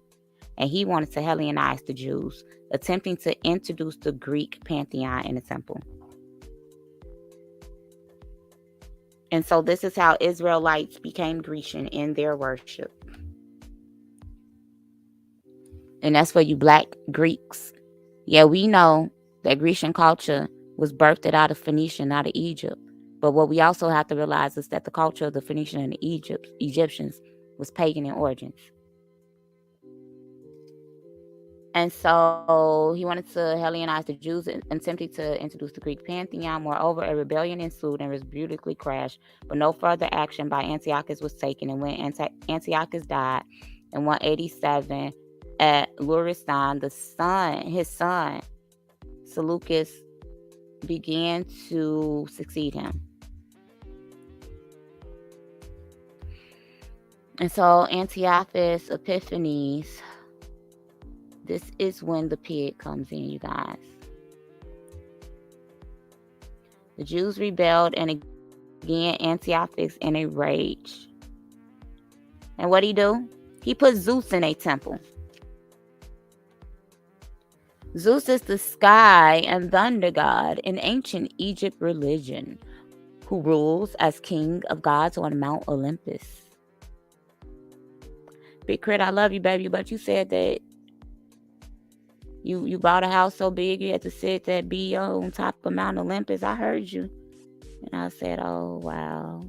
and he wanted to Hellenize the Jews, attempting to introduce the Greek pantheon in the temple. And so this is how Israelites became Grecian in their worship. And that's for you Black Greeks. Yeah, we know that Grecian culture was birthed out of Phoenician, out of Egypt. But what we also have to realize is that the culture of the Phoenician and the Egyptians was pagan in origins. And so he wanted to Hellenize the Jews and attempted to introduce the Greek pantheon. Moreover, a rebellion ensued and was brutally crashed, but no further action by Antiochus was taken. And when Antiochus died in 187 at Luristan, his son, Seleucus, began to succeed him. And so Antiochus Epiphanes, this is when the pig comes in, you guys. The Jews rebelled, and again, Antiochus in a rage. And what'd he do? He put Zeus in a temple. Zeus is the sky and thunder god in ancient Egypt religion, who rules as king of gods on Mount Olympus. Big Crit, I love you, baby, but you said that you bought a house so big you had to sit that be on top of Mount Olympus. I heard you. And I said, oh, wow.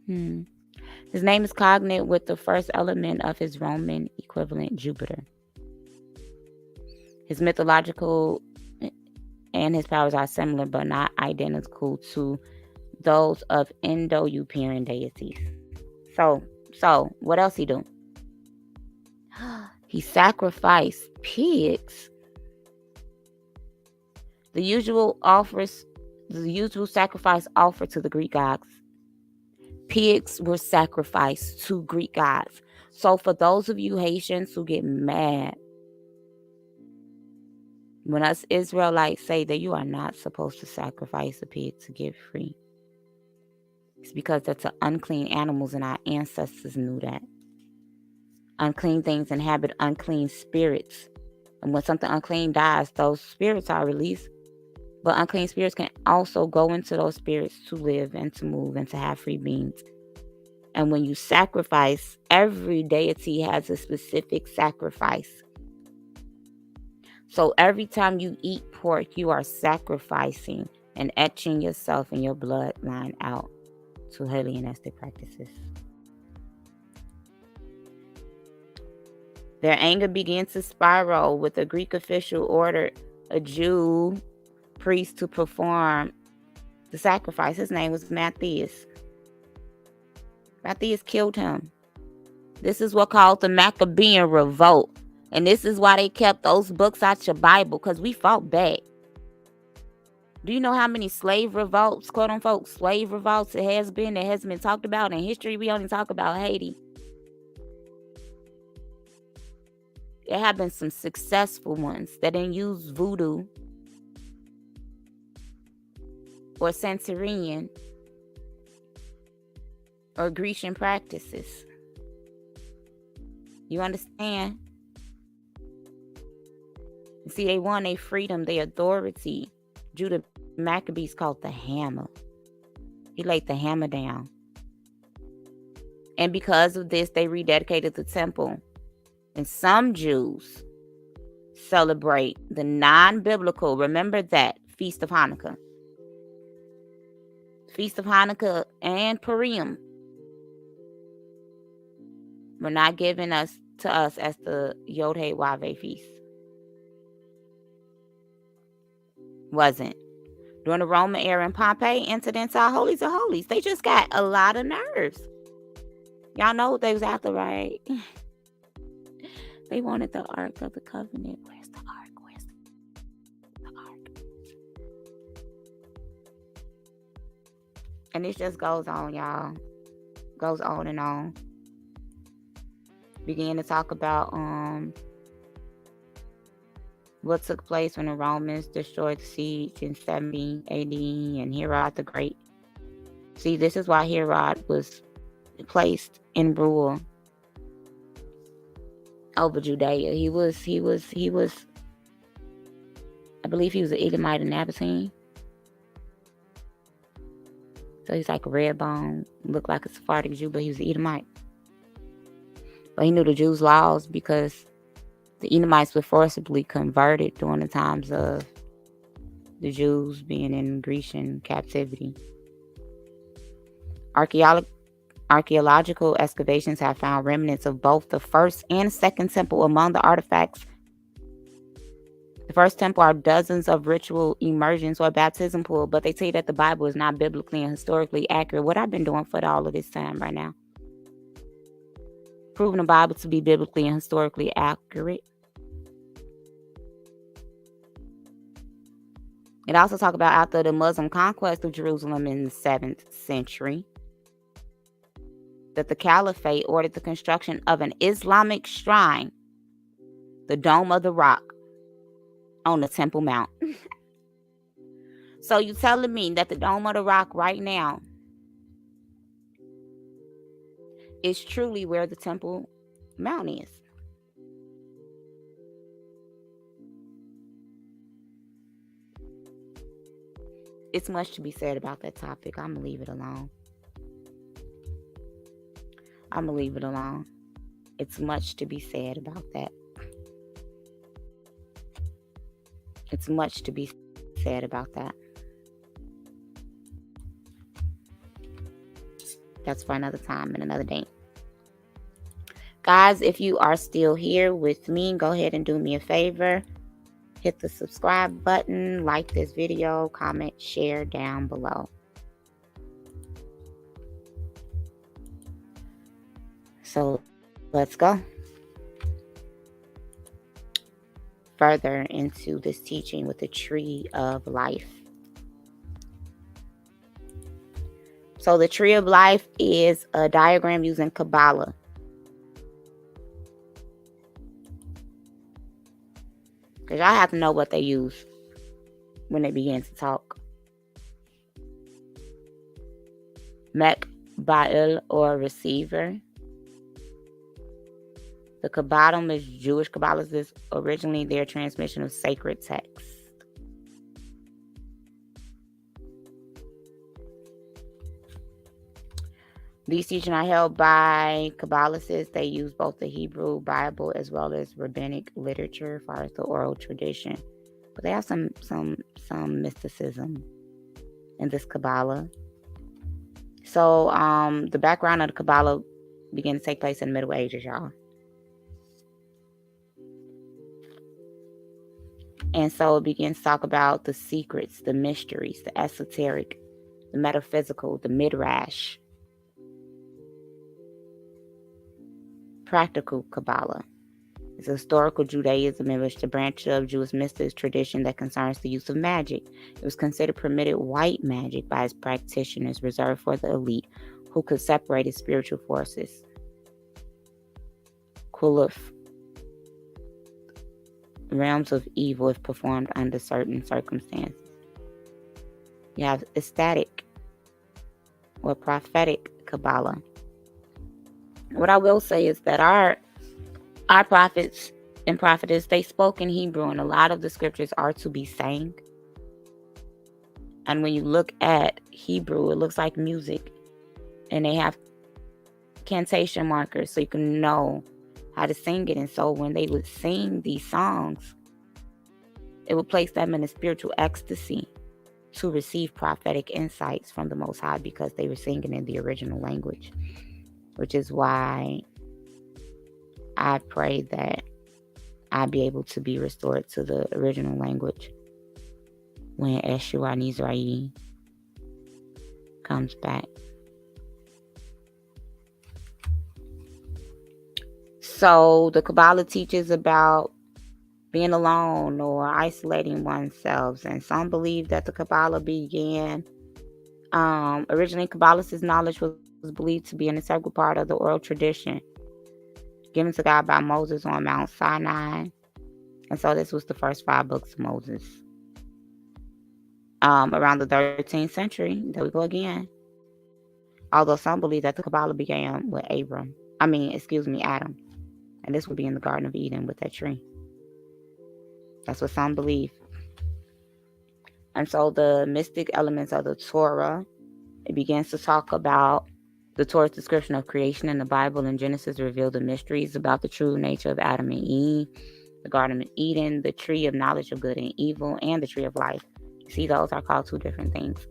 His name is cognate with the first element of his Roman equivalent, Jupiter. His mythological and his powers are similar but not identical to those of Indo-European deities. So what else he do? He sacrificed pigs. The usual sacrifice offered to the Greek gods. Pigs were sacrificed to Greek gods. So for those of you Haitians who get mad when us Israelites say that you are not supposed to sacrifice a pig to get free, it's because that's an unclean animals, and our ancestors knew that. Unclean things inhabit unclean spirits. And when something unclean dies, those spirits are released. But unclean spirits can also go into those spirits to live and to move and to have free beings. And when you sacrifice, every deity has a specific sacrifice. So every time you eat pork, you are sacrificing and etching yourself and your bloodline out to Hellenistic practices. Their anger began to spiral with a Greek official ordered a Jew priest to perform the sacrifice. His name was Matthias. Matthias killed him. This is what called the Maccabean revolt. And this is why they kept those books out your Bible, because we fought back. Do you know how many slave revolts, quote unquote, slave revolts it has been that hasn't been talked about in history? We only talk about Haiti. There have been some successful ones that didn't use voodoo or Santeurian or Grecian practices. You understand? See, they won their freedom, their authority. Judah Maccabees called the hammer. He laid the hammer down. And because of this, they rededicated the temple. And some Jews celebrate the non-biblical, remember that, Feast of Hanukkah. Feast of Hanukkah and Purim were not giving us to us as the Yod-Heh-Wav-Heh feast. Wasn't. During the Roman era in Pompeii, incidents are holies of holies. They just got a lot of nerves. Y'all know what they was after, right? They wanted the Ark of the Covenant. Where's the Ark? Where's the Ark? And this just goes on, y'all. Goes on and on. Begin to talk about what took place when the Romans destroyed the siege in 70 AD and Herod the Great. See, this is why Herod was placed in rule over Judea. He was I believe he was an Elamite and Nabatean. So he's like a red bone, looked like a Sephardic Jew, but he was an Elamite. But he knew the Jews' laws because the Elamites were forcibly converted during the times of the Jews being in Grecian captivity. Archaeological excavations have found remnants of both the first and second temple among the artifacts. The first temple are dozens of ritual immersions or baptism pools, but they say that the Bible is not biblically and historically accurate. What I've been doing for all of this time right now. Proving the Bible to be biblically and historically accurate. It also talks about after the Muslim conquest of Jerusalem in the 7th century, that the Caliphate ordered the construction of an Islamic shrine, the Dome of the Rock, on the Temple Mount. So you telling me that the Dome of the Rock right now is truly where the Temple Mount is? It's much to be said about that topic. I'm going to leave it alone. It's much to be said about that. It's much to be said about that. That's for another time and another day. Guys, if you are still here with me, go ahead and do me a favor. Hit the subscribe button, like this video, comment, share down below. So let's go further into this teaching with the tree of life. So the tree of life is a diagram using Kabbalah. Because y'all have to know what they use when they begin to talk. Mek Ba'il, or receiver. The Kabbalah is Jewish Kabbalah is originally their transmission of sacred texts. These teachings are held by Kabbalists. They use both the Hebrew Bible as well as rabbinic literature as far as the oral tradition. But they have some mysticism in this Kabbalah. So the background of the Kabbalah began to take place in the Middle Ages, y'all. And so it begins to talk about the secrets, the mysteries, the esoteric, the metaphysical, the midrash. Practical Kabbalah is a historical Judaism in which the branch of Jewish mystics tradition that concerns the use of magic. It was considered permitted white magic by its practitioners, reserved for the elite who could separate its spiritual forces. Kuluf, realms of evil if performed under certain circumstances. You have ecstatic or prophetic Kabbalah. What I will say is that our prophets and prophetess, they spoke in Hebrew, and a lot of the scriptures are to be sang. And when you look at Hebrew, it looks like music. And they have cantation markers so you can know how to sing it. And so when they would sing these songs, it would place them in a spiritual ecstasy to receive prophetic insights from the Most High, because they were singing in the original language. Which is why I pray that I be able to be restored to the original language when Eshua Nizra'i comes back. So the Kabbalah teaches about being alone or isolating oneself, and some believe that the Kabbalah began. Originally, Kabbalist's knowledge was believed to be an integral part of the oral tradition given to God by Moses on Mount Sinai, and so this was the first 5 books of Moses. Around the 13th century, there we go again. Although some believe that the Kabbalah began with Adam, and this would be in the Garden of Eden with that tree. That's what some believe. And so the mystic elements of the Torah, it begins to talk about the Torah's description of creation in the Bible and Genesis reveal the mysteries about the true nature of Adam and Eve, the Garden of Eden, the tree of knowledge of good and evil, and the tree of life. You see, those are called 2 different things.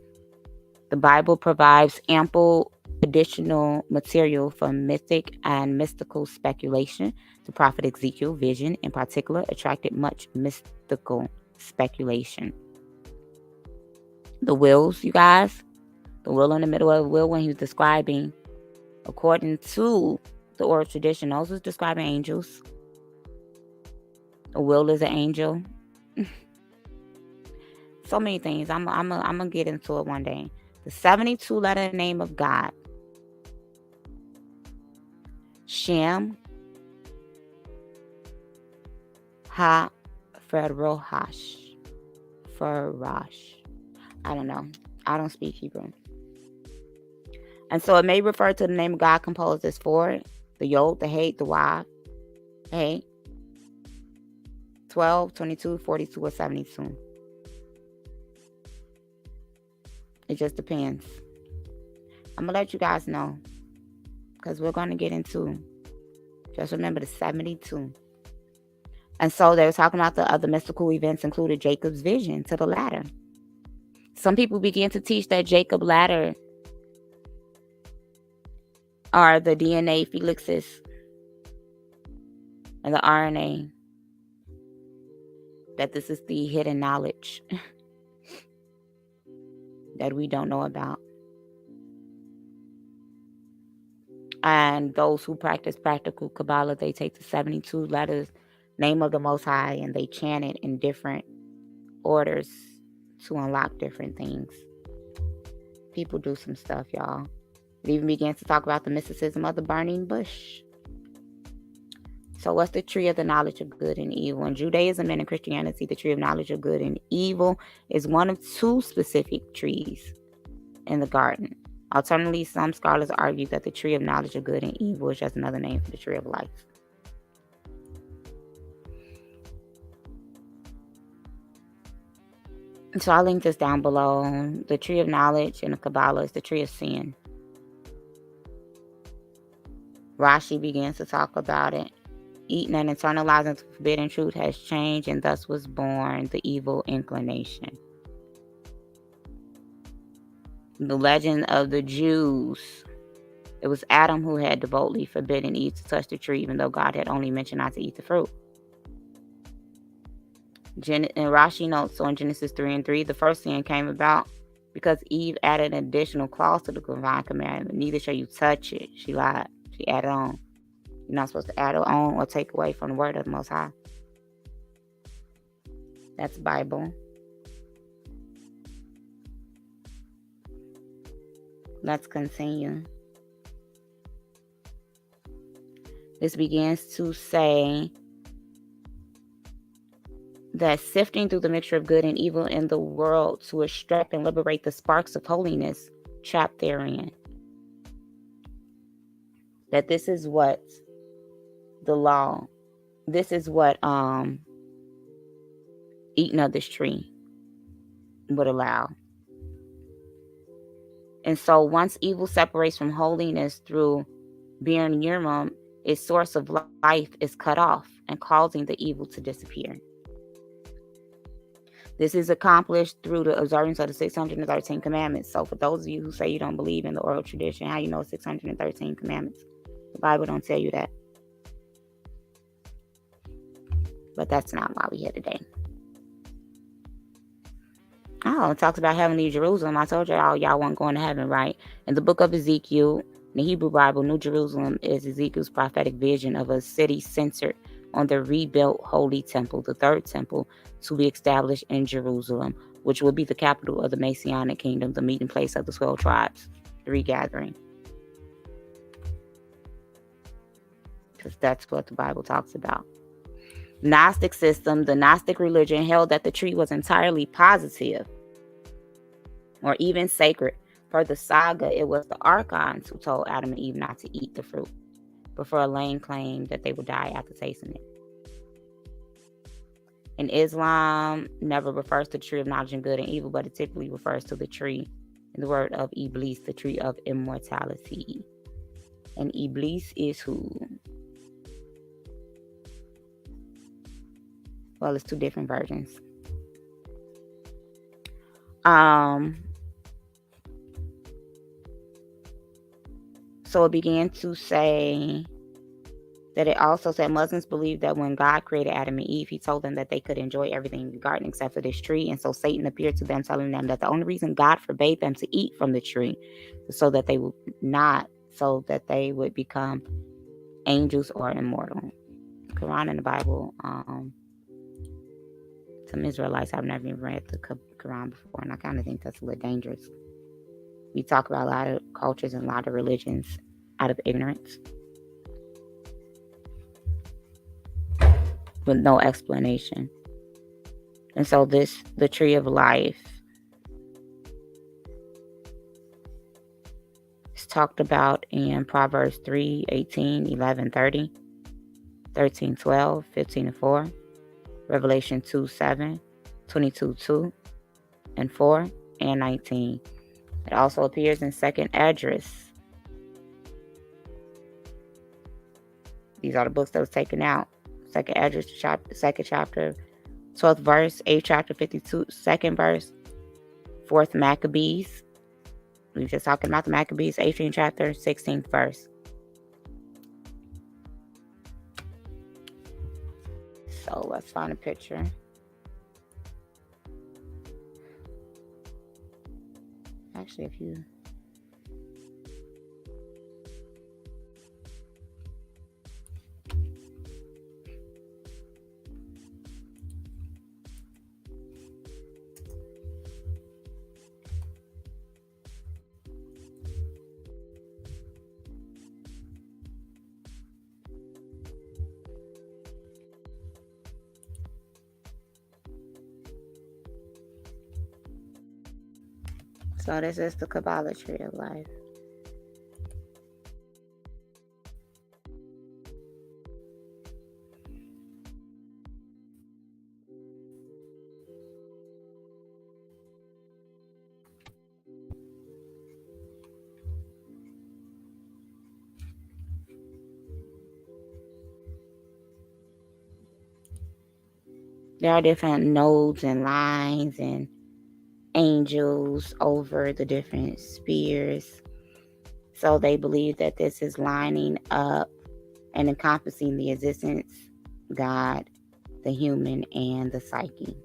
The Bible provides ample additional material for mythic and mystical speculation. The prophet Ezekiel's vision, in particular, attracted much mystical speculation. The wills, you guys, the will in the middle of the will when he was describing, according to the oral tradition, those was describing angels. A will is an angel. So many things. I'm gonna get into it one day. The 72-letter name of God. Shem Ha Ferohash. I don't know. I don't speak Hebrew. And so it may refer to the name of God composed as 4, the Yod, the Hey, the Wav, Hey, 12, 22, 42, or 72. It just depends. I'm going to let you guys know because we're going to get into, just remember the 72. And so they were talking about the other mystical events included Jacob's vision to the ladder. Some people begin to teach that Jacob ladder are the DNA felixes and the RNA. That this is the hidden knowledge that we don't know about. And those who practice practical Kabbalah, they take the 72 letters, name of the Most High, and they chant it in different orders to unlock different things. People do some stuff, y'all. It even begins to talk about the mysticism of the burning bush. So what's the tree of the knowledge of good and evil? In Judaism and in Christianity, the tree of knowledge of good and evil is one of 2 specific trees in the garden. Alternatively, some scholars argue that the tree of knowledge of good and evil is just another name for the tree of life. So I'll link this down below. The tree of knowledge in the Kabbalah is the tree of sin. Rashi begins to talk about it. Eating and internalizing the forbidden truth has changed, and thus was born the evil inclination. The legend of the Jews. It was Adam who had devotedly forbidden Eve to touch the tree, even though God had only mentioned not to eat the fruit. And Rashi notes on Genesis 3:3, the first sin came about because Eve added an additional clause to the divine commandment. Neither shall you touch it. She lied. She added on. You're not supposed to add on or take away from the word of the Most High. That's Bible. Let's continue. This begins to say that sifting through the mixture of good and evil in the world to extract and liberate the sparks of holiness trapped therein. That this is what the law, this is what eating of this tree would allow. And so once evil separates from holiness through being Yirmam, its source of life is cut off and causing the evil to disappear. This is accomplished through the observance of the 613 commandments. So for those of you who say you don't believe in the oral tradition, how you know 613 commandments? The Bible don't tell you that. But that's not why we're here today. Oh, it talks about heavenly Jerusalem. I told y'all weren't going to heaven, right? In the book of Ezekiel, in the Hebrew Bible, New Jerusalem is Ezekiel's prophetic vision of a city centered on the rebuilt Holy Temple, the third temple, to be established in Jerusalem, which will be the capital of the Messianic kingdom, the meeting place of the 12 tribes, the regathering. Because that's what the Bible talks about. Gnostic system, the Gnostic religion held that the tree was entirely positive or even sacred. Per the saga, it was the archons who told Adam and Eve not to eat the fruit, before Elaine claimed that they would die after tasting it. In Islam, never refers to the tree of knowledge and good and evil, but it typically refers to the tree, in the word of Iblis, the tree of immortality. And Iblis is who? Well, it's two different versions. So it began to say that it also said Muslims believe that when God created Adam and Eve, he told them that they could enjoy everything in the garden except for this tree. And so Satan appeared to them, telling them that the only reason God forbade them to eat from the tree was so that they would become angels or immortal. Quran and the Bible, some Israelites have never even read the Quran before, and I kind of think that's a little dangerous. We talk about a lot of cultures and a lot of religions out of ignorance, with no explanation. And so the tree of life, is talked about in Proverbs 3, 18, 11, 30, 13, 12, 15 and 4, Revelation 2, 7, 22, 2 and 4, and 19. It also appears in 2nd Esdras. These are the books that was taken out. 2nd Esdras, 2nd chapter, 12th verse, 8th chapter, 52, 2nd verse, 4th Maccabees. We were just talking about the Maccabees, 18th chapter, 16th verse. So let's find a picture. Actually, if you... So this is the Kabbalah tree of life. There are different nodes and lines and angels over the different spheres. So they believe that this is lining up and encompassing the existence, God, the human, and the psyche.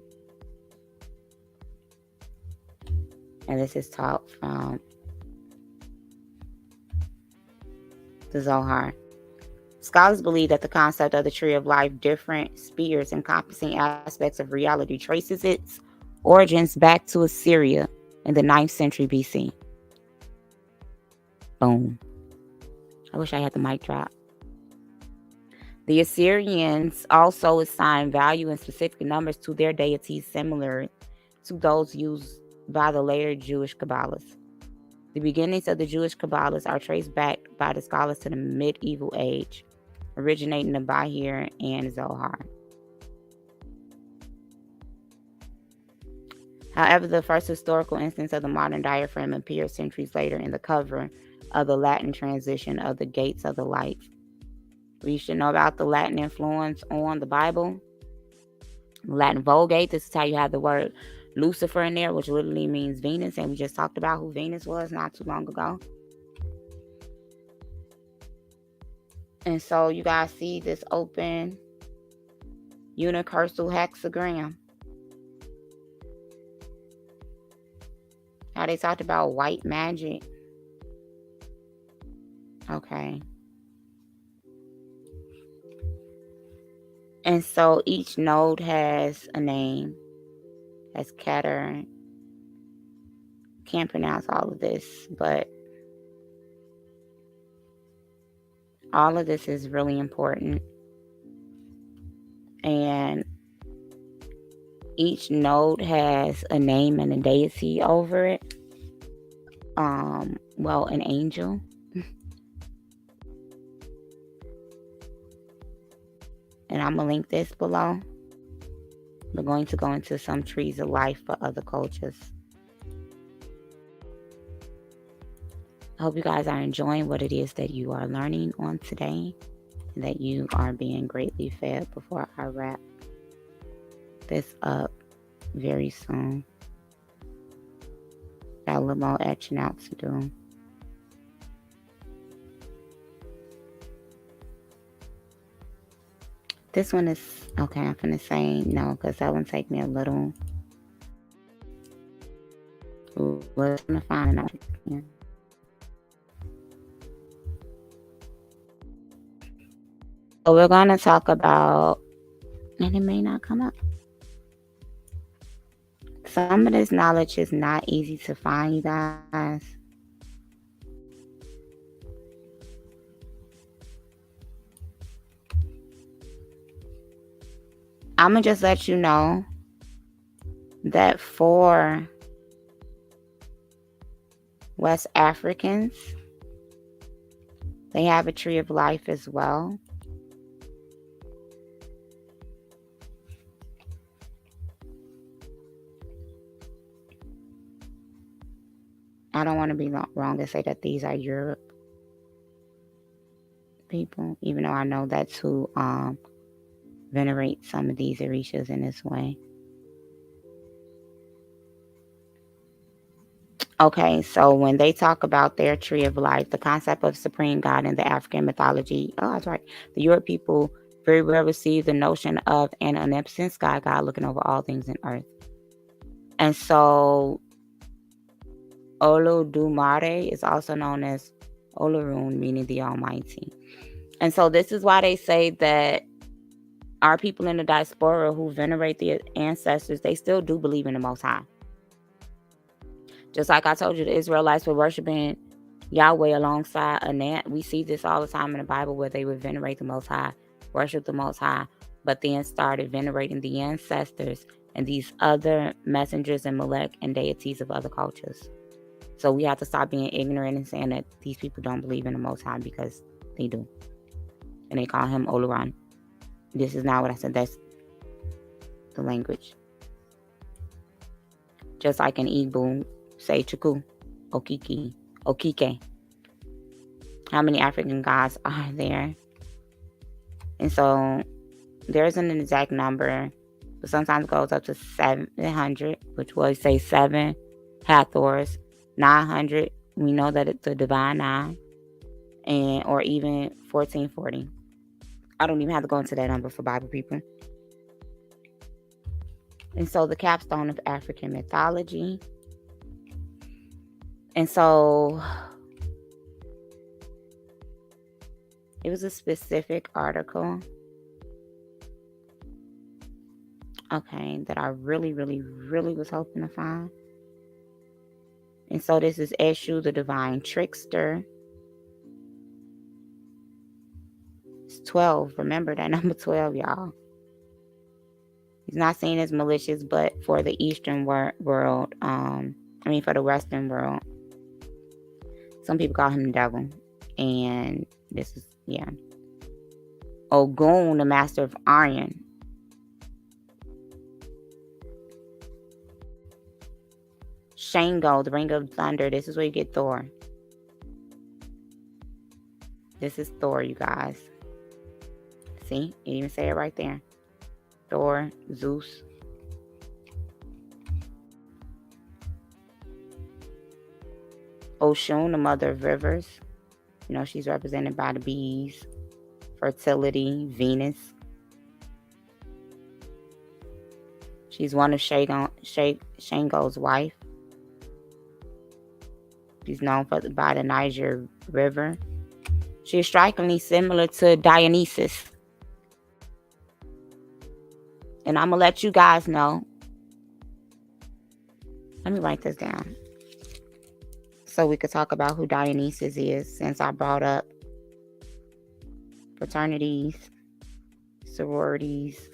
And this is taught from the Zohar. Scholars believe that the concept of the tree of life, different spheres encompassing aspects of reality, traces its origins back to Assyria in the 9th century BC. Boom. I wish I had the mic drop. The Assyrians also assigned value and specific numbers to their deities similar to those used by the later Jewish Kabbalists. The beginnings of the Jewish Kabbalists are traced back by the scholars to the medieval age, originating in Bahir and Zohar. However, the first historical instance of the modern diaphragm appears centuries later in the cover of the Latin translation of the Gates of the Light. We should know about the Latin influence on the Bible. Latin Vulgate, this is how you have the word Lucifer in there, which literally means Venus, and we just talked about who Venus was not too long ago. And so you guys see this open universal hexagram. How they talked about white magic. Okay. And so each node has a name. Has Keter. Can't pronounce all of this, but all of this is really important. And each node has a name and a deity over it. Well, an angel. And I'm going to link this below. We're going to go into some trees of life for other cultures. I hope you guys are enjoying what it is that you are learning on today, and that you are being greatly fed before I wrap this up very soon. Got a little more etching out to do. This one is, okay, I'm going to say no, because that one take me a little. We're going to find out. Yeah. So we're going to talk about, and it may not come up. Some of this knowledge is not easy to find, you guys. I'm going to just let you know that for West Africans, they have a tree of life as well. I don't want to be wrong to say that these are Europe people, even though I know that's who venerate some of these Orishas in this way. Okay, so when they talk about their tree of life, the concept of supreme God in the African mythology, oh, that's right. The Europe people very well receive the notion of an omnipotent sky God looking over all things in earth. And so Olodumare is also known as Olorun, meaning the Almighty. And so this is why they say that our people in the diaspora who venerate the ancestors, they still do believe in the Most High. Just like I told you, the Israelites were worshiping Yahweh alongside Anat. We see this all the time in the Bible where they would venerate the Most High, worship the Most High, but then started venerating the ancestors and these other messengers and Melech and deities of other cultures. So we have to stop being ignorant and saying that these people don't believe in the Most High, because they do. And they call him Oluran. This is not what I said. That's the language. Just like in Igbo, say Chuku, Okiki, Okike. How many African gods are there? And so there isn't an exact number, but sometimes it goes up to 700, which will say 7 Hathors, 900. We know that it's the divine 9, and or even 1440. I don't even have to go into that number for Bible people. And so the capstone of African mythology. And so it was a specific article, okay, that I really, really, really was hoping to find. And so this is Eshu, the divine trickster. It's 12. Remember that number 12, y'all. He's not seen as malicious, but for the Eastern world, for the Western world, some people call him the devil. And this is, yeah. Ogun, the master of iron. Shango, the ring of thunder. This is where you get Thor. This is Thor, you guys. See? You even say it right there. Thor, Zeus. Oshun, the mother of rivers. You know, she's represented by the bees. Fertility, Venus. She's one of Shango's wife. She's known by the Niger River. She is strikingly similar to Dionysus. And I'm going to let you guys know. Let me write this down so we could talk about who Dionysus is, since I brought up fraternities, sororities.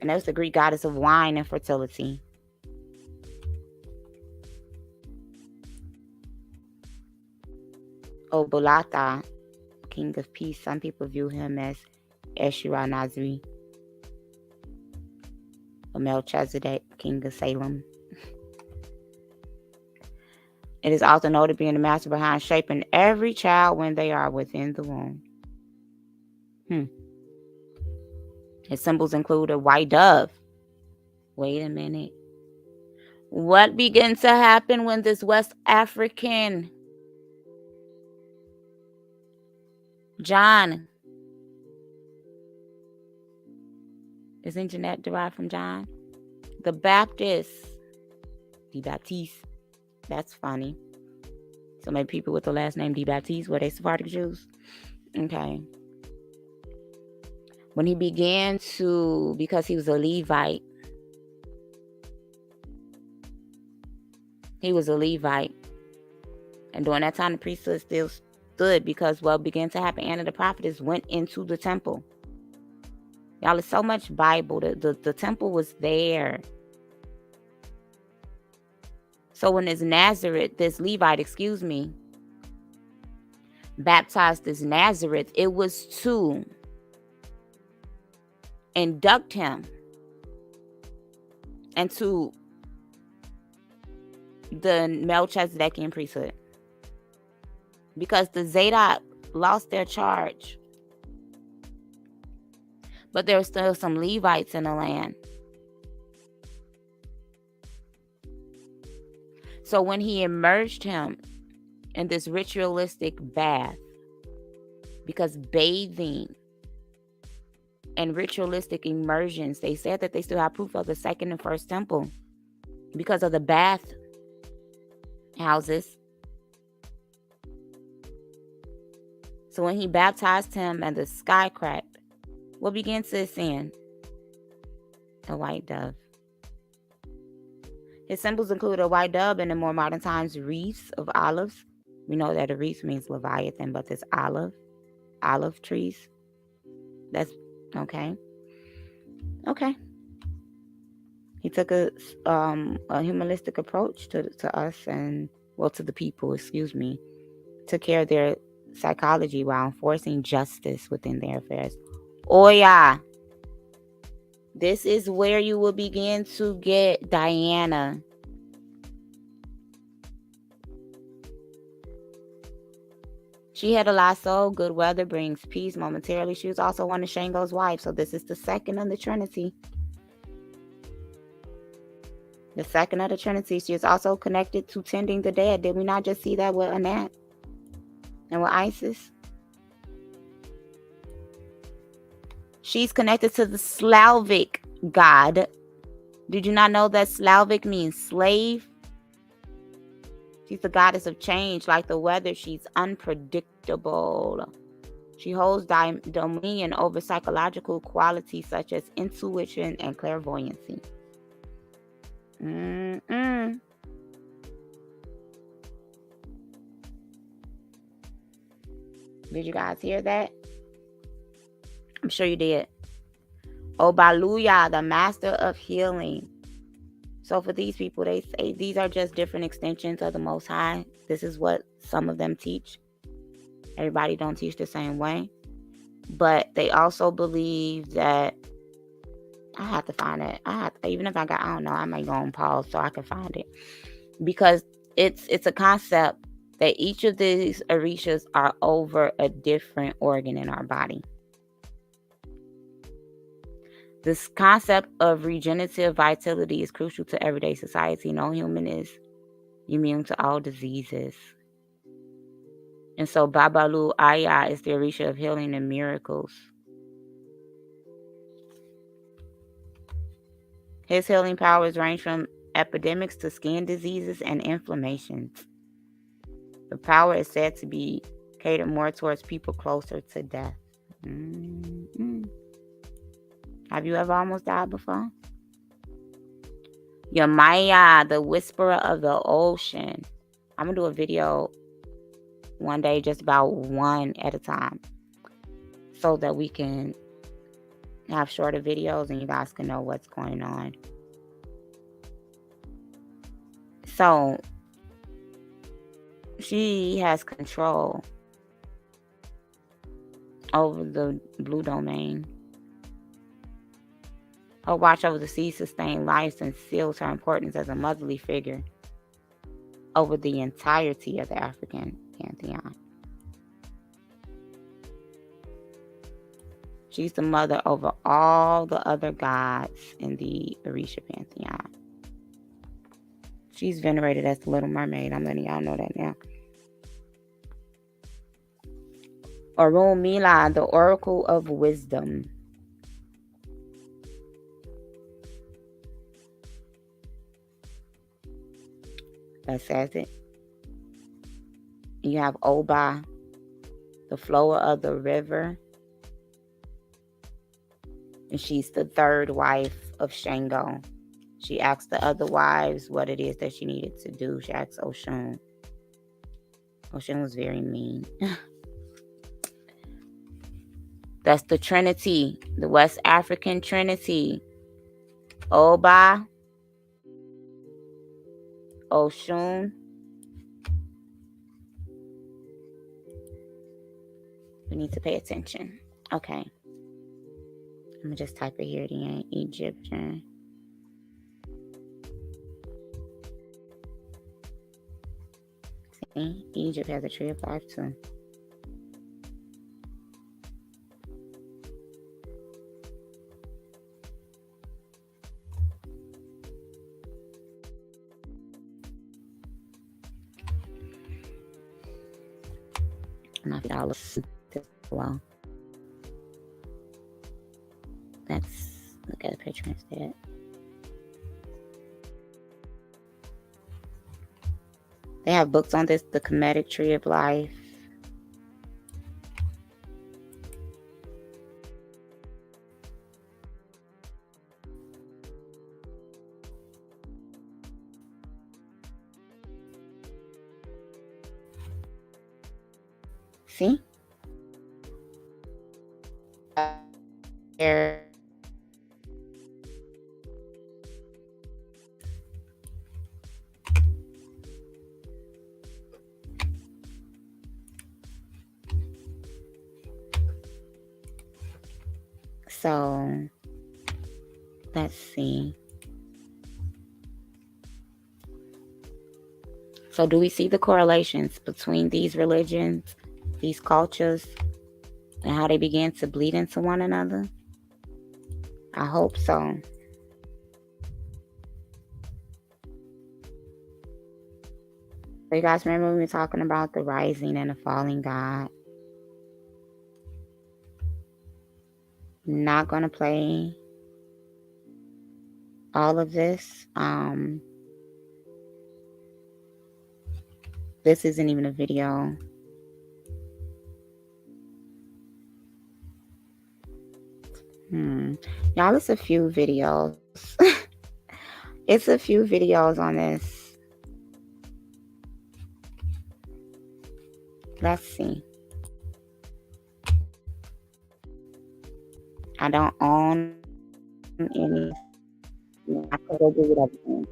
And that's the Greek goddess of wine and fertility. Obulata, king of peace. Some people view him as Eshura-Nazri. Or Melchizedek, king of Salem. It is also noted to be the master behind shaping every child when they are within the womb. His symbols include a white dove. Wait a minute. What begins to happen when this West African John, isn't Jeanette derived from John? The Baptist, the Baptiste. That's funny. So maybe people with the last name De Baptiste, were they Sephardic Jews? Okay. When he began to, because he was a Levite, and during that time the priesthood still stood, because what began to happen, Anna the prophetess went into the temple. Y'all, it's so much Bible. The temple was there. So when this Levite, baptized this Nazareth, it was to induct him into the Melchizedekian priesthood. Because the Zadok lost their charge. But there were still some Levites in the land. So when he immersed him in this ritualistic bath, because bathing and ritualistic immersions, they said that they still have proof of the second and first temple because of the bath houses. So when he baptized him and the sky cracked, what began to ascend? A white dove. His symbols include a white dove, and in more modern times, wreaths of olives. We know that a wreath means Leviathan, but there's olive trees. That's okay. Okay. He took a humanistic approach to us, and to the people, took care of their psychology while enforcing justice within their affairs. Oh yeah. This is where you will begin to get Diana. She had a lasso. Good weather brings peace momentarily. She was also one of Shango's wives. So this is the second of the Trinity. The second of the Trinity. She is also connected to tending the dead. Did we not just see that with Anat and with Isis? She's connected to the Slavic god. Did you not know that Slavic means slave? She's the goddess of change. Like the weather, she's unpredictable. She holds dominion over psychological qualities such as intuition and clairvoyancy. Did you guys hear that? I'm sure you did. Obaluya, the master of healing. So for these people, they say these are just different extensions of the Most High. This is what some of them teach. Everybody don't teach the same way. But they also believe that, I have to find it. Even if I don't know, I might go on pause so I can find it. Because it's a concept that each of these Orishas are over a different organ in our body. This concept of regenerative vitality is crucial to everyday society. No human is immune to all diseases. And so Babalu Aya is the Orisha of healing and miracles. His healing powers range from epidemics to skin diseases and inflammations. The power is said to be catered more towards people closer to death. Mm-hmm. Have you ever almost died before? Yamaya, the whisperer of the ocean. I'm going to do a video one day just about one at a time so that we can have shorter videos and you guys can know what's going on. So, she has control over the blue domain. Her watch over the sea sustained lives and seals her importance as a motherly figure over the entirety of the African pantheon. She's the mother over all the other gods in the Orisha pantheon. She's venerated as the Little Mermaid. I'm letting y'all know that now. Orunmila, the Oracle of Wisdom. That says it. You have Oba, the flower of the river. And she's the third wife of Shango. She asked the other wives what it is that she needed to do. She asked Oshun. Oshun was very mean. That's the Trinity, the West African Trinity. Oba, Oshun. We need to pay attention. Okay. I'm going to just type it here, the Egyptian. See, Egypt has a tree of life too. Not $1 well. Let's look at a picture instead. They have books on this, the Kemetic Tree of Life. See? There. So, let's see. So, do we see the correlations between these religions, these cultures, and how they began to bleed into one another? I hope so. So, you guys remember when we were talking about the rising and the falling god? Not going to play all of this. This isn't even a video. Y'all, it's a few videos. It's a few videos on this. Let's see. I don't own any. I could go do whatever.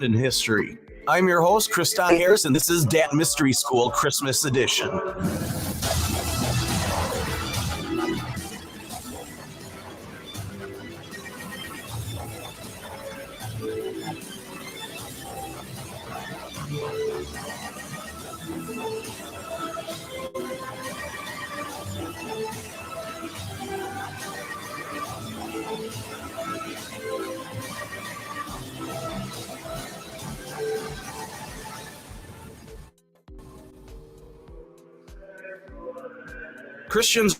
in history. I'm your host, Kriston Harris, and this is Dat Mystery School Christmas Edition. Christians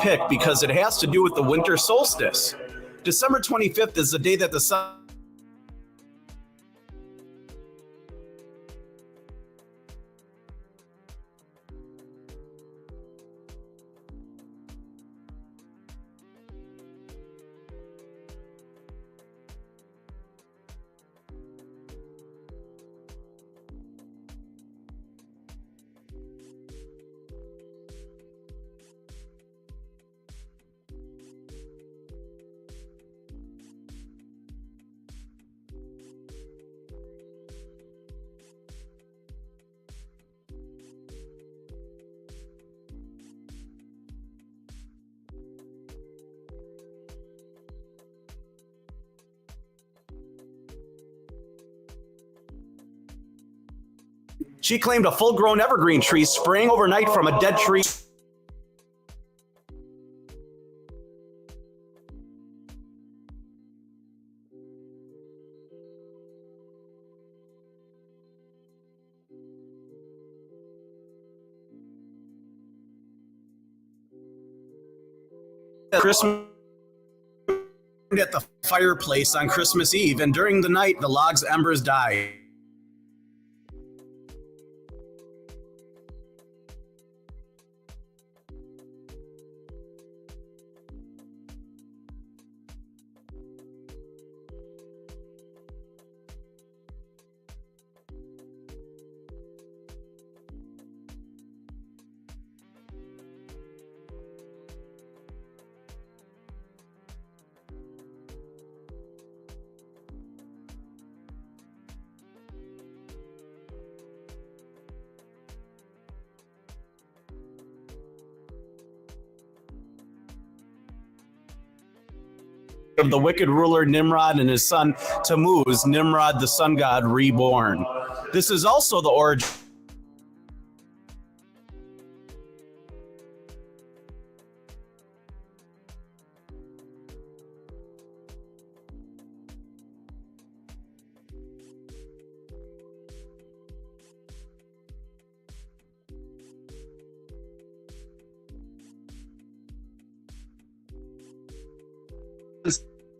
pick because it has to do with the winter solstice. December 25th is the day that the sun She claimed a full-grown evergreen tree sprang overnight from a dead tree. Christmas at the fireplace on Christmas Eve, and during the night, the log's embers died. Of the wicked ruler Nimrod and his son Tammuz, Nimrod the sun god reborn. This is also the origin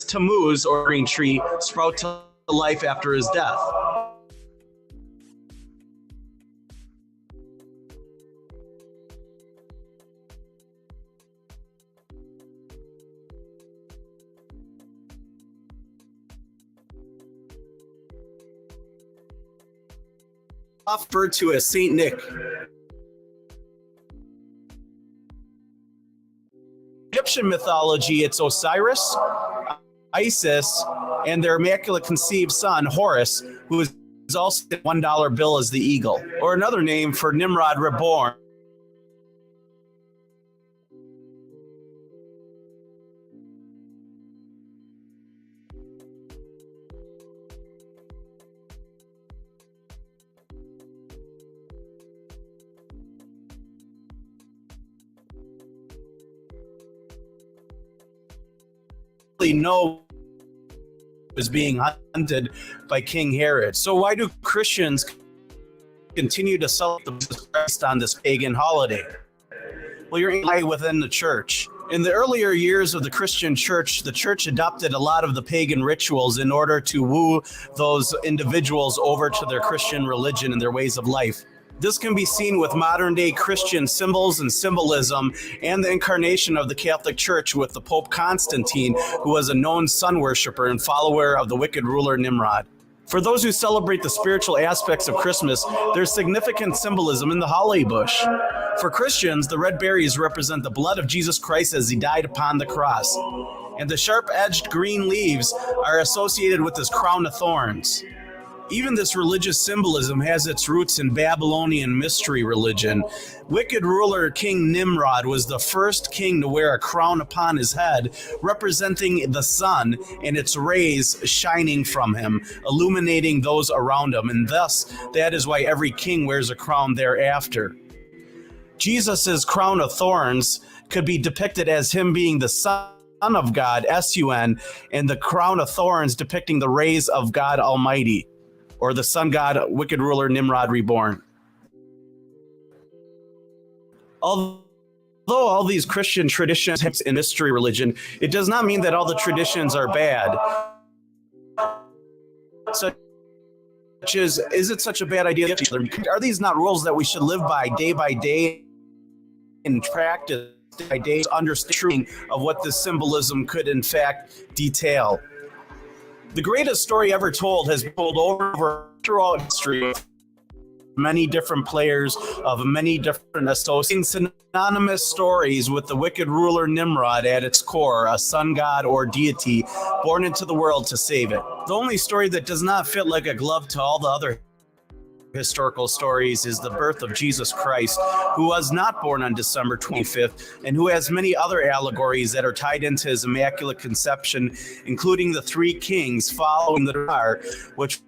Tammuz, or green tree, sprout to life after his death. Referred to as Saint Nick. Egyptian mythology, it's Osiris, Isis, and their immaculate conceived son, Horus, who is also the $1 bill as the eagle, or another name for Nimrod reborn. Know is being hunted by King Herod. So why do Christians continue to celebrate Christ on this pagan holiday? Well, you're within the church. In the earlier years of the Christian church, the church adopted a lot of the pagan rituals in order to woo those individuals over to their Christian religion and their ways of life. This can be seen with modern-day Christian symbols and symbolism and the incarnation of the Catholic Church with the Pope Constantine, who was a known sun worshiper and follower of the wicked ruler Nimrod. For those who celebrate the spiritual aspects of Christmas, there's significant symbolism in the holly bush. For Christians, the red berries represent the blood of Jesus Christ as he died upon the cross, and the sharp-edged green leaves are associated with his crown of thorns. Even this religious symbolism has its roots in Babylonian mystery religion. Wicked ruler King Nimrod was the first king to wear a crown upon his head, representing the sun and its rays shining from him, illuminating those around him, and thus that is why every king wears a crown thereafter. Jesus' crown of thorns could be depicted as him being the Son of God, S-U-N, and the crown of thorns depicting the rays of God Almighty, or the sun god, wicked ruler Nimrod reborn. Although all these Christian traditions in mystery religion, it does not mean that all the traditions are bad. Such as, is it such a bad idea? Are these not rules that we should live by day in practice, day by day, understanding of what this symbolism could in fact detail? The greatest story ever told has been told over throughout history. Many different players of many different associations, synonymous stories with the wicked ruler Nimrod at its core, a sun god or deity born into the world to save it. The only story that does not fit like a glove to all the other historical stories is the birth of Jesus Christ, who was not born on December 25th, and who has many other allegories that are tied into his immaculate conception, including the three kings following the star, which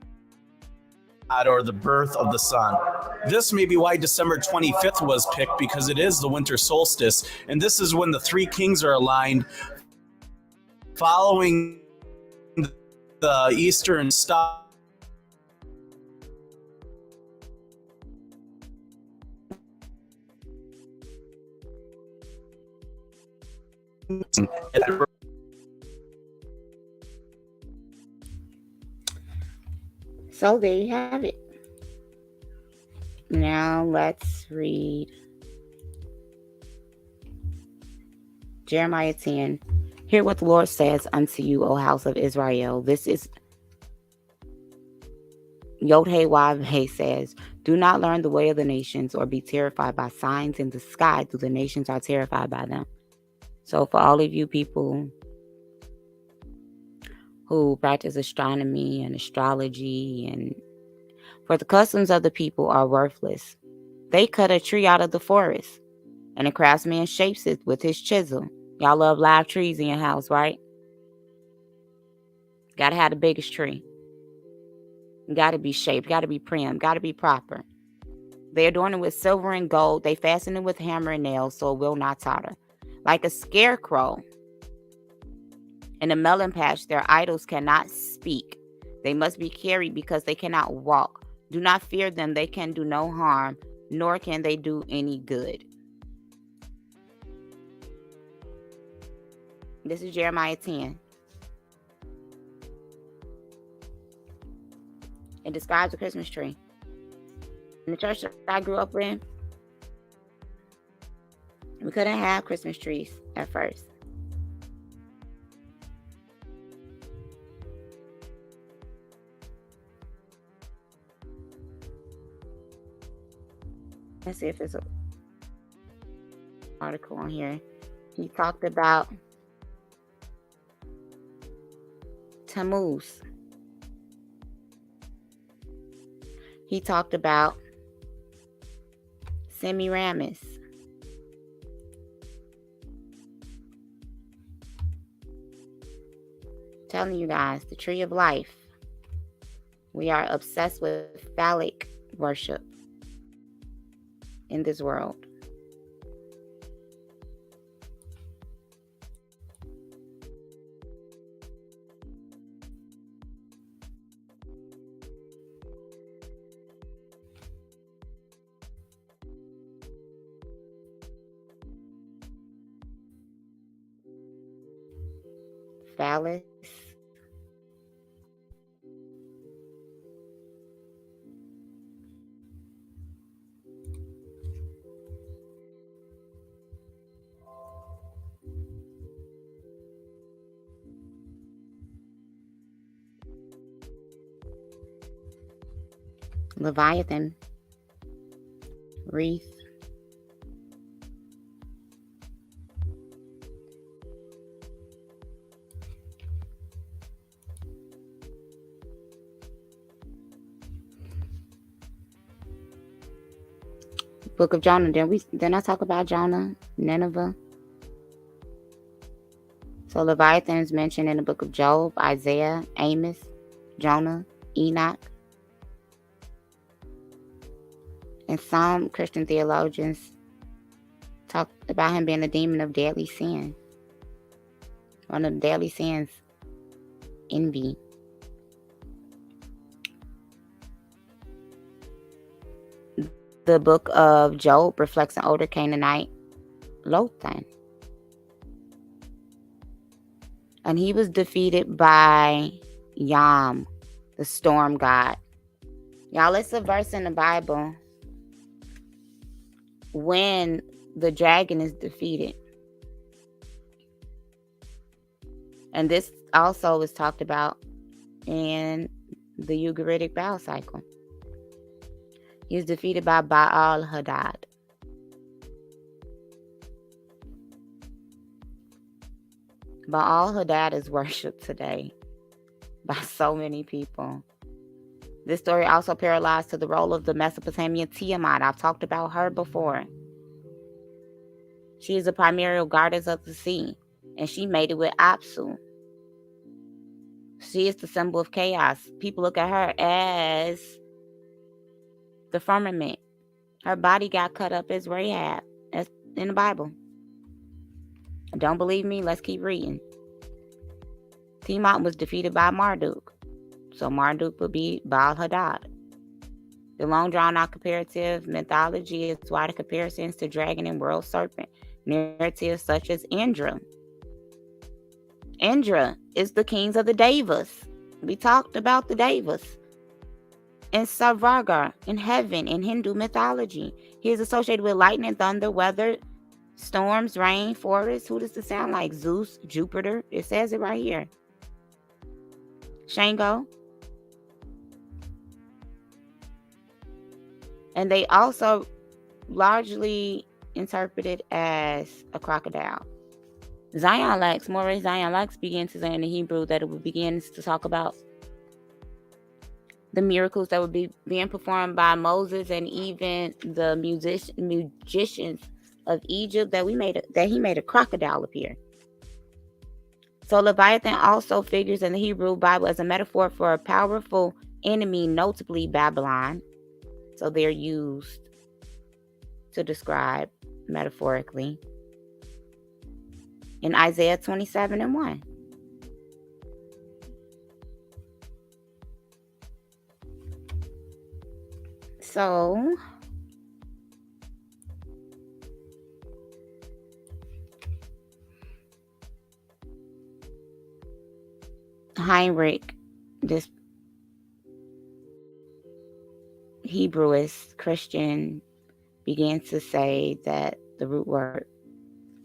or the birth of the sun. This may be why December 25th was picked, because it is the winter solstice, and this is when the three kings are aligned following the eastern star. So there you have it. Now let's read Jeremiah 10. Hear what the Lord says unto you, O house of Israel. This is Yod-Heh-Wav-Heh says, do not learn the way of the nations or be terrified by signs in the sky, though the nations are terrified by them. So for all of you people who practice astronomy and astrology, and for the customs of the people are worthless. They cut a tree out of the forest, and the craftsman shapes it with his chisel. Y'all love live trees in your house, right? Gotta have the biggest tree. Gotta be shaped, gotta be prim, gotta be proper. They adorn it with silver and gold. They fasten it with hammer and nails so it will not totter. Like a scarecrow in a melon patch, their idols cannot speak. They must be carried because they cannot walk. Do not fear them. They can do no harm, nor can they do any good. This is Jeremiah 10. It describes a Christmas tree. In the church that I grew up in, we couldn't have Christmas trees at first. Let's see if there's an article on here. He talked about Tammuz. He talked about Semiramis. Telling you guys, the tree of life. We are obsessed with phallic worship in this world. Phallus. Leviathan, wreath. Book of Jonah. Then I talk about Jonah, Nineveh. So Leviathan is mentioned in the book of Job, Isaiah, Amos, Jonah, Enoch. And some Christian theologians talk about him being the demon of deadly sin. One of the deadly sins, envy. The book of Job reflects an older Canaanite, Lothan. And he was defeated by Yam, the storm god. Y'all, it's a verse in the Bible when the dragon is defeated. And this also is talked about in the Ugaritic Baal cycle. He is defeated by Baal Hadad. Baal Hadad is worshipped today by so many people. This story also parallels to the role of the Mesopotamian Tiamat. I've talked about her before. She is the primordial goddess of the sea, and she made it with Apsu. She is the symbol of chaos. People look at her as the firmament. Her body got cut up as Rahab. That's in the Bible. Don't believe me? Let's keep reading. Tiamat was defeated by Marduk. So Marduk would be Baal Hadad. The long drawn out comparative mythology is why the comparisons to dragon and world serpent narratives such as Indra. Indra is the kings of the Devas. We talked about the Devas. And Savarga in heaven in Hindu mythology. He is associated with lightning, thunder, weather, storms, rain, forests. Who does this sound like? Zeus, Jupiter. It says it right here. Shango. And they also largely interpreted as a crocodile. Zion-Lax, Moray Zion-Lax begins to say in the Hebrew that it would begin to talk about the miracles that would be being performed by Moses and even the magicians of Egypt that he made a crocodile appear. So Leviathan also figures in the Hebrew Bible as a metaphor for a powerful enemy, notably Babylon. So they're used to describe metaphorically in Isaiah 27:1. So Heinrich, this Hebrewist Christian, began to say that the root word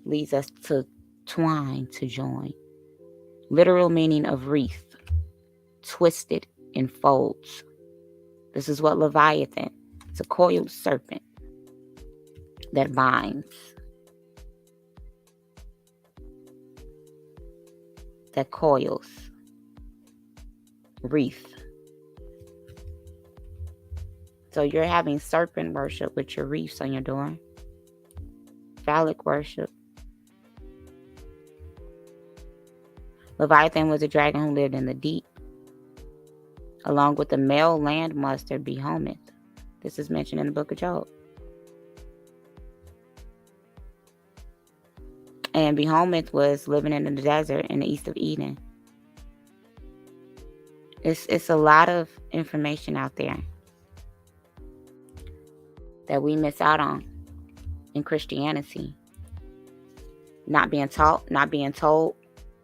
leads us to twine, to join. Literal meaning of wreath, twisted in folds. This is what Leviathan, it's a coiled serpent that binds, that coils, wreath. So you're having serpent worship with your wreaths on your door. Phallic worship. Leviathan was a dragon who lived in the deep, along with the male land monster Behemoth. This is mentioned in the book of Job. And Behemoth was living in the desert in the east of Eden. It's a lot of information out there that we miss out on in Christianity. Not being taught, not being told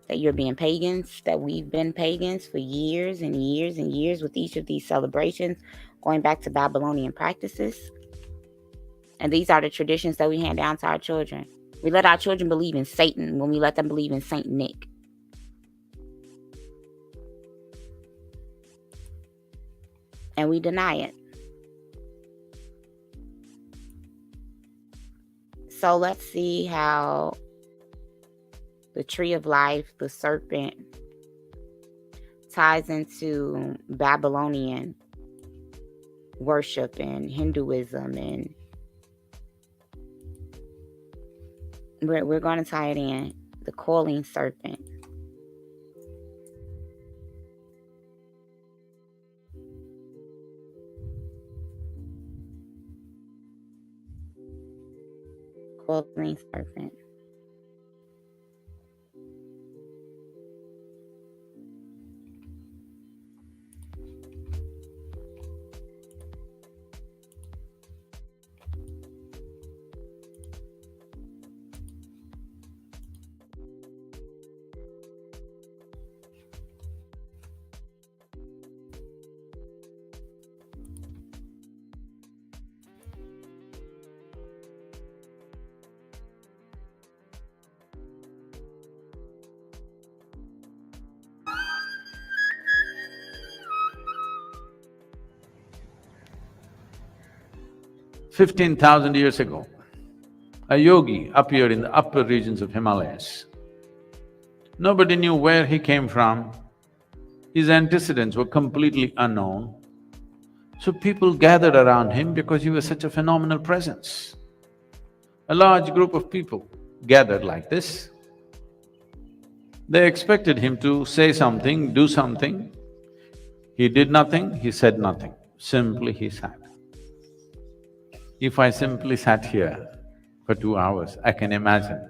that you're being pagans, that we've been pagans for years and years and years with each of these celebrations, going back to Babylonian practices. And these are the traditions that we hand down to our children. We let our children believe in Satan when we let them believe in Saint Nick. And we deny it. So let's see how the tree of life, the serpent, ties into Babylonian worship and Hinduism, and we're going to tie it in. The coiling serpent. Coiling serpent. $15,000 ago, a yogi appeared in the upper regions of Himalayas. Nobody knew where he came from, his antecedents were completely unknown. So people gathered around him because he was such a phenomenal presence. A large group of people gathered like this. They expected him to say something, do something. He did nothing, he said nothing, simply he sat. If I simply sat here for 2 hours, I can imagine.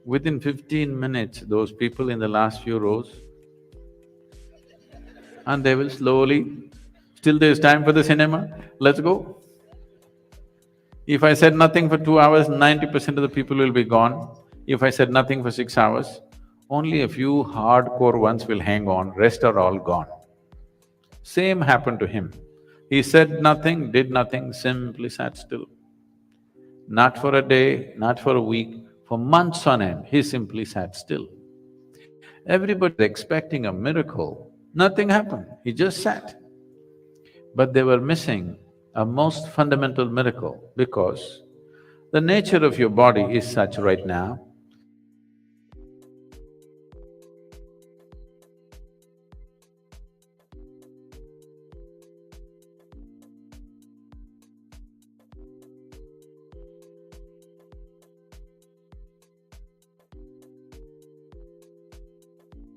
Within 15 minutes, those people in the last few rows, and they will slowly, still there's time for the cinema, let's go. If I said nothing for 2 hours, 90% of the people will be gone. If I said nothing for 6 hours, only a few hardcore ones will hang on, rest are all gone. Same happened to him. He said nothing, did nothing, simply sat still. Not for a day, not for a week, for months on end, he simply sat still. Everybody was expecting a miracle, nothing happened, he just sat. But they were missing a most fundamental miracle because the nature of your body is such right now.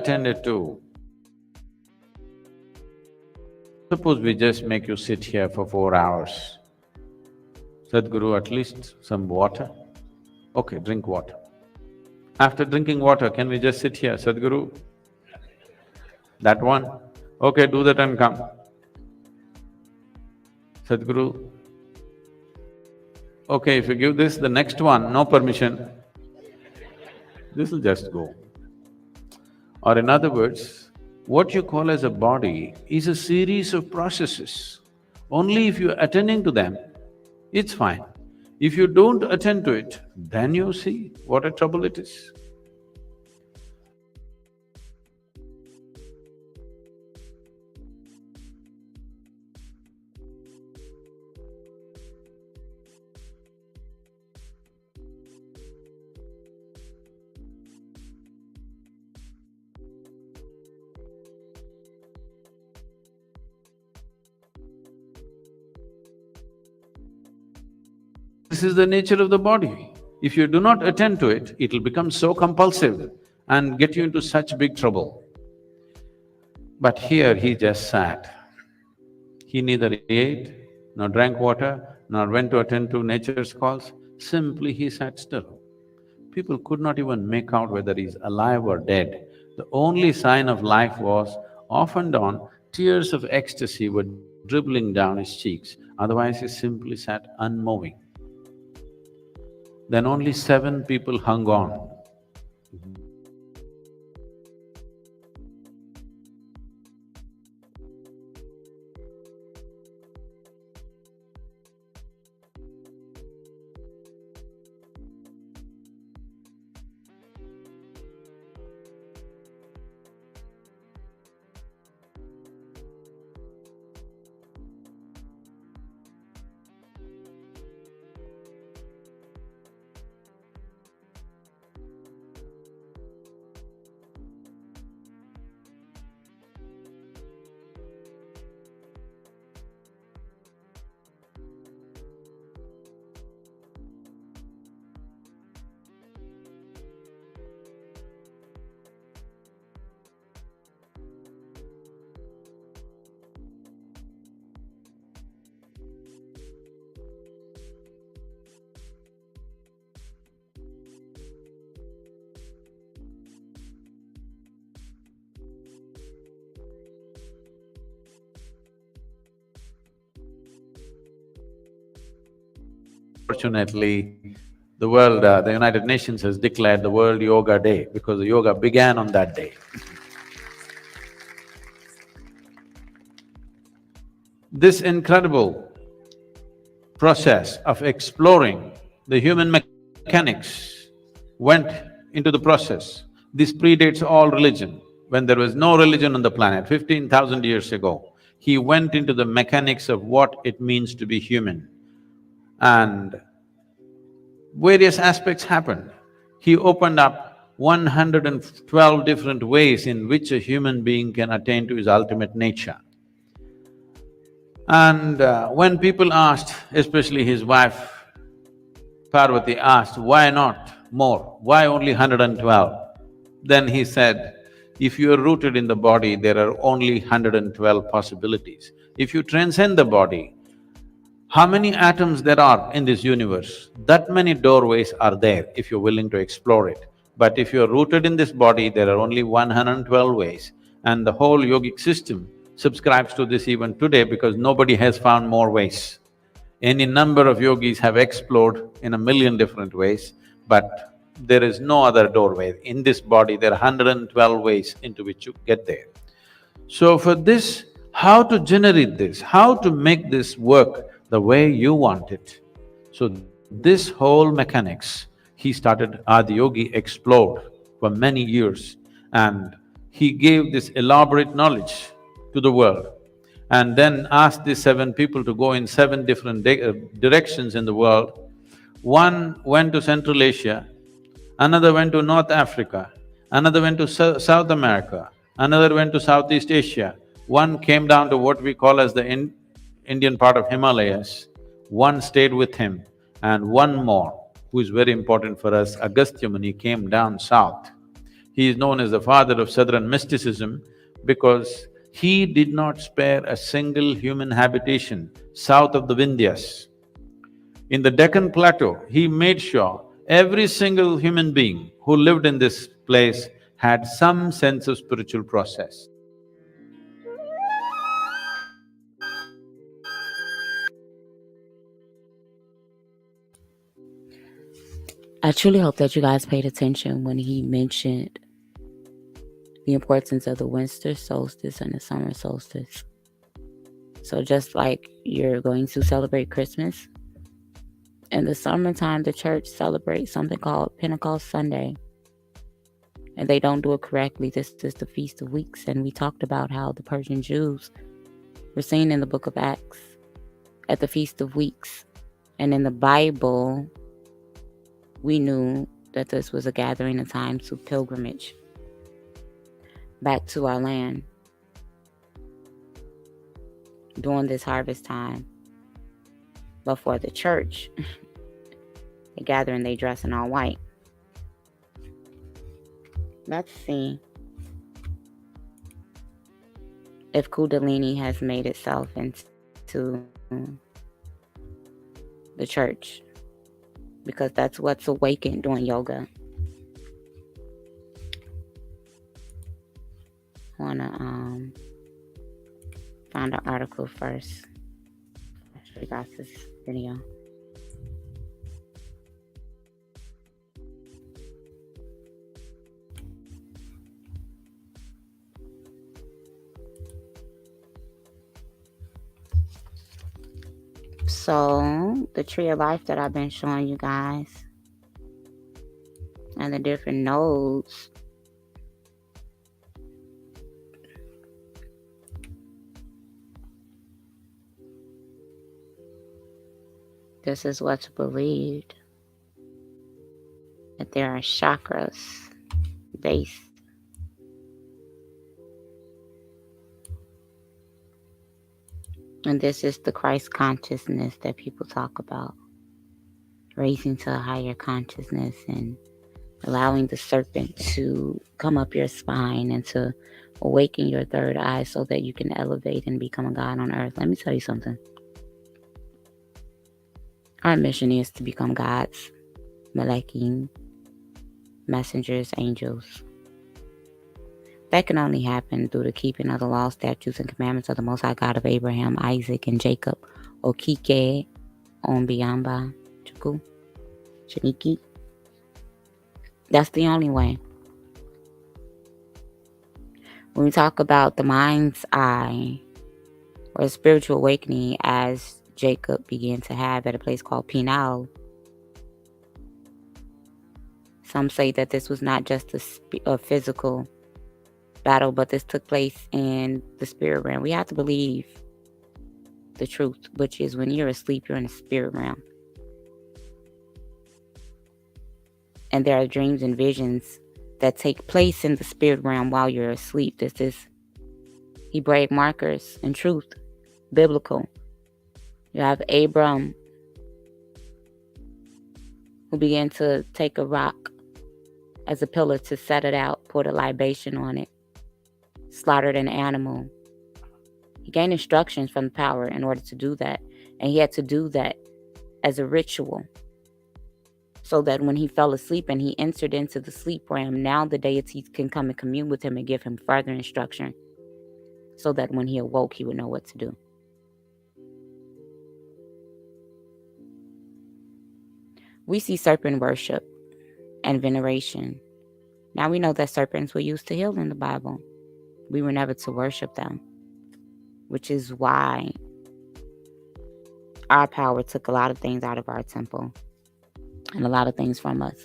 Attended to. Suppose we just make you sit here for 4 hours. Sadhguru, at least some water? Okay, drink water. After drinking water, can we just sit here, Sadhguru? That one? Okay, do that and come. Sadhguru, okay, if you give this, the next one, no permission, this'll just go. Or in other words, what you call as a body is a series of processes. Only if you're attending to them, it's fine. If you don't attend to it, then you see what a trouble it is. This is the nature of the body. If you do not attend to it, it'll become so compulsive and get you into such big trouble. But here he just sat. He neither ate, nor drank water, nor went to attend to nature's calls, simply he sat still. People could not even make out whether he's alive or dead. The only sign of life was, off and on, tears of ecstasy were dribbling down his cheeks, otherwise he simply sat unmoving. Then only 7 people hung on. Unfortunately, the world, the United Nations has declared the World Yoga Day because the yoga began on that day. This incredible process of exploring the human mechanics went into the process. This predates all religion. When there was no religion on the planet, 15,000 years ago, he went into the mechanics of what it means to be human. And various aspects happened. He opened up 112 different ways in which a human being can attain to his ultimate nature. And when people asked, especially his wife Parvati asked, why not more? Why only 112? Then he said, if you are rooted in the body, there are only 112 possibilities. If you transcend the body, how many atoms there are in this universe? That many doorways are there if you're willing to explore it. But if you're rooted in this body, there are only 112 ways. And the whole yogic system subscribes to this even today because nobody has found more ways. Any number of yogis have explored in a million different ways, but there is no other doorway. In this body, there are 112 ways into which you get there. So for this, how to generate this, how to make this work the way you want it. So this whole mechanics, he started, Adiyogi explored for many years, and he gave this elaborate knowledge to the world, and then asked these seven people to go in seven different directions in the world. One went to Central Asia, another went to North Africa, another went to South America, another went to Southeast Asia, one came down to what we call as the Indian part of Himalayas, one stayed with him, and one more, who is very important for us, Agastya Muni, came down south. He is known as the father of southern mysticism because he did not spare a single human habitation south of the Vindhyas. In the Deccan Plateau, he made sure every single human being who lived in this place had some sense of spiritual process. I truly hope that you guys paid attention when he mentioned the importance of the winter solstice and the summer solstice. So just like you're going to celebrate Christmas, in the summertime the church celebrates something called Pentecost Sunday. And they don't do it correctly. This is the Feast of Weeks, and we talked about how the Persian Jews were seen in the book of Acts at the Feast of Weeks. And in the Bible, we knew that this was a gathering, a time to pilgrimage back to our land during this harvest time. But for the church, they gather and they dress in all white. Let's see if Kundalini has made itself into the church, because that's what's awakened during yoga. I wanna find an article first. I got this video. So, the tree of life that I've been showing you guys and the different nodes, this is what's believed, that there are chakras based. And this is the Christ consciousness that people talk about. Raising to a higher consciousness and allowing the serpent to come up your spine and to awaken your third eye so that you can elevate and become a god on earth. Let me tell you something. Our mission is to become gods, malakim, messengers, angels. That can only happen through the keeping of the laws, statutes, and commandments of the Most High God of Abraham, Isaac, and Jacob, Okike, Onbiamba, Chiniku, Chiniki. That's the only way. When we talk about the mind's eye or spiritual awakening as Jacob began to have at a place called Pinal, some say that this was not just a physical battle, but this took place in the spirit realm. We have to believe the truth, which is when you're asleep, you're in the spirit realm. And there are dreams and visions that take place in the spirit realm while you're asleep. This is Hebraic markers and truth, biblical. You have Abram, who began to take a rock as a pillar to set it out, poured a libation on it, slaughtered an animal. He gained instructions from the power in order to do that. And he had to do that as a ritual, so that when he fell asleep and he entered into the sleep realm, now the deities can come and commune with him and give him further instruction, so that when he awoke, he would know what to do. We see serpent worship and veneration. Now we know that serpents were used to heal in the Bible. We were never to worship them, which is why our power took a lot of things out of our temple and a lot of things from us.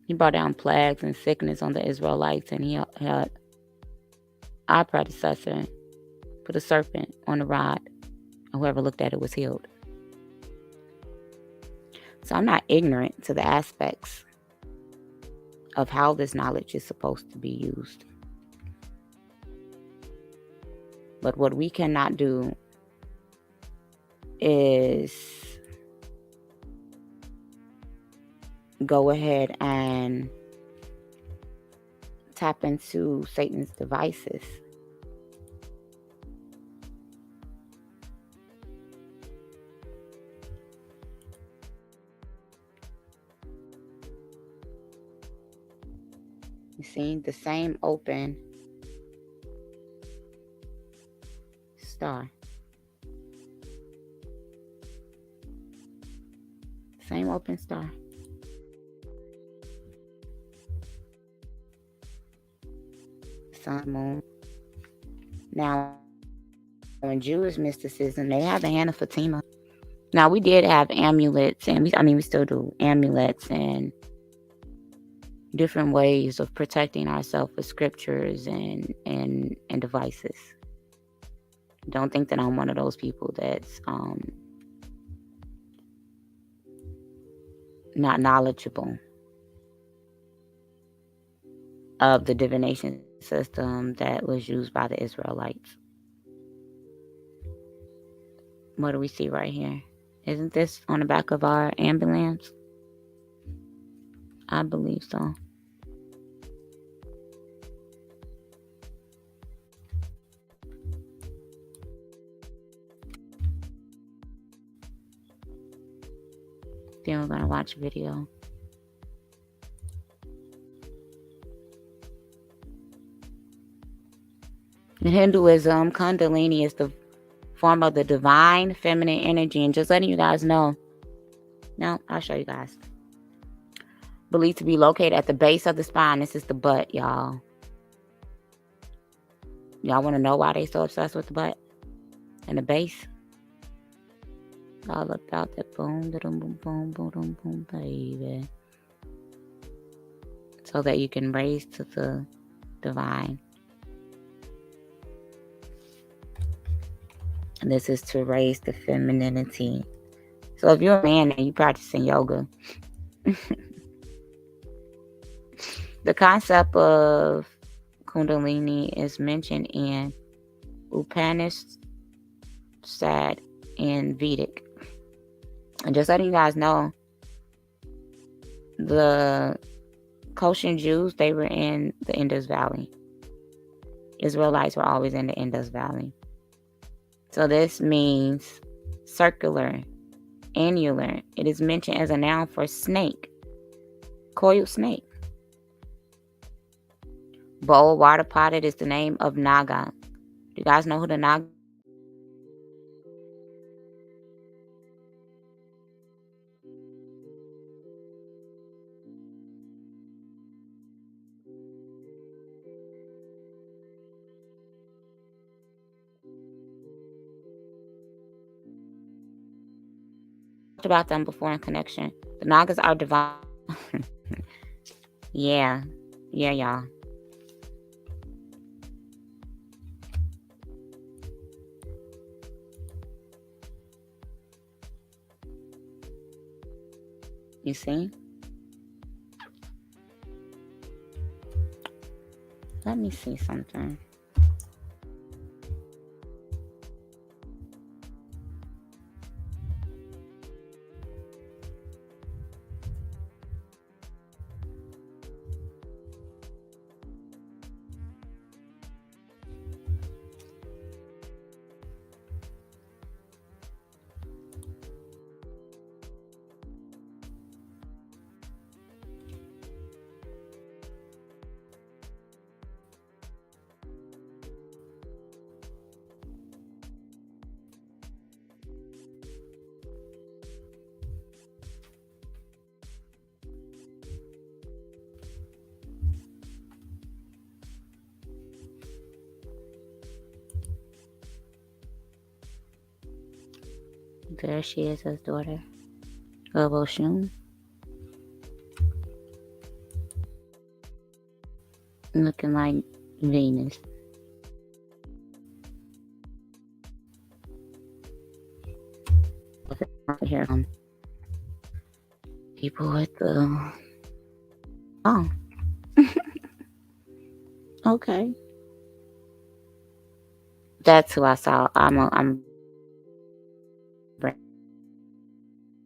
He brought down plagues and sickness on the Israelites, and he had our predecessor put a serpent on a rod, and whoever looked at it was healed. So I'm not ignorant to the aspects of how this knowledge is supposed to be used. But what we cannot do is go ahead and tap into Satan's devices. You see, the same open star. Same open star. Sun, moon. Now, in Jewish mysticism, they have the hand of Fatima. Now, we did have amulets, and we still do amulets and different ways of protecting ourselves with scriptures and devices. Don't think that I'm one of those people that's not knowledgeable of the divination system that was used by the Israelites. What do we see right here? Isn't this on the back of our ambulance? I believe so. Then we're going to watch a video. In Hinduism, Kundalini is the form of the divine feminine energy. And just letting you guys know. Now, I'll show you guys. Believed to be located at the base of the spine. This is the butt, y'all. Y'all want to know why they so obsessed with the butt and the base? All about that boom, boom, boom, boom, boom, boom, baby. So that you can raise to the divine. And this is to raise the femininity. So if you're a man and you're practicing yoga, the concept of Kundalini is mentioned in Upanishad and Vedic. And just letting you guys know, the Koshin Jews, they were in the Indus Valley. Israelites were always in the Indus Valley. So this means circular, annular. It is mentioned as a noun for snake, coiled snake. Bowl, water potted is the name of Naga. Do you guys know who the Naga about them before in connection. The Nagas are divine. Yeah, y'all. You see? Let me see something. There she is, his daughter of Oshun. Looking like Venus. Here come people with the okay. That's who I saw. I'm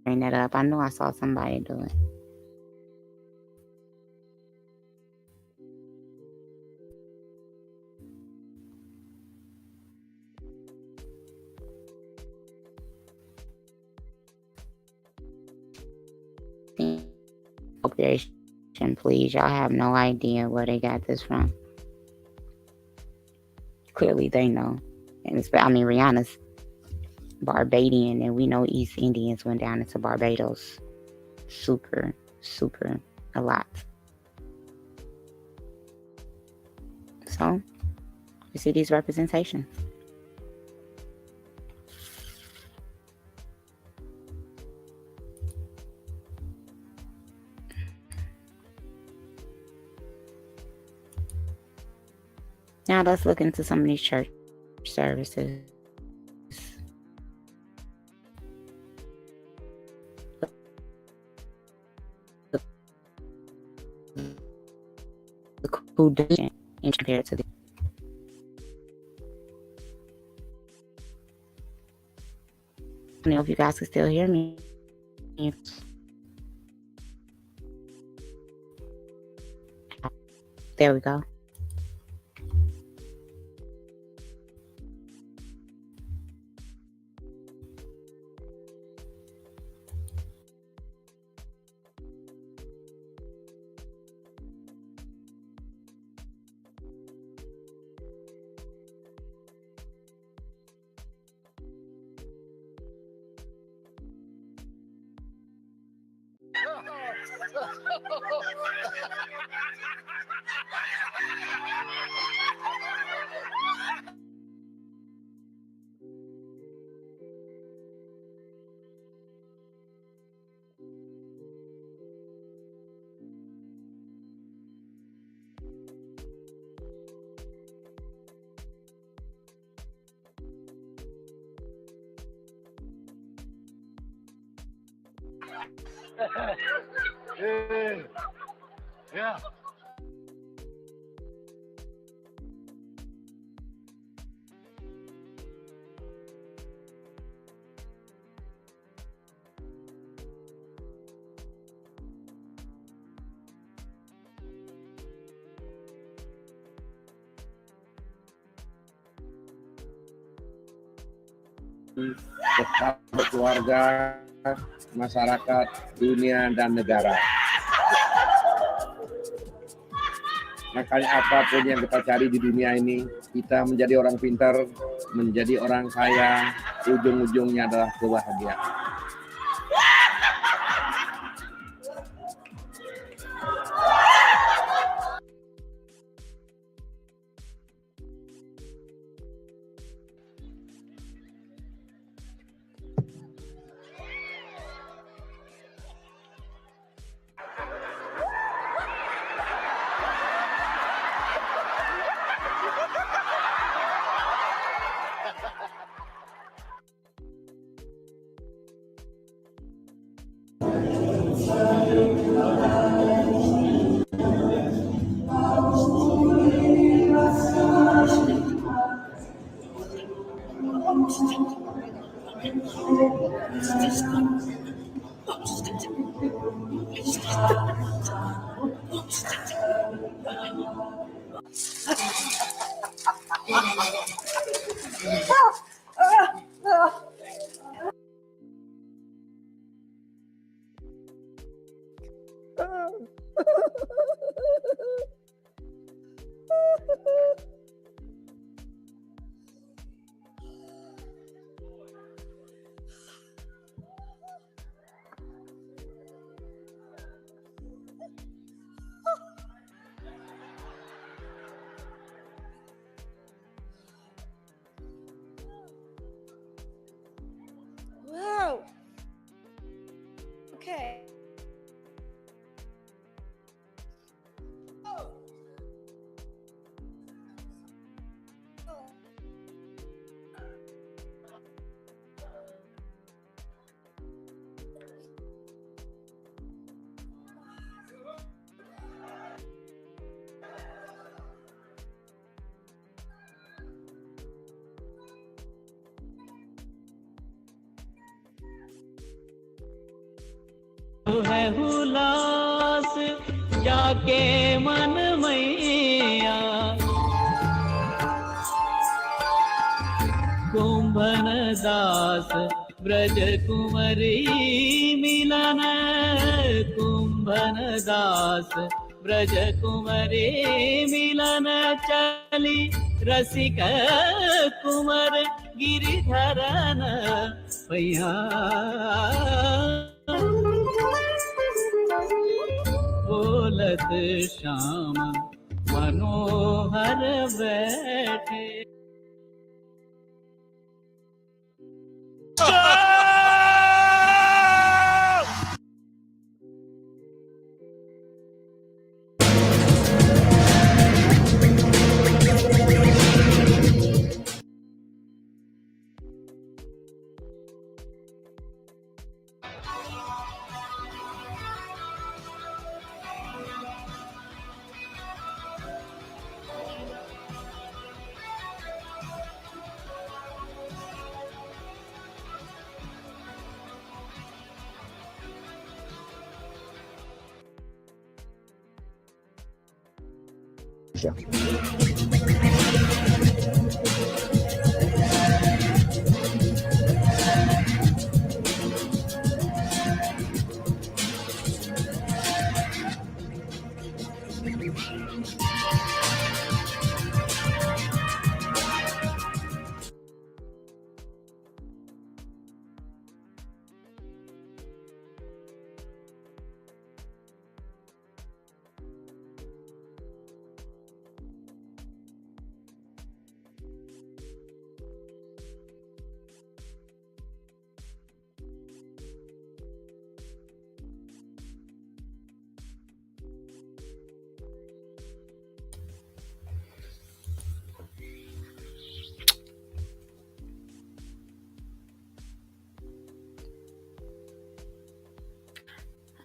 bring that up. I know I saw somebody do it. Appropriation, please. Y'all have no idea where they got this from. Clearly they know. And Rihanna's Barbadian, and we know East Indians went down into Barbados. Super a lot. So, you see these representations. Now let's look into some of these church services. Who didn't compared to the I don't know if you guys can still hear me. There we go. Yeah. Kepada keluarga, masyarakat, dunia, dan negara. Makanya apapun yang kita cari di dunia ini, kita menjadi orang pintar, menjadi orang kaya, ujung-ujungnya adalah kebahagiaan. Whoa. Okay. Oh. Oh. है हुलास जाके मन मैया कुंभन दास ब्रज कुंवरी मिलन कुंभन दास ब्रज कुंवरी मिलन चली रसिक कुंवर गिरिधरन पैया बोलत श्याम मनोहर बैठे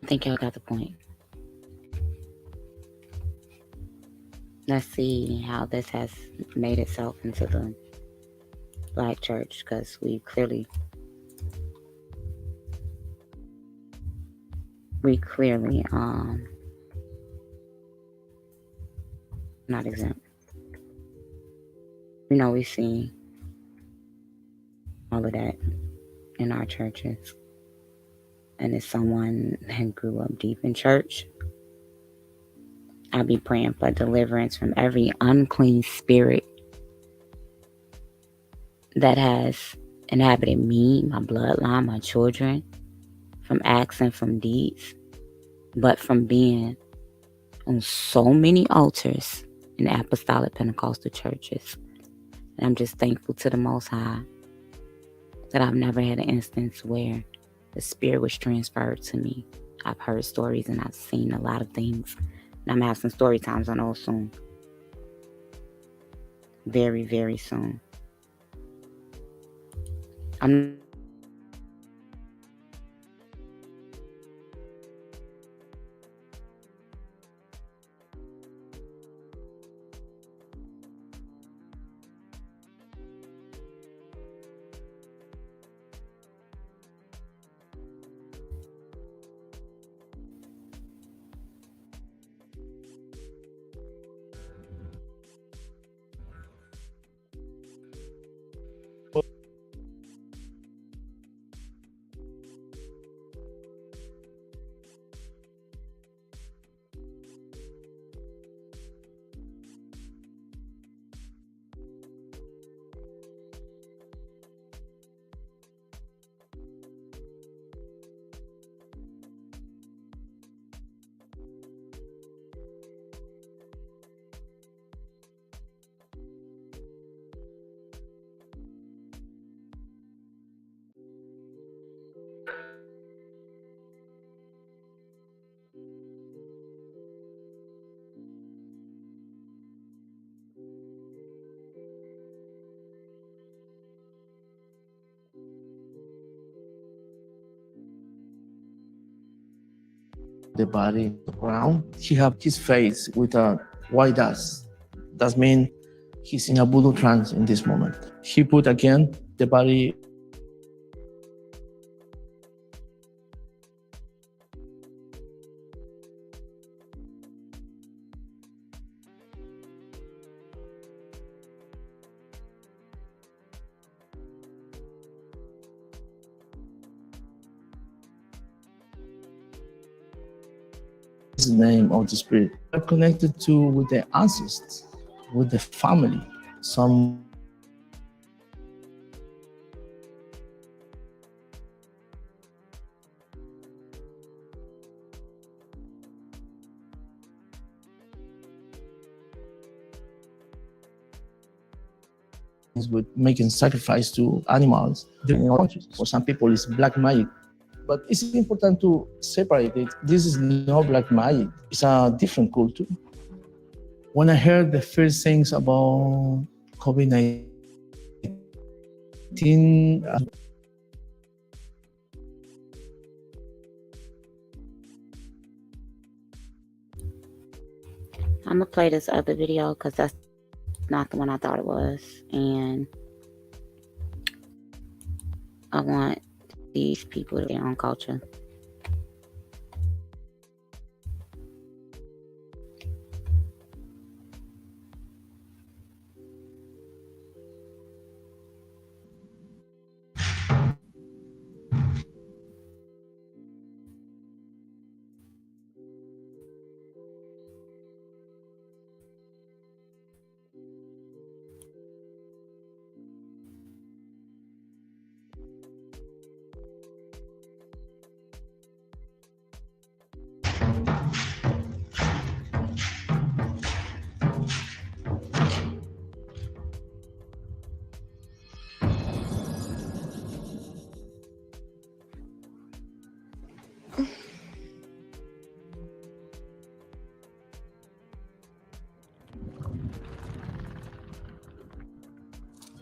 I think y'all got the point. Let's see how this has made itself into the Black church, because we clearly not exempt. You know, we see all of that in our churches. And as someone that grew up deep in church, I'll be praying for deliverance from every unclean spirit that has inhabited me, my bloodline, my children, from acts and from deeds, but from being on so many altars in apostolic Pentecostal churches. And I'm just thankful to the Most High that I've never had an instance where the spirit was transferred to me. I've heard stories and I've seen a lot of things. And I'm going to have some story times on those soon. Very, very soon. I'm the body around. He have his face with a white dust. That means he's in a voodoo trance in this moment. He put again the body the name of the spirit. Are connected to with the ancestors, with the family. Some with making sacrifice to animals during our countries. For some people, it's black magic. But it's important to separate it. This is not black magic. It's a different culture. When I heard the first things about COVID-19, I'm gonna play this other video because that's not the one I thought it was, and I want these people to their own culture.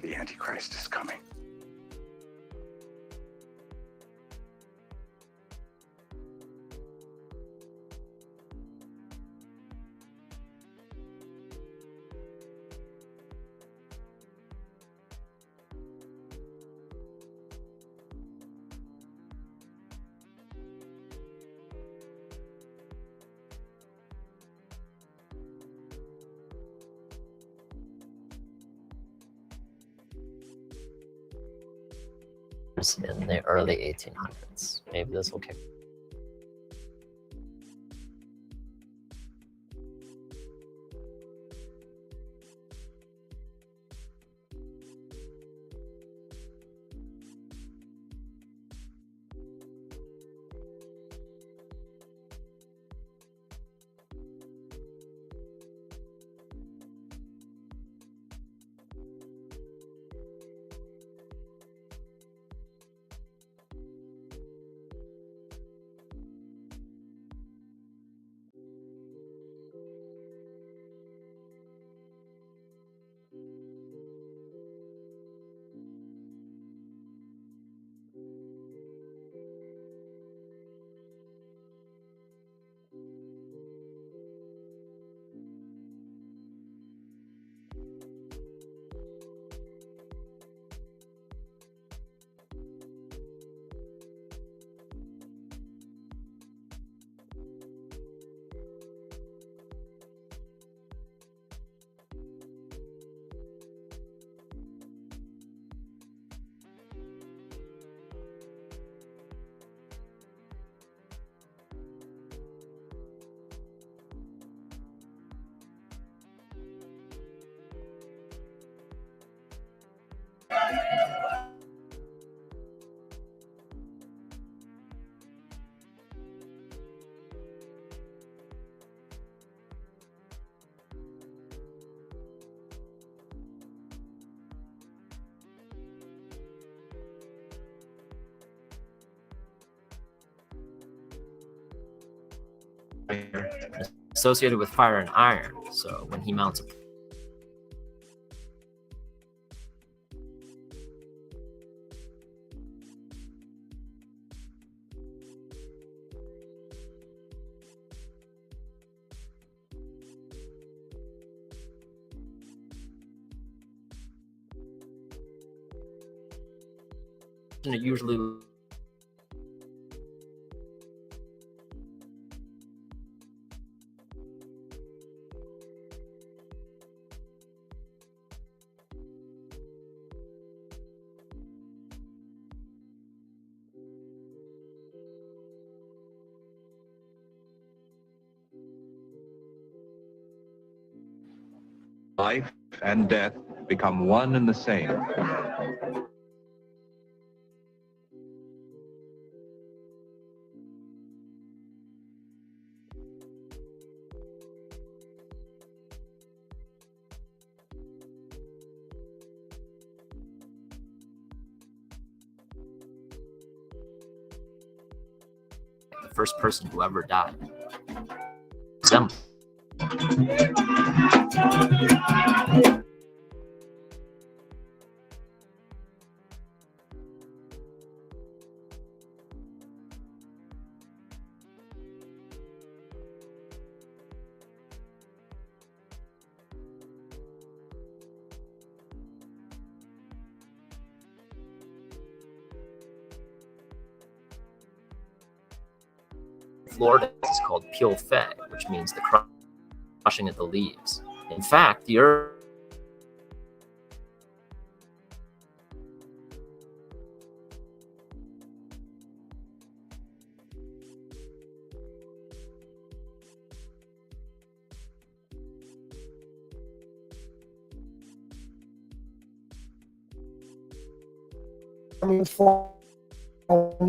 The Antichrist is coming. In the early 1800s. Maybe this will kick. Associated with fire and iron, so when he mounts a usually Life and death become one and the same. the first person who ever died. Them. Florida is called peel fe, which means the crushing of the leaves. In fact, the earth coming from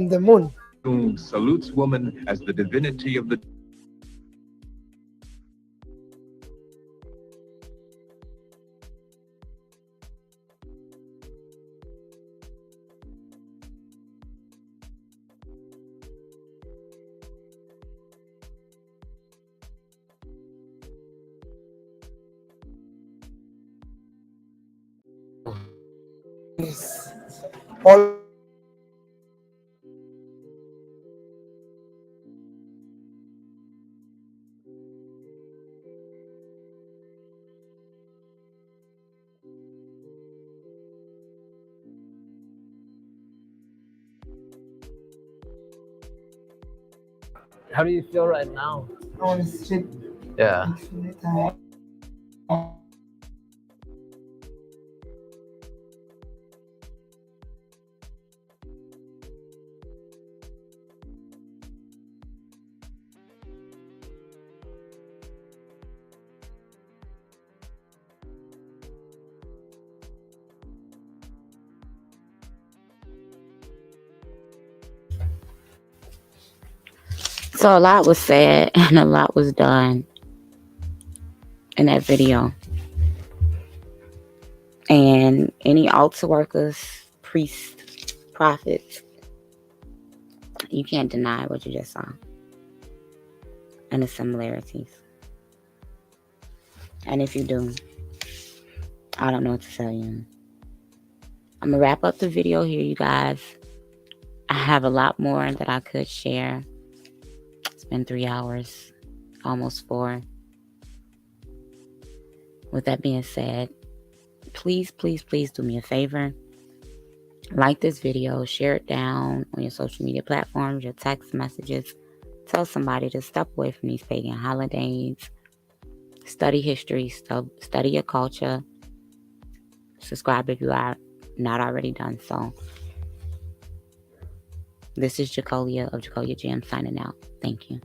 the moon. Who salutes woman as the divinity of the All How do you feel right now? on street. Yeah. So a lot was said and a lot was done in that video. And any altar workers, priests, prophets, you can't deny what you just saw and the similarities. And if you do, I don't know what to tell you. I'm gonna wrap up the video here, you guys. I have a lot more that I could share. It's been 3 hours, almost 4. With that being said, please, please, please do me a favor. Like this video, share it down on your social media platforms, your text messages. Tell somebody to step away from these pagan holidays. Study history, study your culture. Subscribe if you are not already done so. This is Jacolia of Jacolia Gems signing out. Thank you.